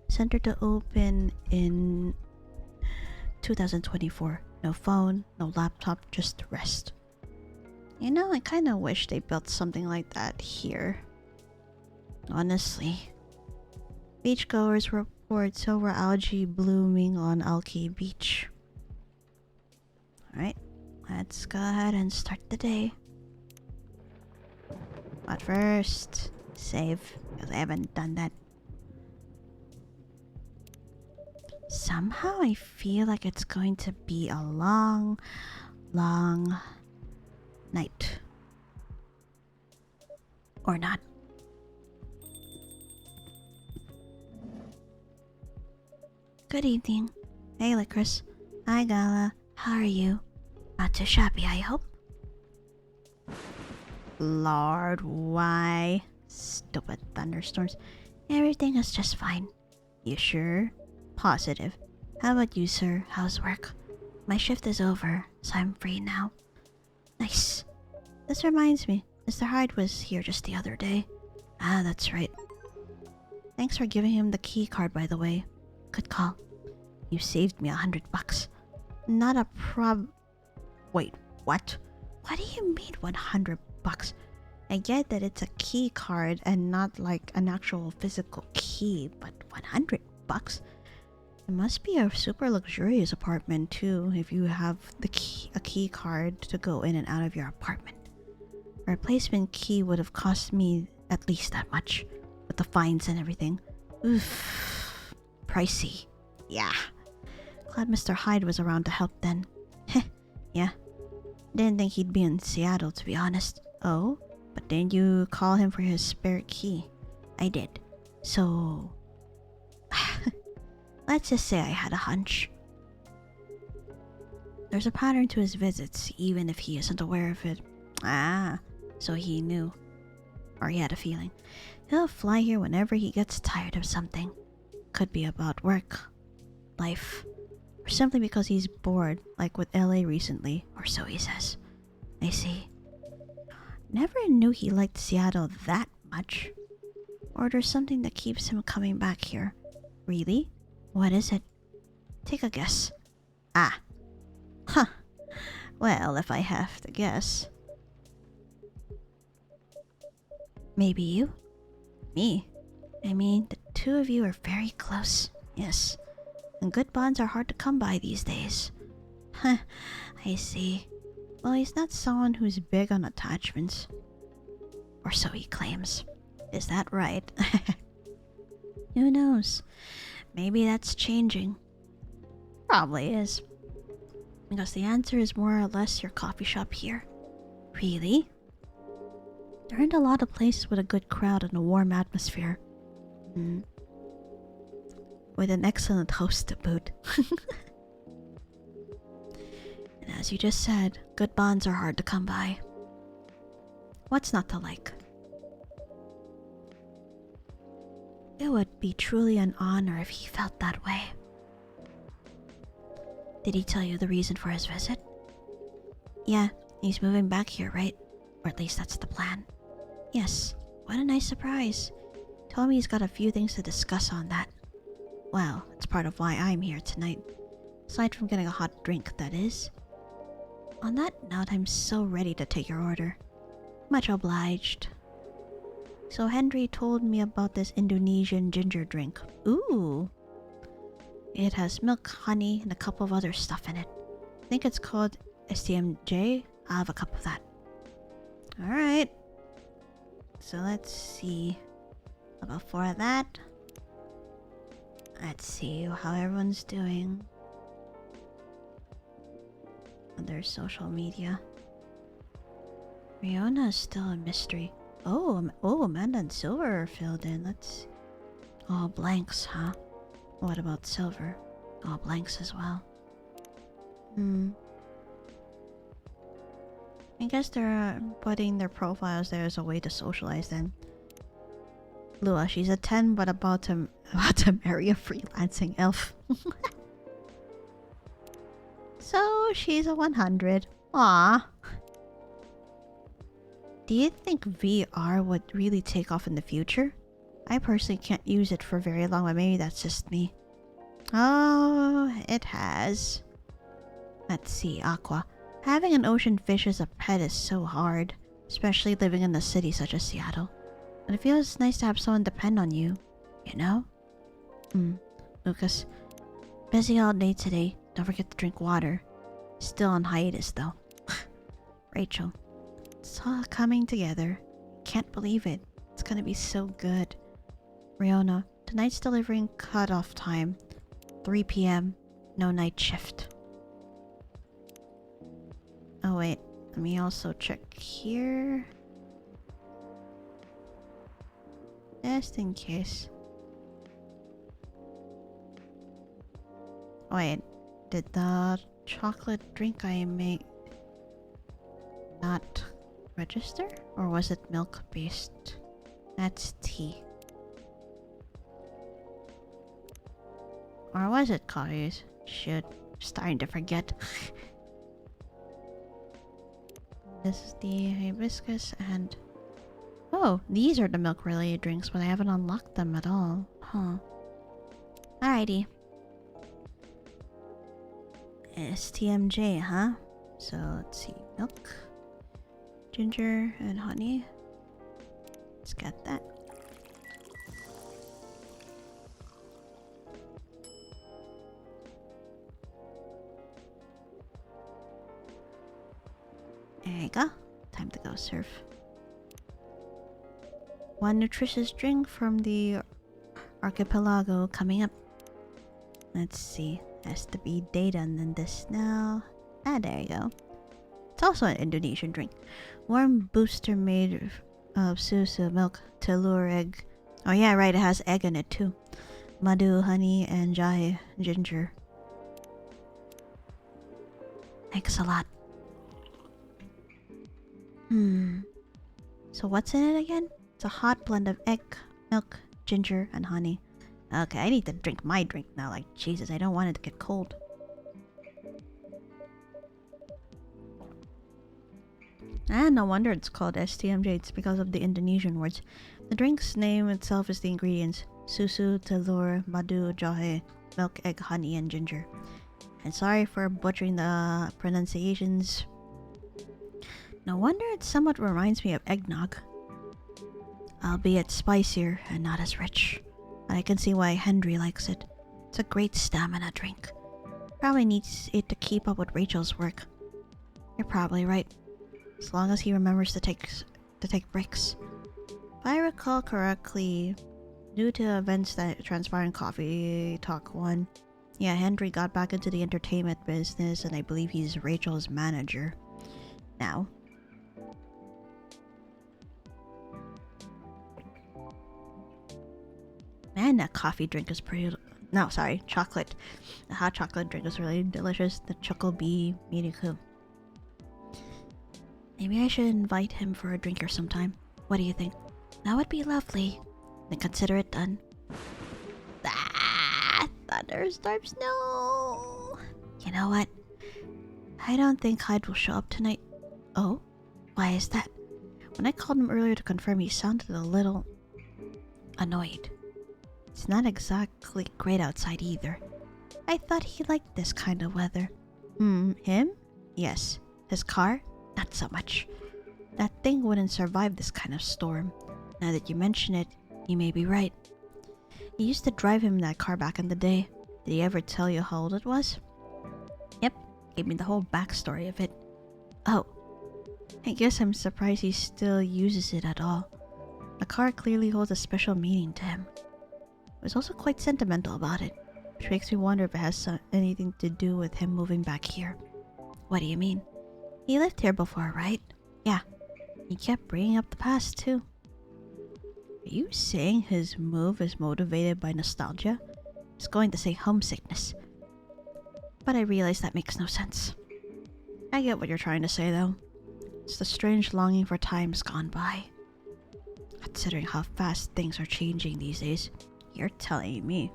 Center to open in 2024. No phone, no laptop, just rest. You know, I kind of wish they built something like that here. Honestly. Beachgoers report silver algae blooming on Alki Beach. Alright, let's go ahead and start the day. But first, save, because I haven't done that. Somehow I feel like it's going to be a long, long night. Or not. Good evening. Hey, Lycoris. Hi, Gala. How are you? Not too shabby, I hope. Lord, why? Stupid thunderstorms. Everything is just fine. You sure? Positive. How about you, sir? How's work? My shift is over, so I'm free now. Nice. This reminds me, Mr. Hyde was here just the other day. Ah, that's right. Thanks for giving him the key card, by the way. Good call. You saved me $100. Not a Wait, what? What do you mean $100? I get that it's a key card and not like an actual physical key, but $100? It must be a super luxurious apartment too if you have a key card to go in and out of your apartment. A replacement key would have cost me at least that much, with the fines and everything. Oof. Pricey. Yeah. Glad Mr. Hyde was around to help then. Heh. Yeah. Didn't think he'd be in Seattle, to be honest. Oh? But didn't you call him for his spare key? I did. So... let's just say I had a hunch. There's a pattern to his visits, even if he isn't aware of it. Ah, so he knew. Or he had a feeling. He'll fly here whenever he gets tired of something. Could be about work, life, or simply because he's bored, like with LA recently, or so he says. I see. Never knew he liked Seattle that much. Or there's something that keeps him coming back here. Really? What is it? Take a guess. Ah. Huh. Well, if I have to guess. Maybe you? Me? I mean, the two of you are very close. Yes. And good bonds are hard to come by these days. Huh. I see. Well, he's not someone who's big on attachments. Or so he claims. Is that right? Who knows? Maybe that's changing. Probably is. Because the answer is more or less your coffee shop here. Really? There aren't a lot of places with a good crowd and a warm atmosphere. With an excellent host to boot. And as you just said, good bonds are hard to come by. What's not to like? It would be truly an honor if he felt that way. Did he tell you the reason for his visit? Yeah, he's moving back here, right? Or at least that's the plan. Yes, what a nice surprise. Told me he's got a few things to discuss on that. Well, it's part of why I'm here tonight. Aside from getting a hot drink, that is. On that note, I'm so ready to take your order. Much obliged. So Henry told me about this Indonesian ginger drink. Ooh. It has milk, honey, and a couple of other stuff in it. I think it's called STMJ. I'll have a cup of that. Alright. So let's see. Before that, let's see how everyone's doing on their social media. Riona is still a mystery. Oh, Amanda and Silver are filled in. Let's... all blanks, huh? What about Silver? All blanks as well. I guess they're putting their profiles there as a way to socialize then. Lua, she's a 10 but about to marry a freelancing elf. So she's a 100. Aww. Do you think VR would really take off in the future? I personally can't use it for very long, but maybe that's just me. Oh, it has. Let's see, Aqua. Having an ocean fish as a pet is so hard, especially living in a city such as Seattle. But it feels nice to have someone depend on you, you know? Lucas. Busy all day today. Don't forget to drink water. Still on hiatus though. Rachel. It's all coming together. Can't believe it. It's gonna be so good. Riona. Tonight's delivering cutoff time. 3 p.m. No night shift. Oh wait. Let me also check here. Just in case. Wait, did the chocolate drink I made not register? Or was it milk based? That's tea. Or was it coffee? Shit. Starting to forget. This is the hibiscus and... Oh, these are the milk-related drinks, but I haven't unlocked them at all. Huh. Alrighty. STMJ, huh? So, let's see. Milk, ginger, and honey. Let's get that. There you go. Time to go surf. One nutritious drink from the archipelago coming up. Let's see. Has to be data and then this now. Ah, there you go. It's also an Indonesian drink. Warm booster made of susu milk, telur egg. Oh yeah, right, it has egg in it too. Madu, honey, and jahe, ginger. Thanks a lot. So what's in it again? It's a hot blend of egg, milk, ginger, and honey. Okay, I need to drink my drink now. Like, Jesus, I don't want it to get cold. And no wonder it's called STMJ. It's because of the Indonesian words. The drink's name itself is the ingredients. Susu, telur, madu, jahe, milk, egg, honey, and ginger. And sorry for butchering the pronunciations. No wonder it somewhat reminds me of eggnog. Albeit spicier and not as rich. But I can see why Henry likes it. It's a great stamina drink. Probably needs it to keep up with Rachel's work. You're probably right. As long as he remembers to take breaks. If I recall correctly, due to events that transpired in Coffee Talk 1, yeah, Henry got back into the entertainment business and I believe he's Rachel's manager now. Man, that coffee drink is pretty... No, sorry, chocolate. The hot chocolate drink is really delicious. The Choco Bee Miriku. Maybe I should invite him for a drink or sometime. What do you think? That would be lovely. Then consider it done. Ah! Thunderstorms, no! You know what? I don't think Hyde will show up tonight. Oh? Why is that? When I called him earlier to confirm, he sounded a little... annoyed. It's not exactly great outside either. I thought he liked this kind of weather. Him? Yes. His car? Not so much. That thing wouldn't survive this kind of storm. Now that you mention it, you may be right. He used to drive him that car back in the day. Did he ever tell you how old it was? Yep. Gave me the whole backstory of it. Oh. I guess I'm surprised he still uses it at all. The car clearly holds a special meaning to him. He was also quite sentimental about it, which makes me wonder if it has anything to do with him moving back here. What do you mean? He lived here before, right? Yeah. He kept bringing up the past, too. Are you saying his move is motivated by nostalgia? I was going to say homesickness. But I realize that makes no sense. I get what you're trying to say, though. It's the strange longing for times gone by. Considering how fast things are changing these days, you're telling me.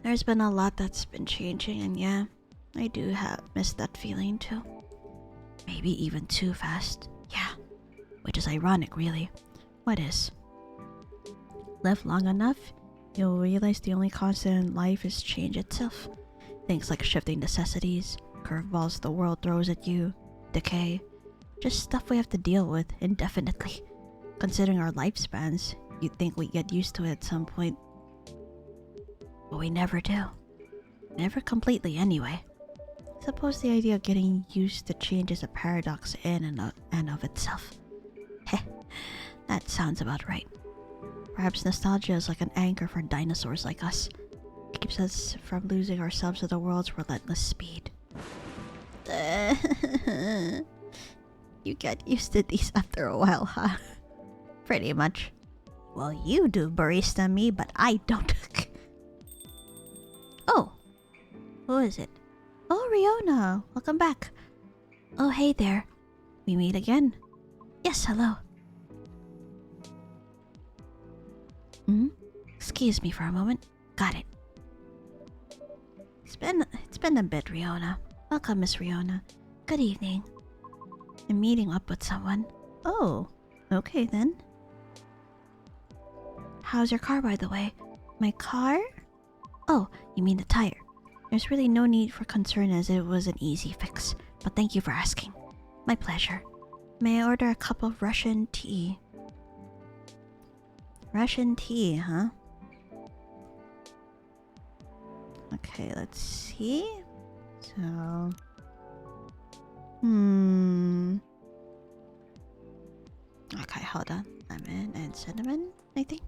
There's been a lot that's been changing, and yeah, I do have missed that feeling too. Maybe even too fast. Yeah. Which is ironic, really. What is? Live long enough, you'll realize the only constant in life is change itself. Things like shifting necessities, curveballs the world throws at you, decay. Just stuff we have to deal with indefinitely. Considering our lifespans, you'd think we'd get used to it at some point. But we never do. Never completely, anyway. I suppose the idea of getting used to change is a paradox in and of itself. Heh, that sounds about right. Perhaps nostalgia is like an anchor for dinosaurs like us. It keeps us from losing ourselves to the world's relentless speed. You get used to these after a while, huh? Pretty much. Well, you do, barista me, but I don't. Oh. Who is it? Oh, Riona. Welcome back. Oh, hey there. We meet again. Yes, hello. Hmm? Excuse me for a moment. Got it. It's been a bit, Riona. Welcome, Miss Riona. Good evening. I'm meeting up with someone. Oh, okay then. How's your car, by the way? My car? Oh, you mean the tire. There's really no need for concern as it was an easy fix, but thank you for asking. My pleasure. May I order a cup of Russian tea? Russian tea, huh? Okay, let's see. So... Okay, hold on. Lemon and cinnamon, I think.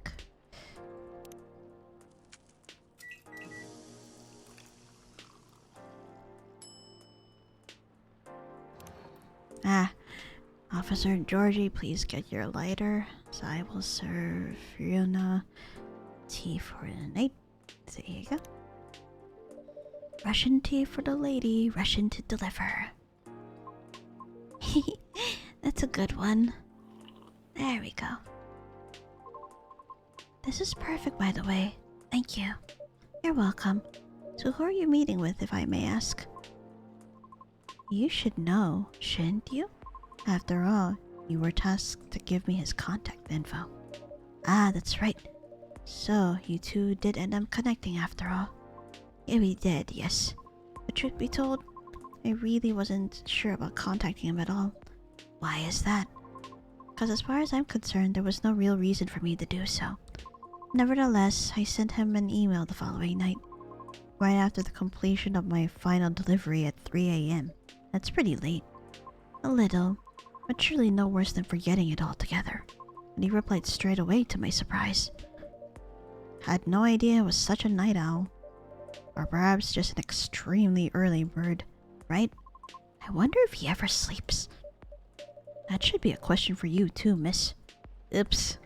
Officer Georgie, please get your lighter. So I will serve Fiona tea for the night. So here you go. Russian tea for the lady, Russian to deliver. That's a good one. There we go. This is perfect, by the way. Thank you. You're welcome. So who are you meeting with, if I may ask? You should know, shouldn't you? After all, you were tasked to give me his contact info. Ah, that's right. So, you two did end up connecting after all. Yeah, we did, yes. But truth be told, I really wasn't sure about contacting him at all. Why is that? Because as far as I'm concerned, there was no real reason for me to do so. Nevertheless, I sent him an email the following night, right after the completion of my final delivery at 3 a.m. That's pretty late. A little, but surely no worse than forgetting it altogether. And he replied straight away to my surprise. Had no idea it was such a night owl. Or perhaps just an extremely early bird, right? I wonder if he ever sleeps. That should be a question for you too, miss. Oops.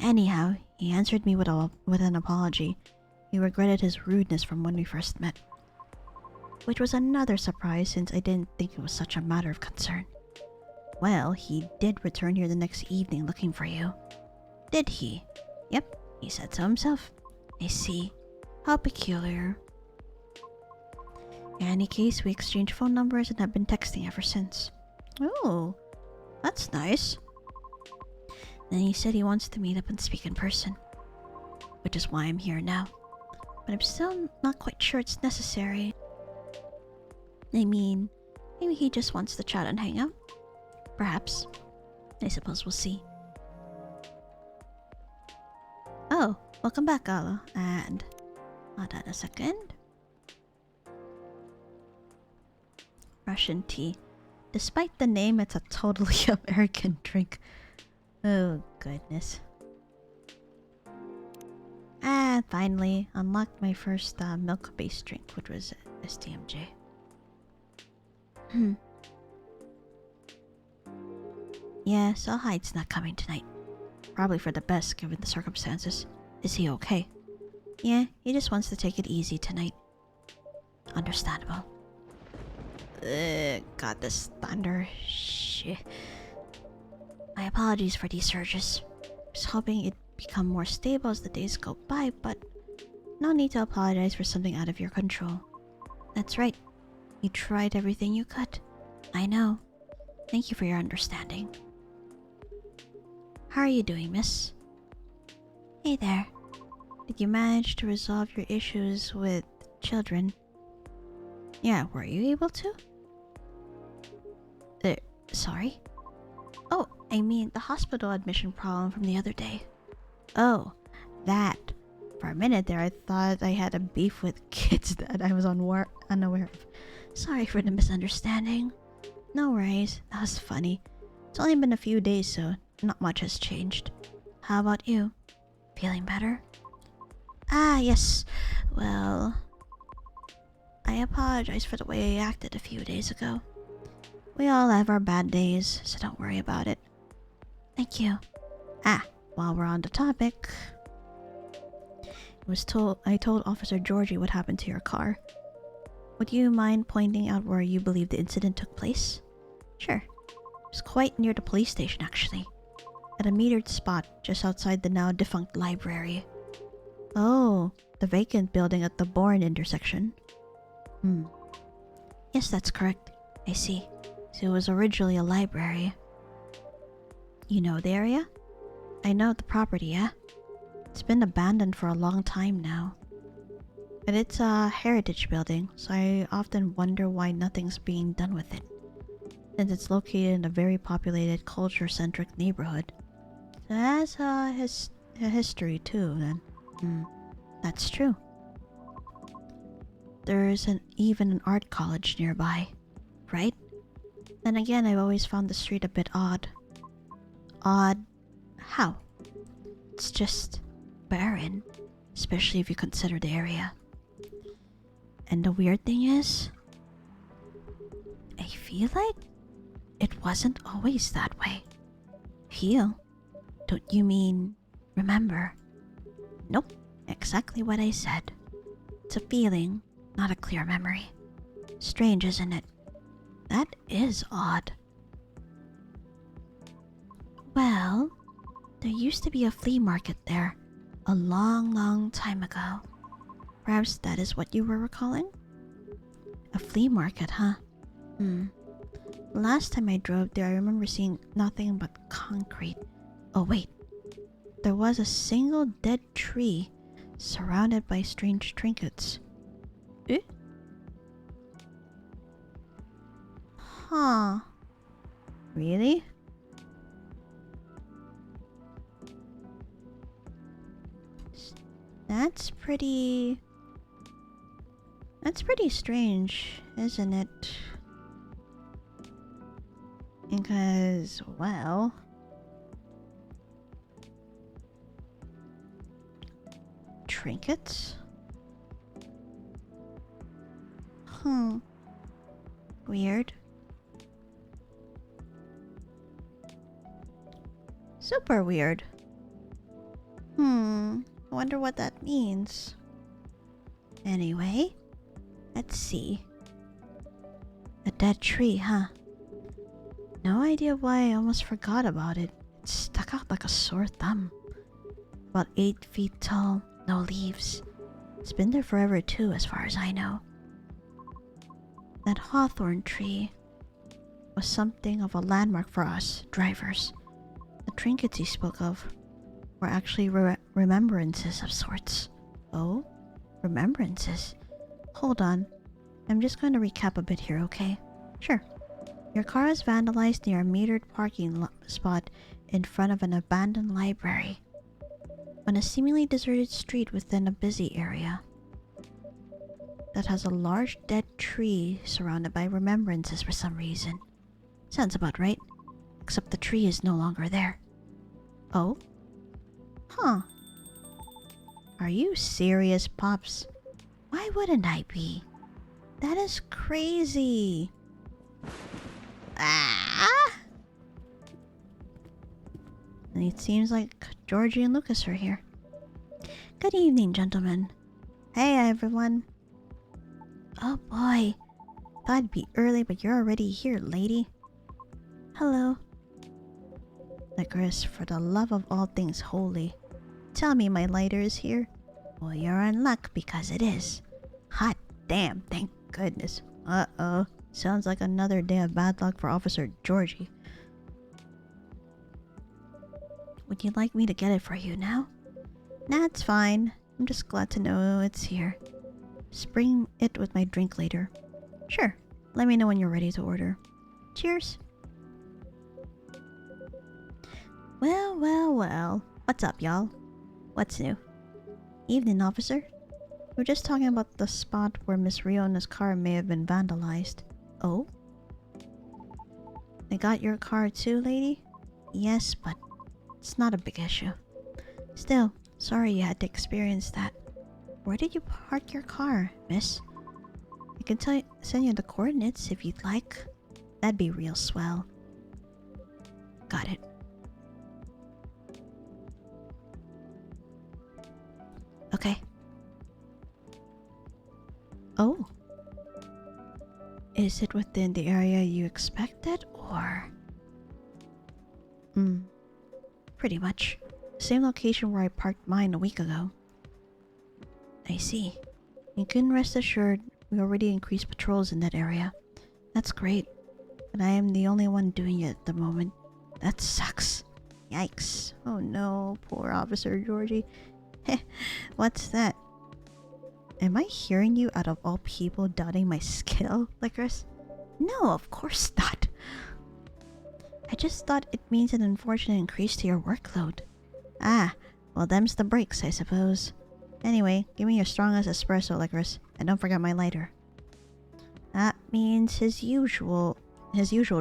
Anyhow, he answered me with an apology. He regretted his rudeness from when we first met. Which was another surprise since I didn't think it was such a matter of concern. Well, he did return here the next evening looking for you. Did he? Yep, he said so himself. I see. How peculiar. In any case, we exchanged phone numbers and have been texting ever since. Oh, that's nice. Then he said he wants to meet up and speak in person, which is why I'm here now. But I'm still not quite sure it's necessary. I mean, maybe he just wants to chat and hang out. Perhaps. I suppose we'll see. Oh, welcome back, Gala. And hold on a second. Russian tea. Despite the name, it's a totally American drink. Oh, goodness. And finally, unlocked my first milk-based drink, which was STMJ. Yeah, Salhide's not coming tonight. Probably for the best, given the circumstances. Is he okay? Yeah, he just wants to take it easy tonight. Understandable. God, this thunder. Shit. My apologies for these surges. Was hoping it'd become more stable as the days go by, but no need to apologize for something out of your control. That's right. You tried everything you could. I know. Thank you for your understanding. How are you doing, miss? Hey there. Did you manage to resolve your issues with children? Yeah, were you able to? Sorry? Oh, I mean the hospital admission problem from the other day. Oh, that. For a minute there, I thought I had a beef with kids that I was unaware of. Sorry for the misunderstanding. No worries, that was funny. It's only been a few days, so not much has changed. How about you? Feeling better? Ah, yes. Well, I apologize for the way I acted a few days ago. We all have our bad days, so don't worry about it. Thank you. Ah, while we're on the topic, I told Officer Georgie what happened to your car. Would you mind pointing out where you believe the incident took place? Sure. It was quite near the police station, actually. at a metered spot just outside the now defunct library. Oh, the vacant building at the Bourne intersection. Yes, that's correct. I see. So it was originally a library. You know the area? I know the property, yeah? It's been abandoned for a long time now. But it's a heritage building, so I often wonder why nothing's being done with it. Since it's located in a very populated, culture-centric neighborhood. So it has a history too, then. That's true. There's even an art college nearby, right? Then again, I've always found the street a bit odd. Odd? How? It's just barren, especially if you consider the area. And the weird thing is, I feel like it wasn't always that way. Feel? Don't you mean remember? Nope, exactly what I said. It's a feeling, not a clear memory. Strange, isn't it? That is odd. Well, there used to be a flea market there a long time ago. Perhaps that is what you were recalling? A flea market, huh? Last time I drove there, I remember seeing nothing but concrete. Oh wait, there was a single dead tree surrounded by strange trinkets. Eh? Huh. Really? That's pretty strange, isn't it? Because, well, trinkets? Weird. Super weird. I wonder what that means. Anyway, let's see. A dead tree, huh? No idea why I almost forgot about it. It stuck out like a sore thumb. About 8 feet tall, no leaves. It's been there forever too, as far as I know. That hawthorn tree was something of a landmark for us, drivers. The trinkets he spoke of were actually remembrances of sorts. Oh? Remembrances? Hold on. I'm just going to recap a bit here, okay? Sure. Your car was vandalized near a metered parking spot in front of an abandoned library on a seemingly deserted street within a busy area that has a large dead tree surrounded by remembrances for some reason. Sounds about right, except the tree is no longer there. Oh? Huh. Are you serious, Pops? Why wouldn't I be? That is crazy. Ah! And it seems like Georgie and Lucas are here. Good evening, gentlemen. Hey, everyone. Oh boy. Thought it'd be early, but you're already here, lady. Hello. Lycoris, for the love of all things holy, tell me my lighter is here. Well, you're in luck because it is. Hot damn, thank goodness. Uh-oh. Sounds like another day of bad luck for Officer Georgie. Would you like me to get it for you now? Nah, it's fine. I'm just glad to know it's here. Just bring it with my drink later. Sure. Let me know when you're ready to order. Cheers. Well. What's up, y'all? What's new? Evening, officer. We're just talking about the spot where Miss Riona's car may have been vandalized. Oh? They got your car too, lady? Yes, but it's not a big issue. Still, sorry you had to experience that. Where did you park your car, miss? I can send you the coordinates if you'd like. That'd be real swell. Got it. Okay. Oh. Is it within the area you expected, or... pretty much. Same location where I parked mine a week ago. I see. You can rest assured we already increased patrols in that area. That's great. But I am the only one doing it at the moment. That sucks. Yikes. Oh no, poor Officer Georgie. What's that? Am I hearing you out of all people doubting my skill, Lycoris? No, of course not. I just thought it means an unfortunate increase to your workload. Ah, well them's the breaks, I suppose. Anyway, give me your strongest espresso, Lycoris, and don't forget my lighter. That means his usual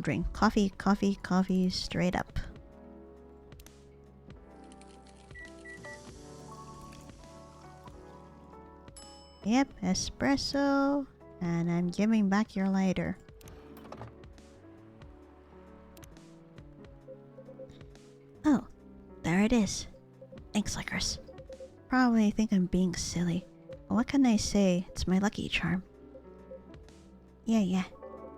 drink. Coffee, coffee, coffee, straight up. Yep, espresso, and I'm giving back your lighter. Oh, there it is. Thanks, Lycoris. Probably think I'm being silly. But what can I say? It's my lucky charm. Yeah.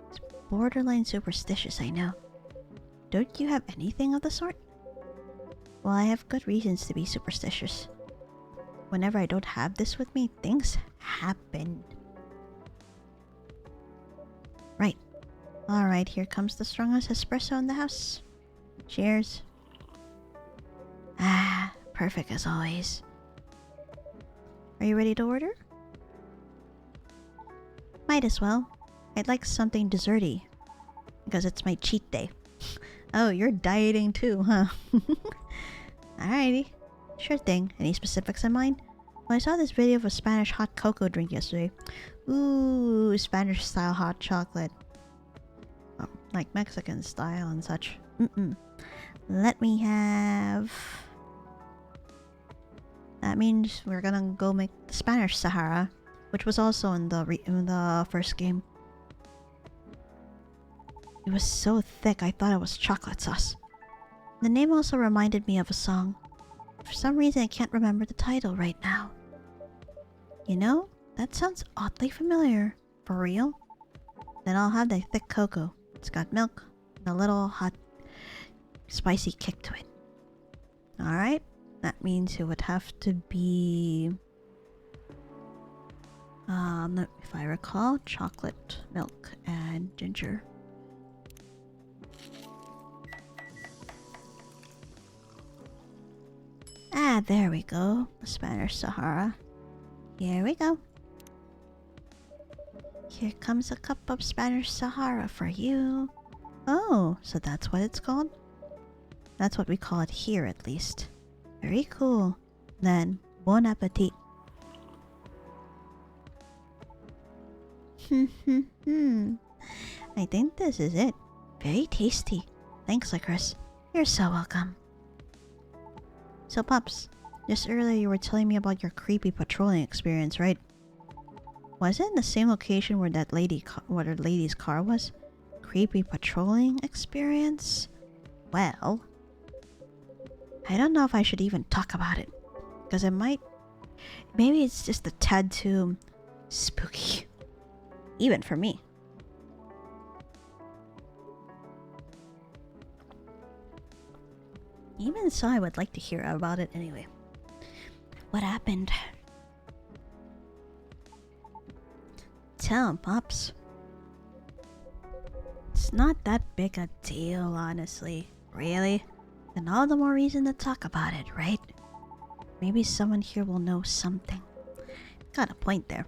It's borderline superstitious, I know. Don't you have anything of the sort? Well, I have good reasons to be superstitious. Whenever I don't have this with me, things happen. Right. Alright, here comes the strongest espresso in the house. Cheers. Ah, perfect as always. Are you ready to order? Might as well. I'd like something desserty. Because it's my cheat day. Oh, you're dieting too, huh? Alrighty. Sure thing. Any specifics in mind? Well, I saw this video of a Spanish hot cocoa drink yesterday. Ooh, Spanish style hot chocolate. Oh, like Mexican style and such. Let me have... That means we're gonna go make the Spanish Sahara, which was also in the first game. It was so thick I thought it was chocolate sauce. The name also reminded me of a song. For some reason I can't remember the title right now. You know, that sounds oddly familiar. For real? Then I'll have the thick cocoa. It's got milk and a little hot, spicy kick to it. Alright, that means it would have to be... if I recall, chocolate, milk, and ginger. Ah, there we go. The Spanish Sahara. Here we go. Here comes a cup of Spanish Sahara for you. Oh, so that's what it's called? That's what we call it here, at least. Very cool. Then, bon appetit. I think this is it. Very tasty. Thanks, Lycoris. You're so welcome. So, Pups, just earlier you were telling me about your creepy patrolling experience, right? Was it in the same location where that lady's car was? Creepy patrolling experience? Well, I don't know if I should even talk about it, because it might... Maybe it's just a tad too spooky, even for me. Even so, I would like to hear about it anyway. What happened? Tell him, Pops. It's not that big a deal, honestly. Really? Then all the more reason to talk about it, right? Maybe someone here will know something. Got a point there.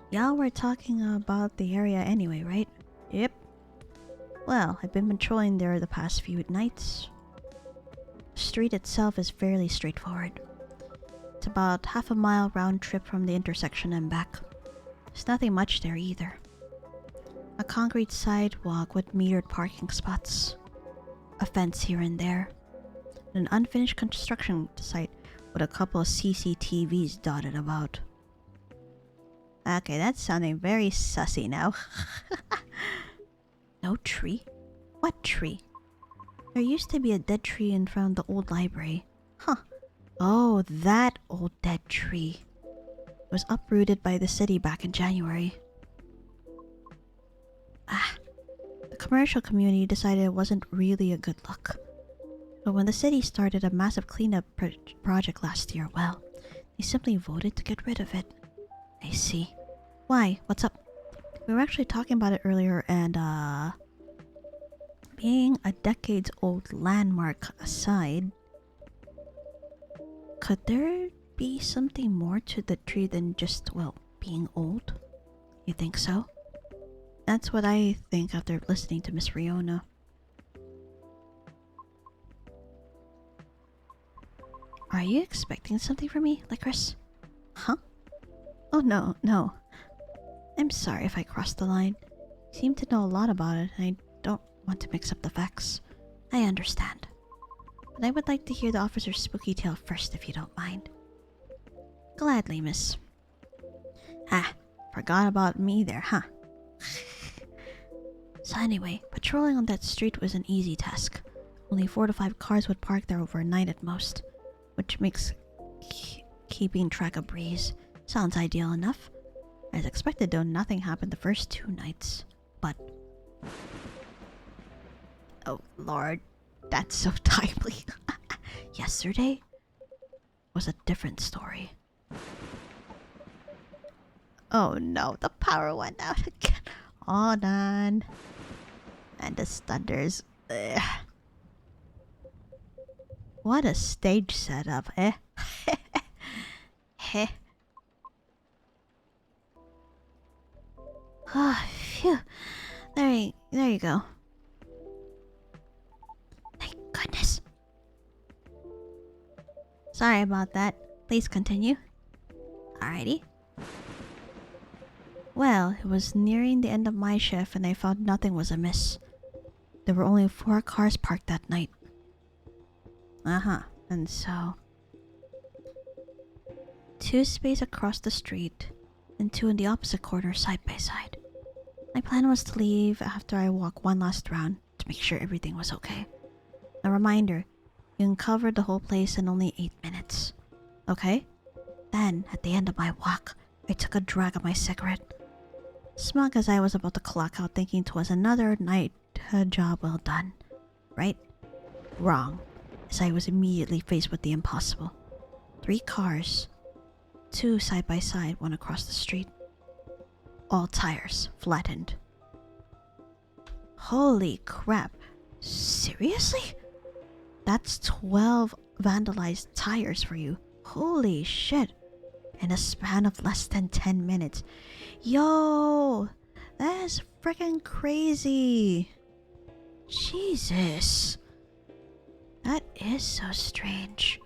Y'all were talking about the area anyway, right? Yep. Well, I've been patrolling there the past few nights. The street itself is fairly straightforward. It's about half a mile round trip from the intersection and back. There's nothing much there either. A concrete sidewalk with metered parking spots. A fence here and there. And an unfinished construction site with a couple of CCTVs dotted about. Okay, that's sounding very sussy now. No tree? What tree? There used to be a dead tree in front of the old library. Huh. Oh, that old dead tree. It was uprooted by the city back in January. Ah, the commercial community decided it wasn't really a good look. But when the city started a massive cleanup project last year, well, they simply voted to get rid of it. I see. Why? What's up? We were actually talking about it earlier, and being a decades-old landmark aside, could there be something more to the tree than just, well, being old? You think so? That's what I think after listening to Miss Riona. Are you expecting something from me, Lycoris? Huh? Oh no, no. I'm sorry if I crossed the line. You seem to know a lot about it, and I don't want to mix up the facts. I understand. But I would like to hear the officer's spooky tale first, if you don't mind. Gladly, miss. Ah, forgot about me there, huh? So anyway, patrolling on that street was an easy task. Only 4 to 5 cars would park there overnight at most, which makes keeping track a breeze. Sounds ideal enough. As expected though, nothing happened the first 2 nights. But... oh lord, that's so timely. Yesterday was a different story. Oh no, the power went out again. Hold on. And the thunders. Ugh. What a stage setup, eh? Heh. Oh, phew. There you go. Thank goodness. Sorry about that. Please continue. Alrighty. Well, it was nearing the end of my shift and I found nothing was amiss. There were only 4 cars parked that night. And so... 2 spaces across the street and 2 in the opposite corner side by side. My plan was to leave after I walk one last round to make sure everything was okay. A reminder, you can cover the whole place in only 8 minutes. Okay? Then, at the end of my walk, I took a drag of my cigarette. Smug as I was about to clock out thinking 'twas another night, a job well done. Right? Wrong, as I was immediately faced with the impossible. 3 cars, 2 side by side, one across the street. All tires flattened. Holy crap. Seriously? That's 12 vandalized tires for you. Holy shit. In a span of less than 10 minutes. Yo! That is freaking crazy. Jesus. That is so strange.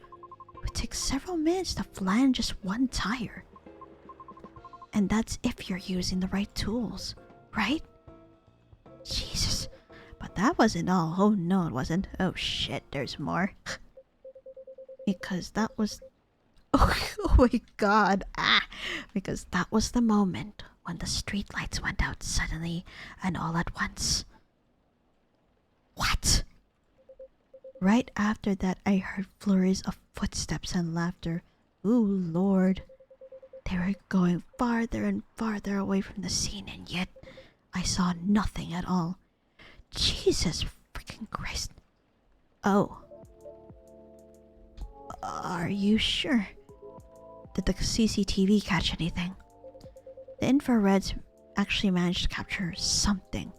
It takes several minutes to flatten just 1 tire. And that's if you're using the right tools, right? Jesus. But that wasn't all. Oh no, it wasn't. Oh shit, there's more. Because that was... oh my god. Because that was the moment when the streetlights went out suddenly and all at once. What? Right after that, I heard flurries of footsteps and laughter. Ooh, Lord. They were going farther and farther away from the scene, and yet I saw nothing at all. Jesus freaking Christ. Oh. Are you sure? Did the CCTV catch anything? The infrareds actually managed to capture something.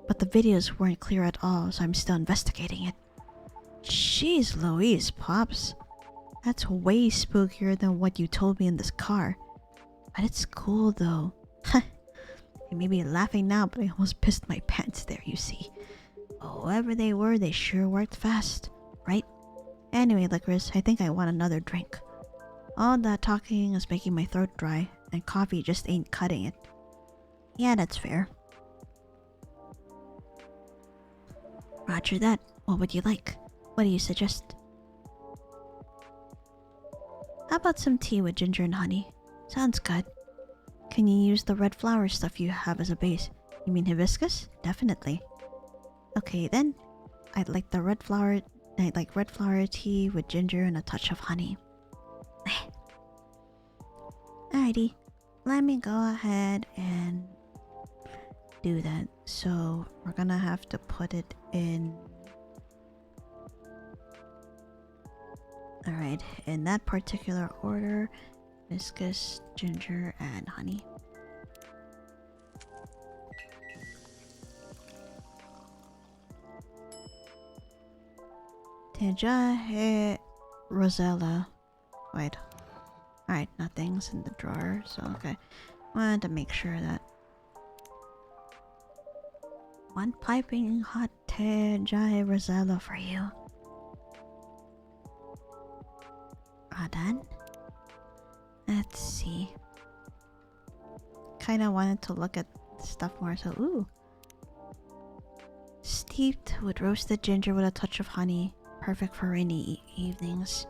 But the videos weren't clear at all, so I'm still investigating it. Jeez Louise, Pops. That's way spookier than what you told me in this car. But it's cool though. You may be laughing now, but I almost pissed my pants there, you see. Whoever they were, they sure worked fast, right? Anyway, Lycoris, I think I want another drink. All that talking is making my throat dry, and coffee just ain't cutting it. Yeah, that's fair. Roger that. What would you like? What do you suggest? How about some tea with ginger and honey? Sounds good. Can you use the red flower stuff you have as a base? You mean hibiscus? Definitely. Okay then. I'd like red flower tea with ginger and a touch of honey. Alrighty. Let me go ahead and do that. So we're gonna have to put it in. Alright, in that particular order: hibiscus, ginger, and honey. Tejahe Rosella. Wait. Alright, nothing's in the drawer, so okay. Wanted to make sure that. One piping hot Tejahe Rosella for you. Done. Let's see. Kinda wanted to look at stuff more, so ooh. Steeped with roasted ginger with a touch of honey. Perfect for rainy evenings.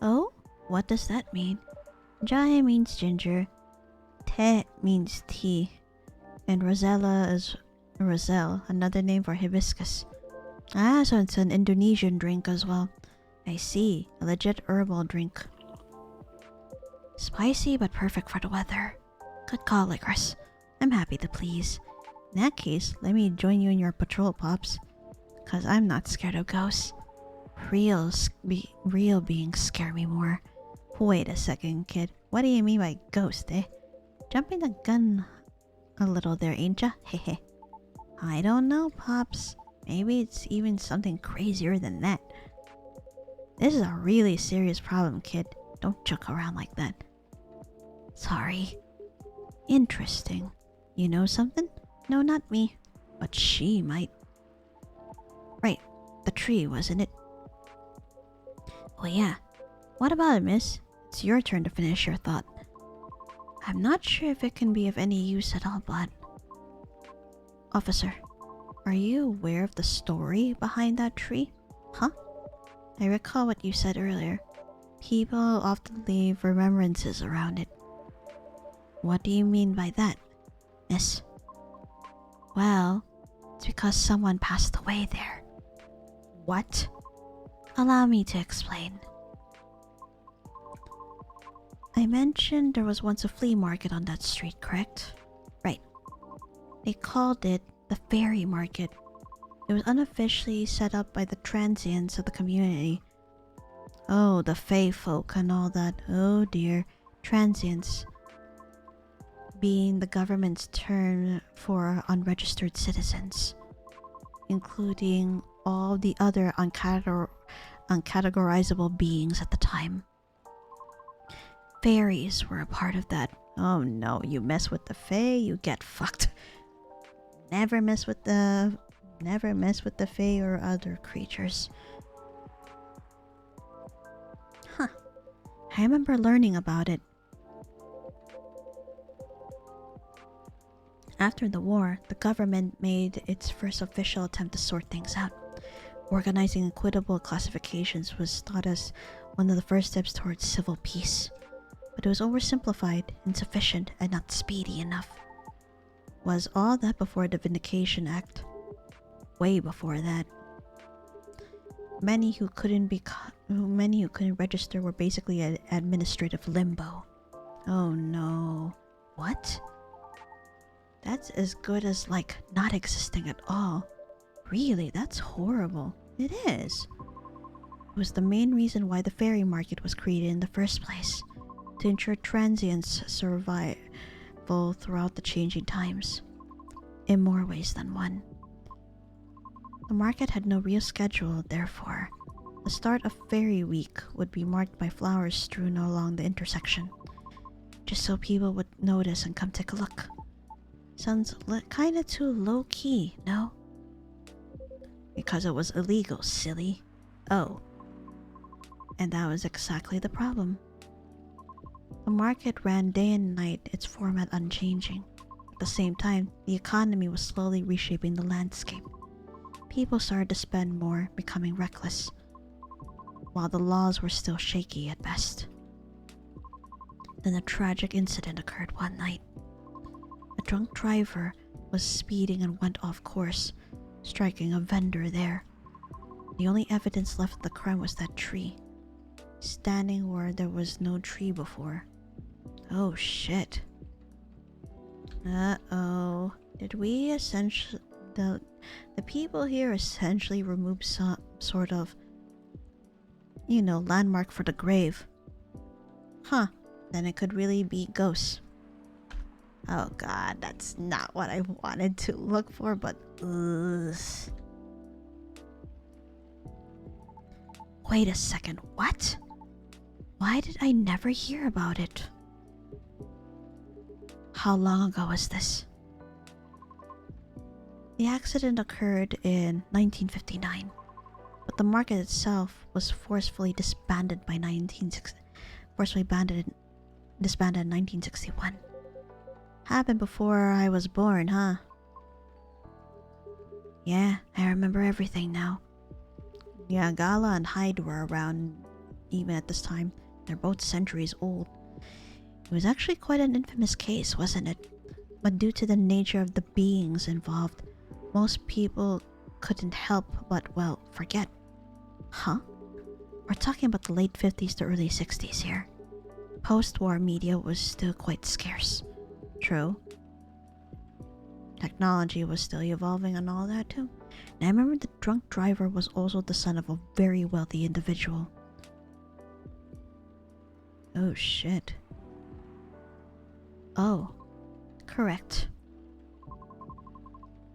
Oh? What does that mean? Jahe means ginger. Te means tea. And Rosella is Roselle, another name for hibiscus. Ah, so it's an Indonesian drink as well. I see. A legit herbal drink. Spicy but perfect for the weather. Good call, Lycoris. I'm happy to please. In that case, let me join you in your patrol, Pops. Cause I'm not scared of ghosts. Real beings scare me more. Wait a second, kid. What do you mean by ghost, eh? Jumping the gun a little there, ain't ya? Hehe. I don't know, Pops. Maybe it's even something crazier than that. This is a really serious problem, kid. Don't joke around like that. Sorry. Interesting. You know something? No, not me. But she might. Right. The tree, wasn't it? Oh yeah. What about it, miss? It's your turn to finish your thought. I'm not sure if it can be of any use at all, but... Officer, are you aware of the story behind that tree? Huh? I recall what you said earlier. People often leave remembrances around it. What do you mean by that, miss? Well, it's because someone passed away there. What? Allow me to explain. I mentioned there was once a flea market on that street, correct? Right. They called it the Fairy Market. It was unofficially set up by the transients of the community. Oh, the Fae folk and all that. Oh dear. Transients being the government's term for unregistered citizens, including all the other uncategorizable beings at the time. Fairies were a part of that. Oh no, you mess with the Fae, you get fucked. Never mess with the Fae or other creatures. Huh. I remember learning about it. After the war, the government made its first official attempt to sort things out. Organizing equitable classifications was thought as one of the first steps towards civil peace. But it was oversimplified, insufficient, and not speedy enough. Was all that before the Vindication Act? Way before that. Many who couldn't register were basically at administrative limbo. Oh no. What? That's as good as like not existing at all. Really, that's horrible. It is. It was the main reason why the fairy market was created in the first place. To ensure transients survival throughout the changing times. In more ways than one. The market had no real schedule, therefore. The start of Fairy Week would be marked by flowers strewn along the intersection. Just so people would notice and come take a look. Sounds kinda too low-key, no? Because it was illegal, silly. Oh. And that was exactly the problem. The market ran day and night, its format unchanging. At the same time, the economy was slowly reshaping the landscape. People started to spend more, becoming reckless, while the laws were still shaky at best. Then a tragic incident occurred one night. A drunk driver was speeding and went off course, striking a vendor there. The only evidence left of the crime was that tree, standing where there was no tree before. Oh shit. Uh-oh. Did we essentially... The people here essentially remove some sort of, you know, landmark for the grave. Huh. Then it could really be ghosts. Oh god, that's not what I wanted to look for, but... Ugh. Wait a second, what? Why did I never hear about it? How long ago was this? The accident occurred in 1959, but the market itself was forcefully disbanded in 1961. Happened before I was born, huh? Yeah, I remember everything now. Yeah, Gala and Hyde were around even at this time. They're both centuries old. It was actually quite an infamous case, wasn't it? But due to the nature of the beings involved, most people couldn't help but, well, forget. Huh? We're talking about the late 50s to early 60s here. Post-war media was still quite scarce. True. Technology was still evolving and all that too. And I remember the drunk driver was also the son of a very wealthy individual. Oh shit. Oh, correct.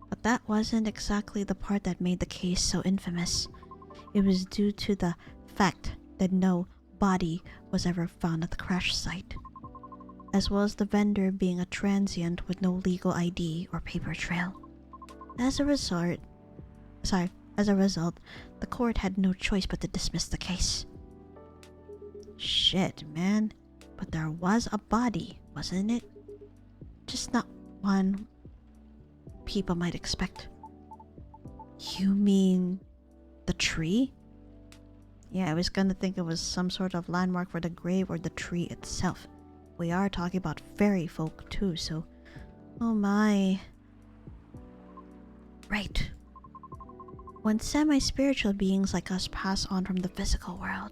But that wasn't exactly the part that made the case so infamous. It was due to the fact that no body was ever found at the crash site, as well as the vendor being a transient with no legal ID or paper trail. As a result, the court had no choice but to dismiss the case. Shit, man. But there was a body, wasn't it? Just not one people might expect. You mean the tree? Yeah, I was gonna think it was some sort of landmark for the grave or the tree itself. We are talking about fairy folk too, so... Oh my... Right. When semi-spiritual beings like us pass on from the physical world,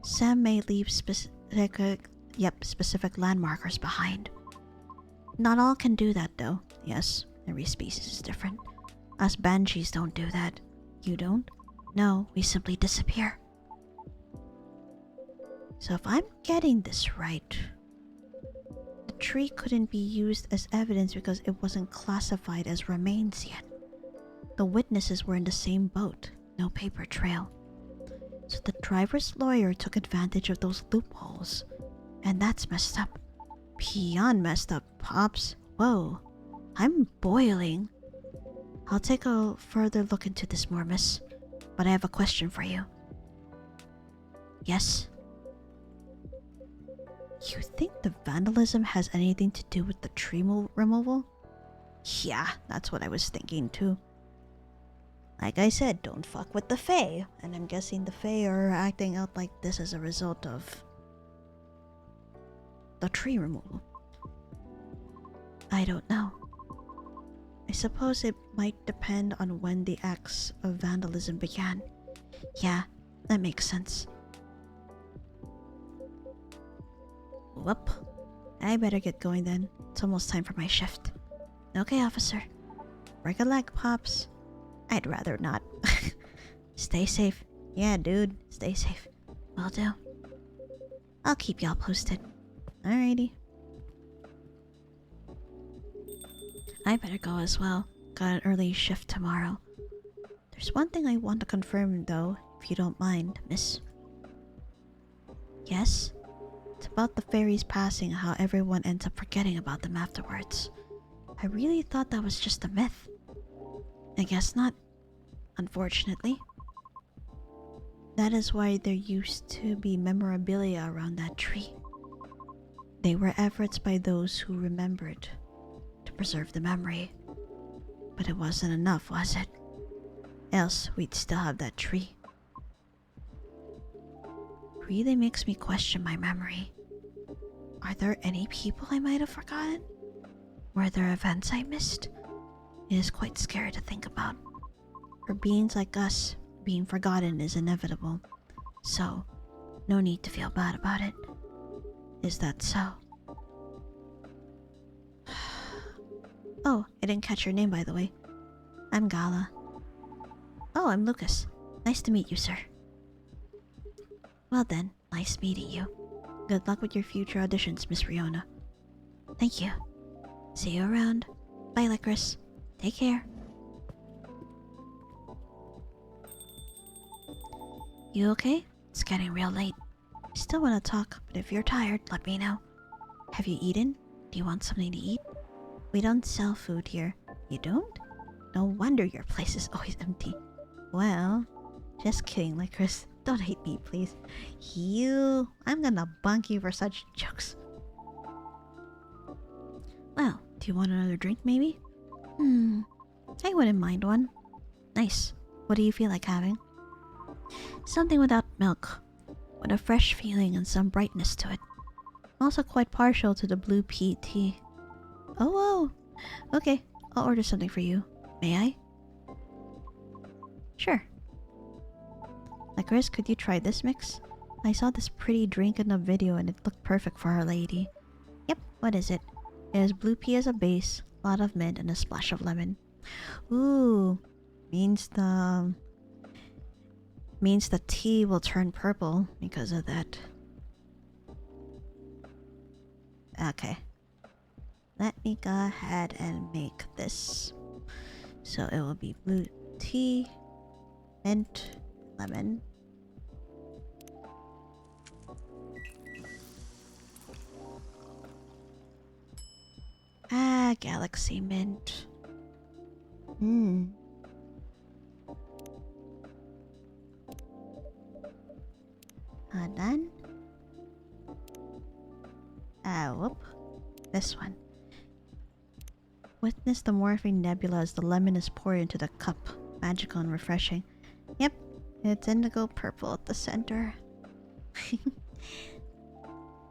some may leave specific landmarkers behind. Not all can do that though. Yes, every species is different. Us banshees don't do that. You don't? No, we simply disappear. So if I'm getting this right, the tree couldn't be used as evidence because it wasn't classified as remains yet. The witnesses were in the same boat, no paper trail. So the driver's lawyer took advantage of those loopholes. And that's messed up. Beyond messed up, Pops. Whoa, I'm boiling. I'll take a further look into this more, miss. But I have a question for you. Yes? You think the vandalism has anything to do with the tree removal? Yeah, that's what I was thinking too. Like I said, don't fuck with the Fae. And I'm guessing the Fae are acting out like this as a result of the tree removal. I don't know. I suppose it might depend on when the acts of vandalism began. Yeah, that makes sense. Whoop. I better get going then. It's almost time for my shift. Okay, officer. Break a leg, Pops. I'd rather not. Stay safe. Yeah, dude. Stay safe. Will do. I'll keep y'all posted. Alrighty. I better go as well. Got an early shift tomorrow. There's one thing I want to confirm though, if you don't mind, miss. Yes? It's about the fairies passing and how everyone ends up forgetting about them afterwards. I really thought that was just a myth. I guess not, unfortunately. That is why there used to be memorabilia around that tree. They were efforts by those who remembered to preserve the memory. But it wasn't enough, was it? Else we'd still have that tree. Really makes me question my memory. Are there any people I might have forgotten? Were there events I missed? It is quite scary to think about. For beings like us, being forgotten is inevitable. So, no need to feel bad about it. Is that so? Oh, I didn't catch your name by the way. I'm Gala. Oh, I'm Lucas. Nice to meet you, sir. Well then, nice meeting you. Good luck with your future auditions, Miss Riona. Thank you. See you around. Bye, Lycoris. Take care. You okay? It's getting real late. I still want to talk, but if you're tired, let me know. Have you eaten? Do you want something to eat? We don't sell food here. You don't? No wonder your place is always empty. Well, just kidding, Lycoris. Don't hate me, please. I'm gonna bunk you for such jokes. Well, do you want another drink, maybe? I wouldn't mind one. Nice. What do you feel like having? Something without milk, with a fresh feeling and some brightness to it. I'm also quite partial to the blue pea tea. Oh, whoa. Okay, I'll order something for you. May I? Sure. Lycoris, could you try this mix? I saw this pretty drink in a video and it looked perfect for Our Lady. Yep, what is it? It has blue pea as a base, a lot of mint, and a splash of lemon. Ooh, means the tea will turn purple because of that. Okay. Let me go ahead and make this. So it will be blue tea, mint, lemon. Ah, Galaxy Mint. Done. Whoop. This one. Witness the morphing nebula as the lemon is poured into the cup. Magical and refreshing. Yep, it's indigo purple at the center.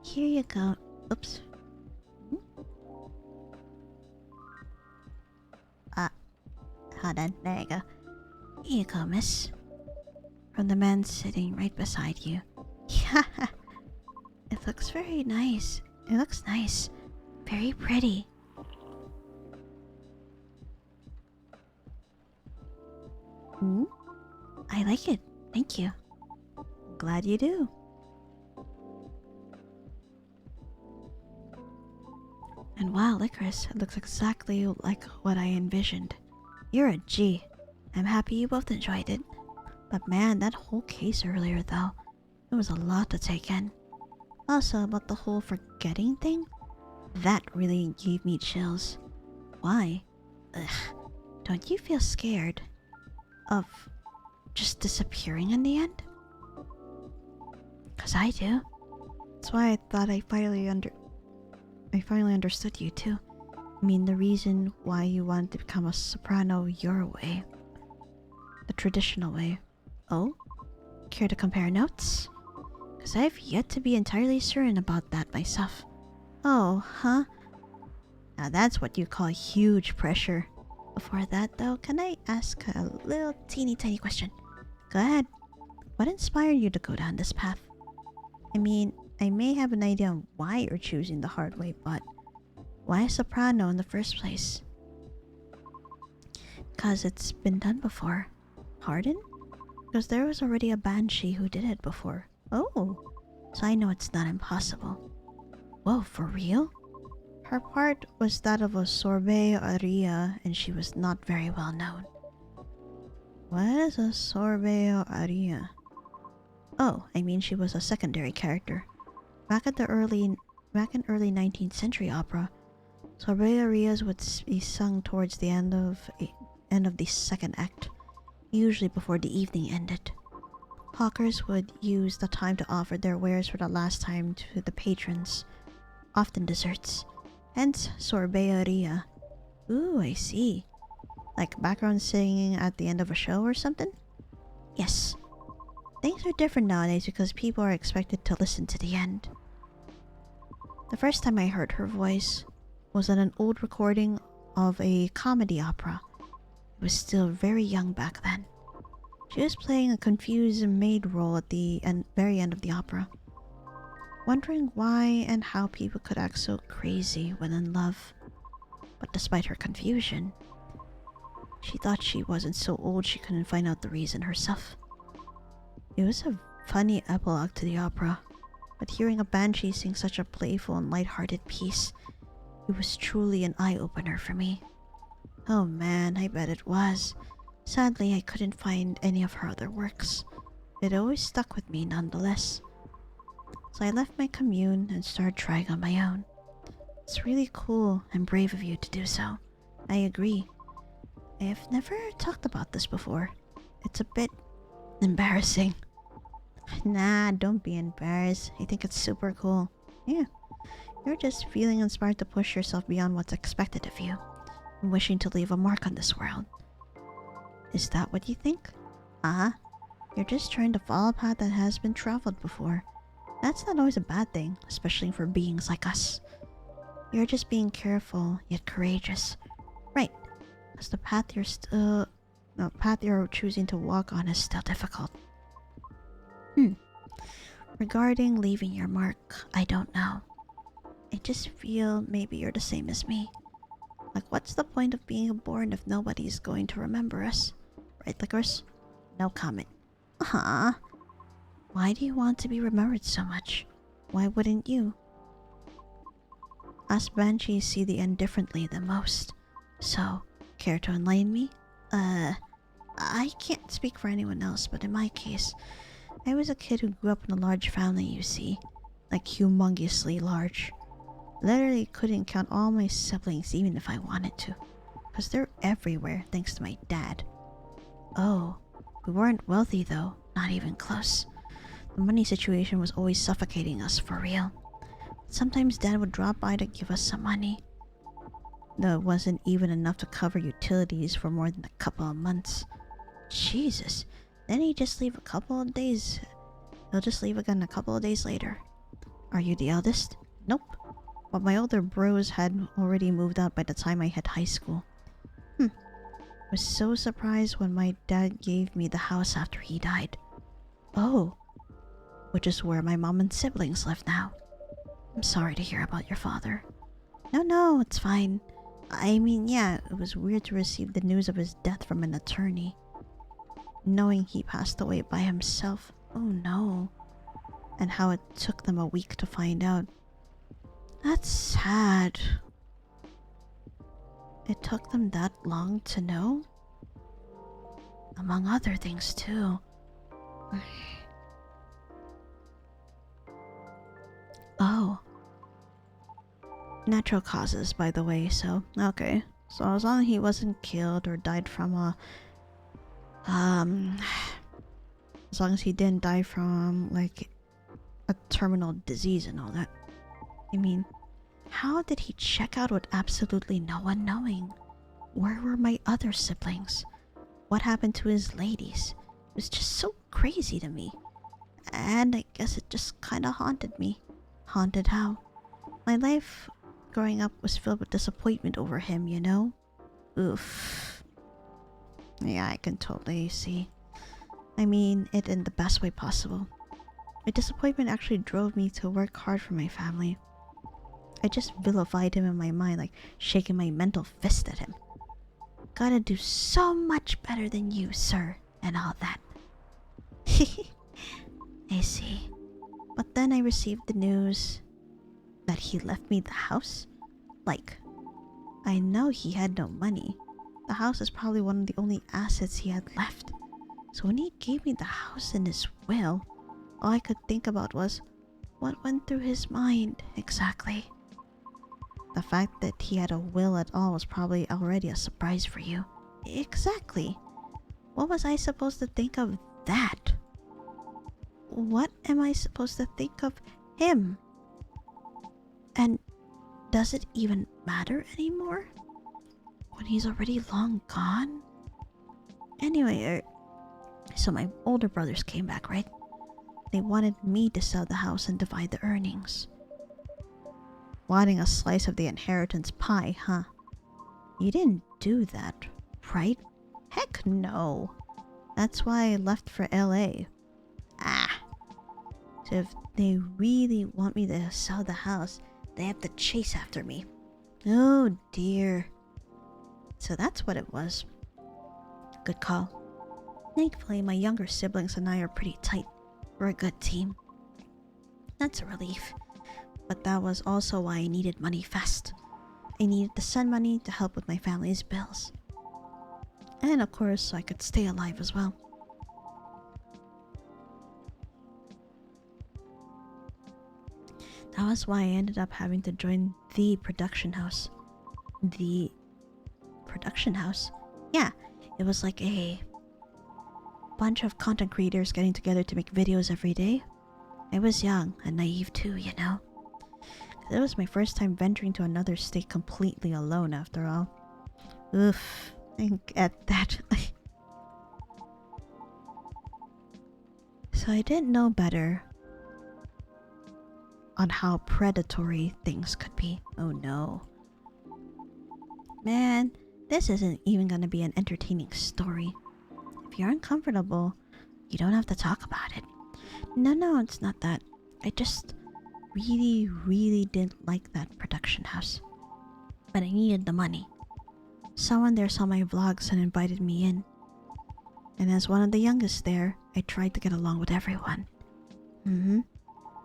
Here you go. Oops. Hold on. There you go. Here you go, miss. From the man sitting right beside you. Yeah. It looks very nice. It looks nice. Very pretty. I like it. Thank you. Glad you do. And wow, Lycoris, it looks exactly like what I envisioned. You're a G. I'm happy you both enjoyed it. But man, that whole case earlier though, it was a lot to take in. Also, about the whole forgetting thing, that really gave me chills. Why? Ugh. Don't you feel scared of just disappearing in the end? 'Cause I do. That's why I thought I finally understood you too. I mean, the reason why you wanted to become a soprano your way. The traditional way. Oh? Care to compare notes? 'Cause I've yet to be entirely certain about that myself. Oh, huh? Now that's what you call huge pressure. Before that though, can I ask a little teeny tiny question? Go ahead. What inspired you to go down this path? I mean, I may have an idea on why you're choosing the hard way, but why a soprano in the first place? 'Cause it's been done before. Pardon? Because there was already a banshee who did it before. Oh, so I know it's not impossible. Whoa, for real? Her part was that of a sorbet aria, and she was not very well known. What is a sorbet aria? Oh, I mean she was a secondary character. Back in early 19th century opera, sorbet arias would be sung towards the end of the second act, usually before the evening ended. Hawkers would use the time to offer their wares for the last time to the patrons, often desserts. Hence, sorbeteria. Ooh, I see. Like background singing at the end of a show or something? Yes. Things are different nowadays because people are expected to listen to the end. The first time I heard her voice was on an old recording of a comedy opera. I was still very young back then. She was playing a confused maid role at the very end of the opera, wondering why and how people could act so crazy when in love. But despite her confusion, she thought she wasn't so old she couldn't find out the reason herself. It was a funny epilogue to the opera, but hearing a banshee sing such a playful and light-hearted piece, it was truly an eye-opener for me. Oh man, I bet it was. Sadly, I couldn't find any of her other works. It always stuck with me nonetheless. So I left my commune and started trying on my own. It's really cool and brave of you to do so. I agree. I have never talked about this before. It's a bit embarrassing. Nah, don't be embarrassed. I think it's super cool. Yeah, you're just feeling inspired to push yourself beyond what's expected of you, and wishing to leave a mark on this world. Is that what you think? You're just trying to follow a path that has been traveled before. That's not always a bad thing, especially for beings like us. You're just being careful, yet courageous. Right, because the path you're choosing to walk on is still difficult. Regarding leaving your mark, I don't know. I just feel maybe you're the same as me. Like, what's the point of being born if nobody's going to remember us? Right, Licorice? No comment. Why do you want to be remembered so much? Why wouldn't you? Us banshees see the end differently than most. So, care to enlighten me? I can't speak for anyone else, but in my case, I was a kid who grew up in a large family, you see. Like, humongously large. Literally couldn't count all my siblings even if I wanted to. Because they're everywhere thanks to my dad. Oh, we weren't wealthy though, not even close. The money situation was always suffocating us for real. Sometimes Dad would drop by to give us some money. Though it wasn't even enough to cover utilities for more than a couple of months. Jesus, then he'd just leave a couple of days. He'll just leave again a couple of days later. Are you the eldest? Nope. But my older bros had already moved out by the time I hit high school. I was so surprised when my dad gave me the house after he died. Oh, which is where my mom and siblings live now. I'm sorry to hear about your father. No, it's fine. I mean, yeah, it was weird to receive the news of his death from an attorney. Knowing he passed away by himself. Oh no. And how it took them a week to find out. That's sad. It took them that long to know? Among other things too. Oh. Natural causes, by the way, so okay. So as long as he wasn't killed or died from as long as he didn't die from like a terminal disease and all that. I mean, how did he check out with absolutely no one knowing? Where were my other siblings? What happened to his ladies? It was just so crazy to me. And I guess it just kinda haunted me. Haunted how? My life growing up was filled with disappointment over him, you know? Oof. Yeah, I can totally see. I mean it in the best way possible. My disappointment actually drove me to work hard for my family. I just vilified him in my mind, like shaking my mental fist at him. Gotta do so much better than you, sir, and all that. I see. But then I received the news that he left me the house. Like, I know he had no money. The house is probably one of the only assets he had left. So when he gave me the house in his will, all I could think about was what went through his mind exactly. The fact that he had a will at all was probably already a surprise for you. Exactly. What was I supposed to think of that? What am I supposed to think of him? And does it even matter anymore? When he's already long gone? Anyway, so my older brothers came back, right? They wanted me to sell the house and divide the earnings. Wanting a slice of the inheritance pie, huh? You didn't do that, right? Heck no. That's why I left for LA. So if they really want me to sell the house, they have to chase after me. Oh dear. So that's what it was. Good call. Thankfully, my younger siblings and I are pretty tight. We're a good team. That's a relief. But that was also why I needed money fast. I needed to send money to help with my family's bills. And of course, so I could stay alive as well. That was why I ended up having to join the production house. The production house? Yeah, it was like a bunch of content creators getting together to make videos every day. I was young and naive too, you know. It was my first time venturing to another state completely alone after all. Oof, I get that. So I didn't know better on how predatory things could be. Oh no. Man, this isn't even gonna be an entertaining story. If you're uncomfortable, you don't have to talk about it. No, it's not that. I just really didn't like that production house. But I needed the money. Someone there saw my vlogs and invited me in. And as one of the youngest there, I tried to get along with everyone.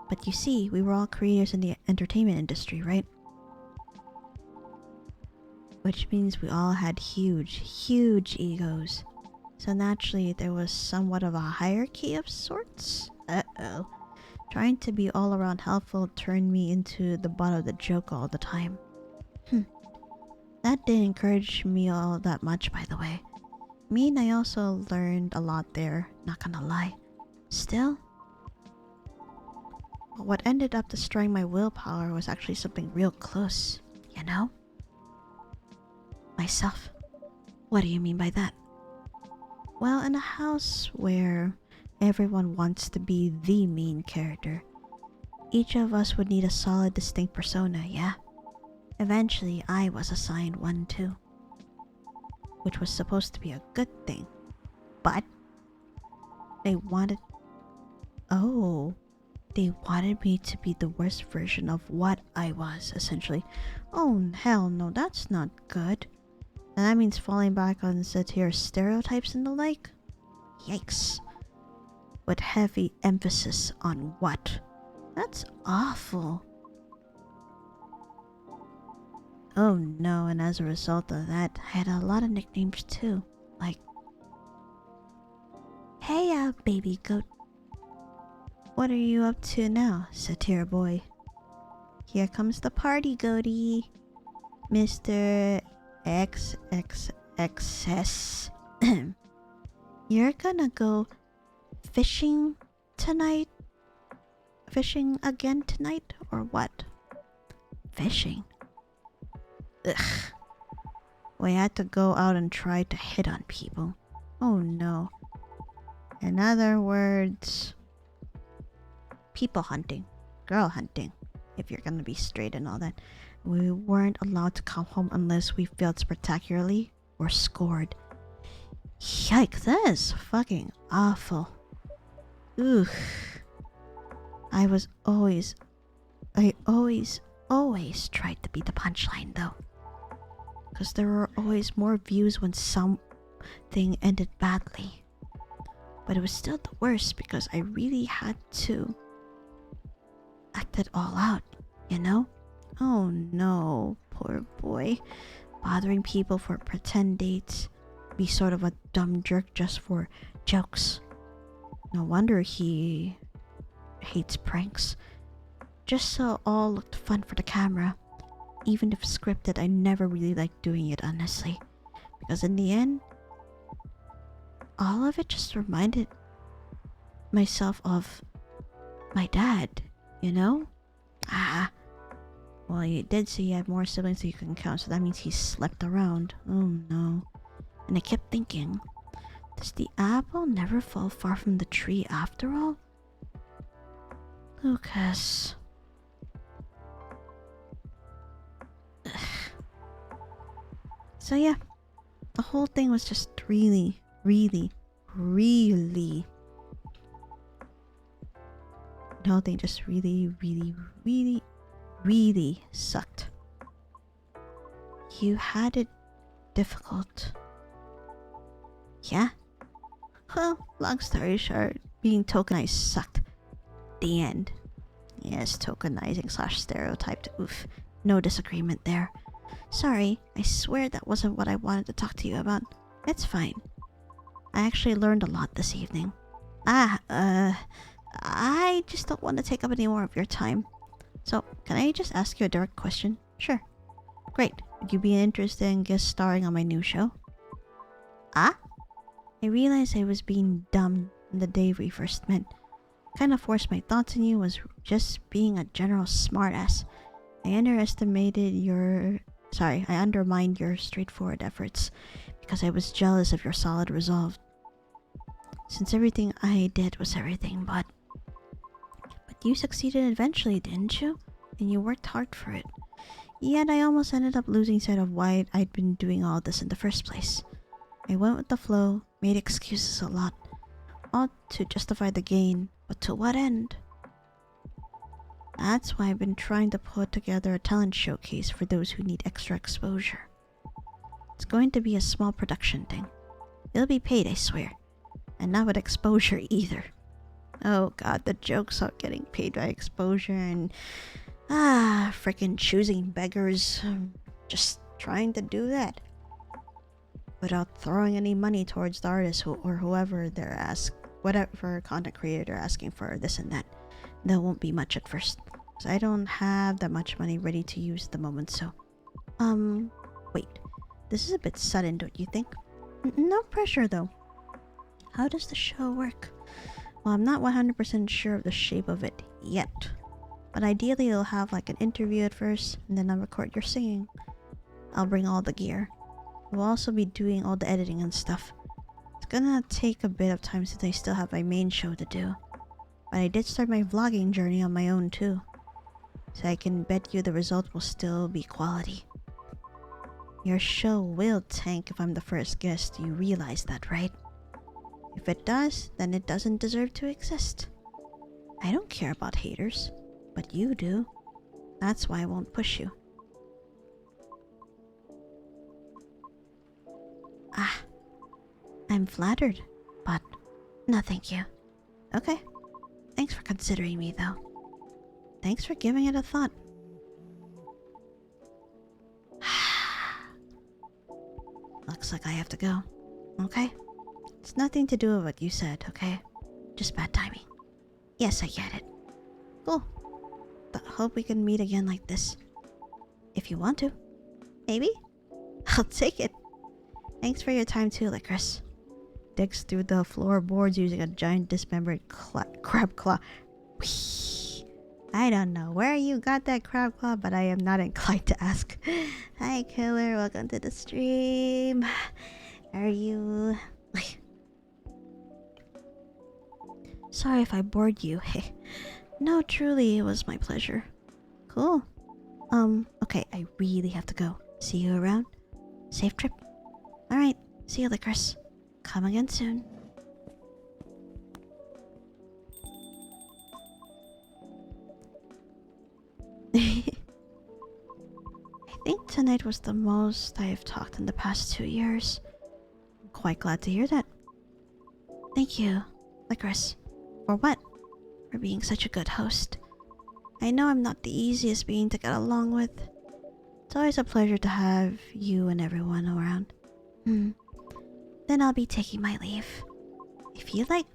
But you see, we were all creators in the entertainment industry, right? Which means we all had huge egos. So naturally, there was somewhat of a hierarchy of sorts. Uh-oh. Trying to be all around helpful turned me into the butt of the joke all the time. That didn't encourage me all that much, by the way. I also learned a lot there, not gonna lie. Still, what ended up destroying my willpower was actually something real close, you know? Myself. What do you mean by that? Well, in a house where everyone wants to be the main character, each of us would need a solid, distinct persona, yeah? Eventually, I was assigned one too. Which was supposed to be a good thing. But they wanted... Oh, they wanted me to be the worst version of what I was, essentially. Oh, hell no, that's not good. And that means falling back on satire stereotypes and the like? Yikes. With heavy emphasis on what? That's awful. Oh no, and as a result of that, I had a lot of nicknames too. Like, hey baby goat. What are you up to now, satire boy? Here comes the party goatie. Mr. XXXS. You're gonna go fishing tonight? Fishing again tonight, or what? Fishing? Ugh. We had to go out and try to hit on people. Oh no. In other words, people hunting, girl hunting, if you're gonna be straight and all that. We weren't allowed to come home unless we failed spectacularly or scored. Yikes, that is fucking awful. Ugh. I always tried to be the punchline though. Because there were always more views when something ended badly. But it was still the worst because I really had to act it all out, you know? Oh no, poor boy. Bothering people for pretend dates. Be sort of a dumb jerk just for jokes. No wonder he hates pranks. Just so all looked fun for the camera. Even if scripted, I never really liked doing it, honestly. Because in the end, all of it just reminded myself of my dad, you know? Well, you did say you had more siblings than you can count, so that means he slept around. Oh no. And I kept thinking, does the apple never fall far from the tree after all? Lucas. So yeah, the whole thing was just really the whole thing just really sucked. You had it difficult. Yeah? Well, long story short, being tokenized sucked. The end. Yes, tokenizing / stereotyped. Oof. No disagreement there. Sorry, I swear that wasn't what I wanted to talk to you about. It's fine. I actually learned a lot this evening. I just don't want to take up any more of your time. So, can I just ask you a direct question? Sure. Great. Would you be interested in guest starring on my new show? Ah? I realized I was being dumb on the day we first met. Kinda forced my thoughts on you was just being a general smartass. I undermined your straightforward efforts because I was jealous of your solid resolve. Since everything I did was everything but you succeeded eventually, didn't you? And you worked hard for it. Yet I almost ended up losing sight of why I'd been doing all this in the first place. I went with the flow, made excuses a lot, all to justify the gain, but to what end? That's why I've been trying to put together a talent showcase for those who need extra exposure. It's going to be a small production thing. You'll be paid, I swear. And not with exposure either. Oh god, the jokes of getting paid by exposure and frickin' choosing beggars. Just trying to do that without throwing any money towards the artist or whoever whatever content creator they're asking for this and that. There won't be much at first, because I don't have that much money ready to use at the moment, so... wait. This is a bit sudden, don't you think? No pressure, though. How does the show work? Well, I'm not 100% sure of the shape of it yet. But ideally, you'll have like an interview at first, and then I'll record your singing. I'll bring all the gear. We'll also be doing all the editing and stuff. It's gonna take a bit of time since I still have my main show to do. But I did start my vlogging journey on my own too. So I can bet you the result will still be quality. Your show will tank if I'm the first guest, you realize that, right? If it does, then it doesn't deserve to exist. I don't care about haters, but you do. That's why I won't push you. I'm flattered, but no thank you. Okay. Thanks for considering me, though. Thanks for giving it a thought. Looks like I have to go. Okay? It's nothing to do with what you said, okay? Just bad timing. Yes, I get it. Cool. But hope we can meet again like this. If you want to. Maybe? I'll take it. Thanks for your time too, Lycoris. Digs through the floorboards using a giant dismembered crab claw. Whee! I don't know where you got that crab claw, but I am not inclined to ask. Hi, Killer. Welcome to the stream. Are you... Sorry if I bored you. No, truly, it was my pleasure. Cool. Okay, I really have to go. See you around. Safe trip. Alright, see you, Lycoris. Come again soon. I think tonight was the most I have talked in the past 2 years. I'm quite glad to hear that. Thank you, Lycoris. For what? For being such a good host. I know I'm not the easiest being to get along with. It's always a pleasure to have you and everyone around. Then I'll be taking my leave. I feel like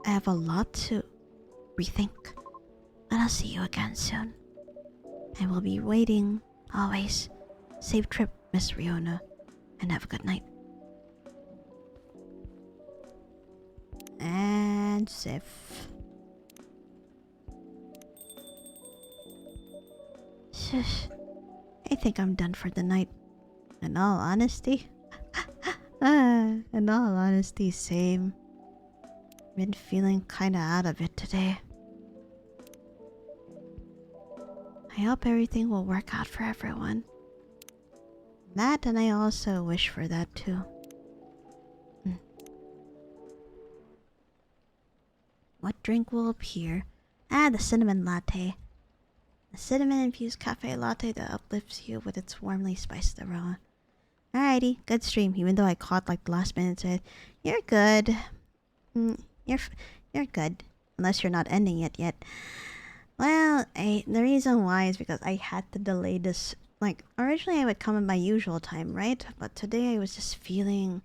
I have a lot to rethink. And I'll see you again soon. I will be waiting, always. Safe trip, Miss Riona. And have a good night. And Sif. Shush. I think I'm done for the night. In all honesty. Same. Been feeling kinda out of it today. I hope everything will work out for everyone. That, and I also wish for that too. What drink will appear? The cinnamon latte. A cinnamon-infused cafe latte that uplifts you with its warmly spiced aroma. Alrighty, good stream. Even though I caught like the last minute said, "You're good. Mm, you're good." Unless you're not ending it yet. Well, the reason why is because I had to delay this. Like originally, I would come at my usual time, right? But today I was just feeling.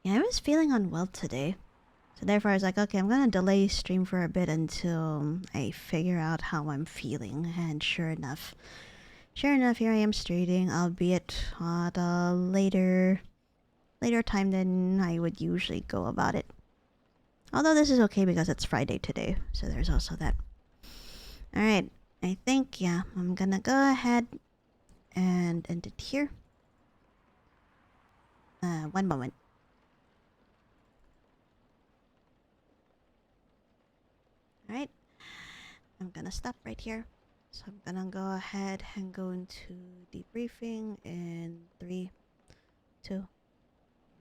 Yeah, I was feeling unwell today. So therefore, I was like, okay, I'm gonna delay stream for a bit until I figure out how I'm feeling. And sure enough, here I am streaming, albeit at a later time than I would usually go about it. Although this is okay because it's Friday today, so there's also that. Alright, I think, yeah, I'm gonna go ahead and end it here. One moment. Alright, I'm gonna stop right here. So I'm gonna go ahead and go into debriefing in 3, 2,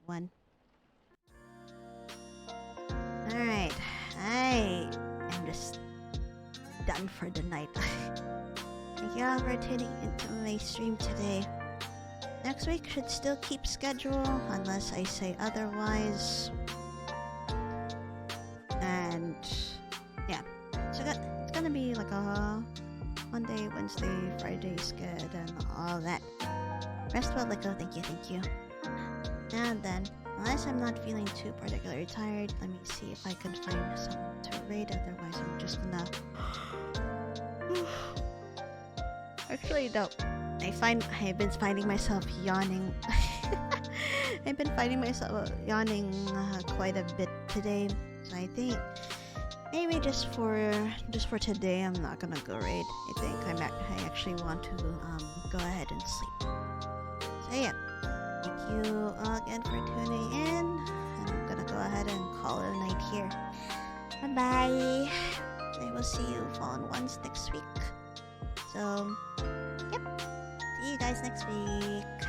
1. Alright, I am just done for the night. Thank you all for tuning into my stream today. Next week should still keep schedule unless I say otherwise. And yeah, so it's gonna be like a Monday, Wednesday, Friday sked and all that. Rest well, Lyco. Thank you. And then, unless I'm not feeling too particularly tired, let me see if I can find someone to raid. Otherwise, I'm just gonna. Actually, no. I've been finding myself yawning. I've been finding myself yawning quite a bit today. So I think maybe just for today, I'm not gonna go raid. I think I actually want to go ahead and sleep. So yeah, thank you all again for tuning in, and I'm gonna go ahead and call it a night here. Bye bye. I will see you Fallen Ones next week. So, yep. See you guys next week.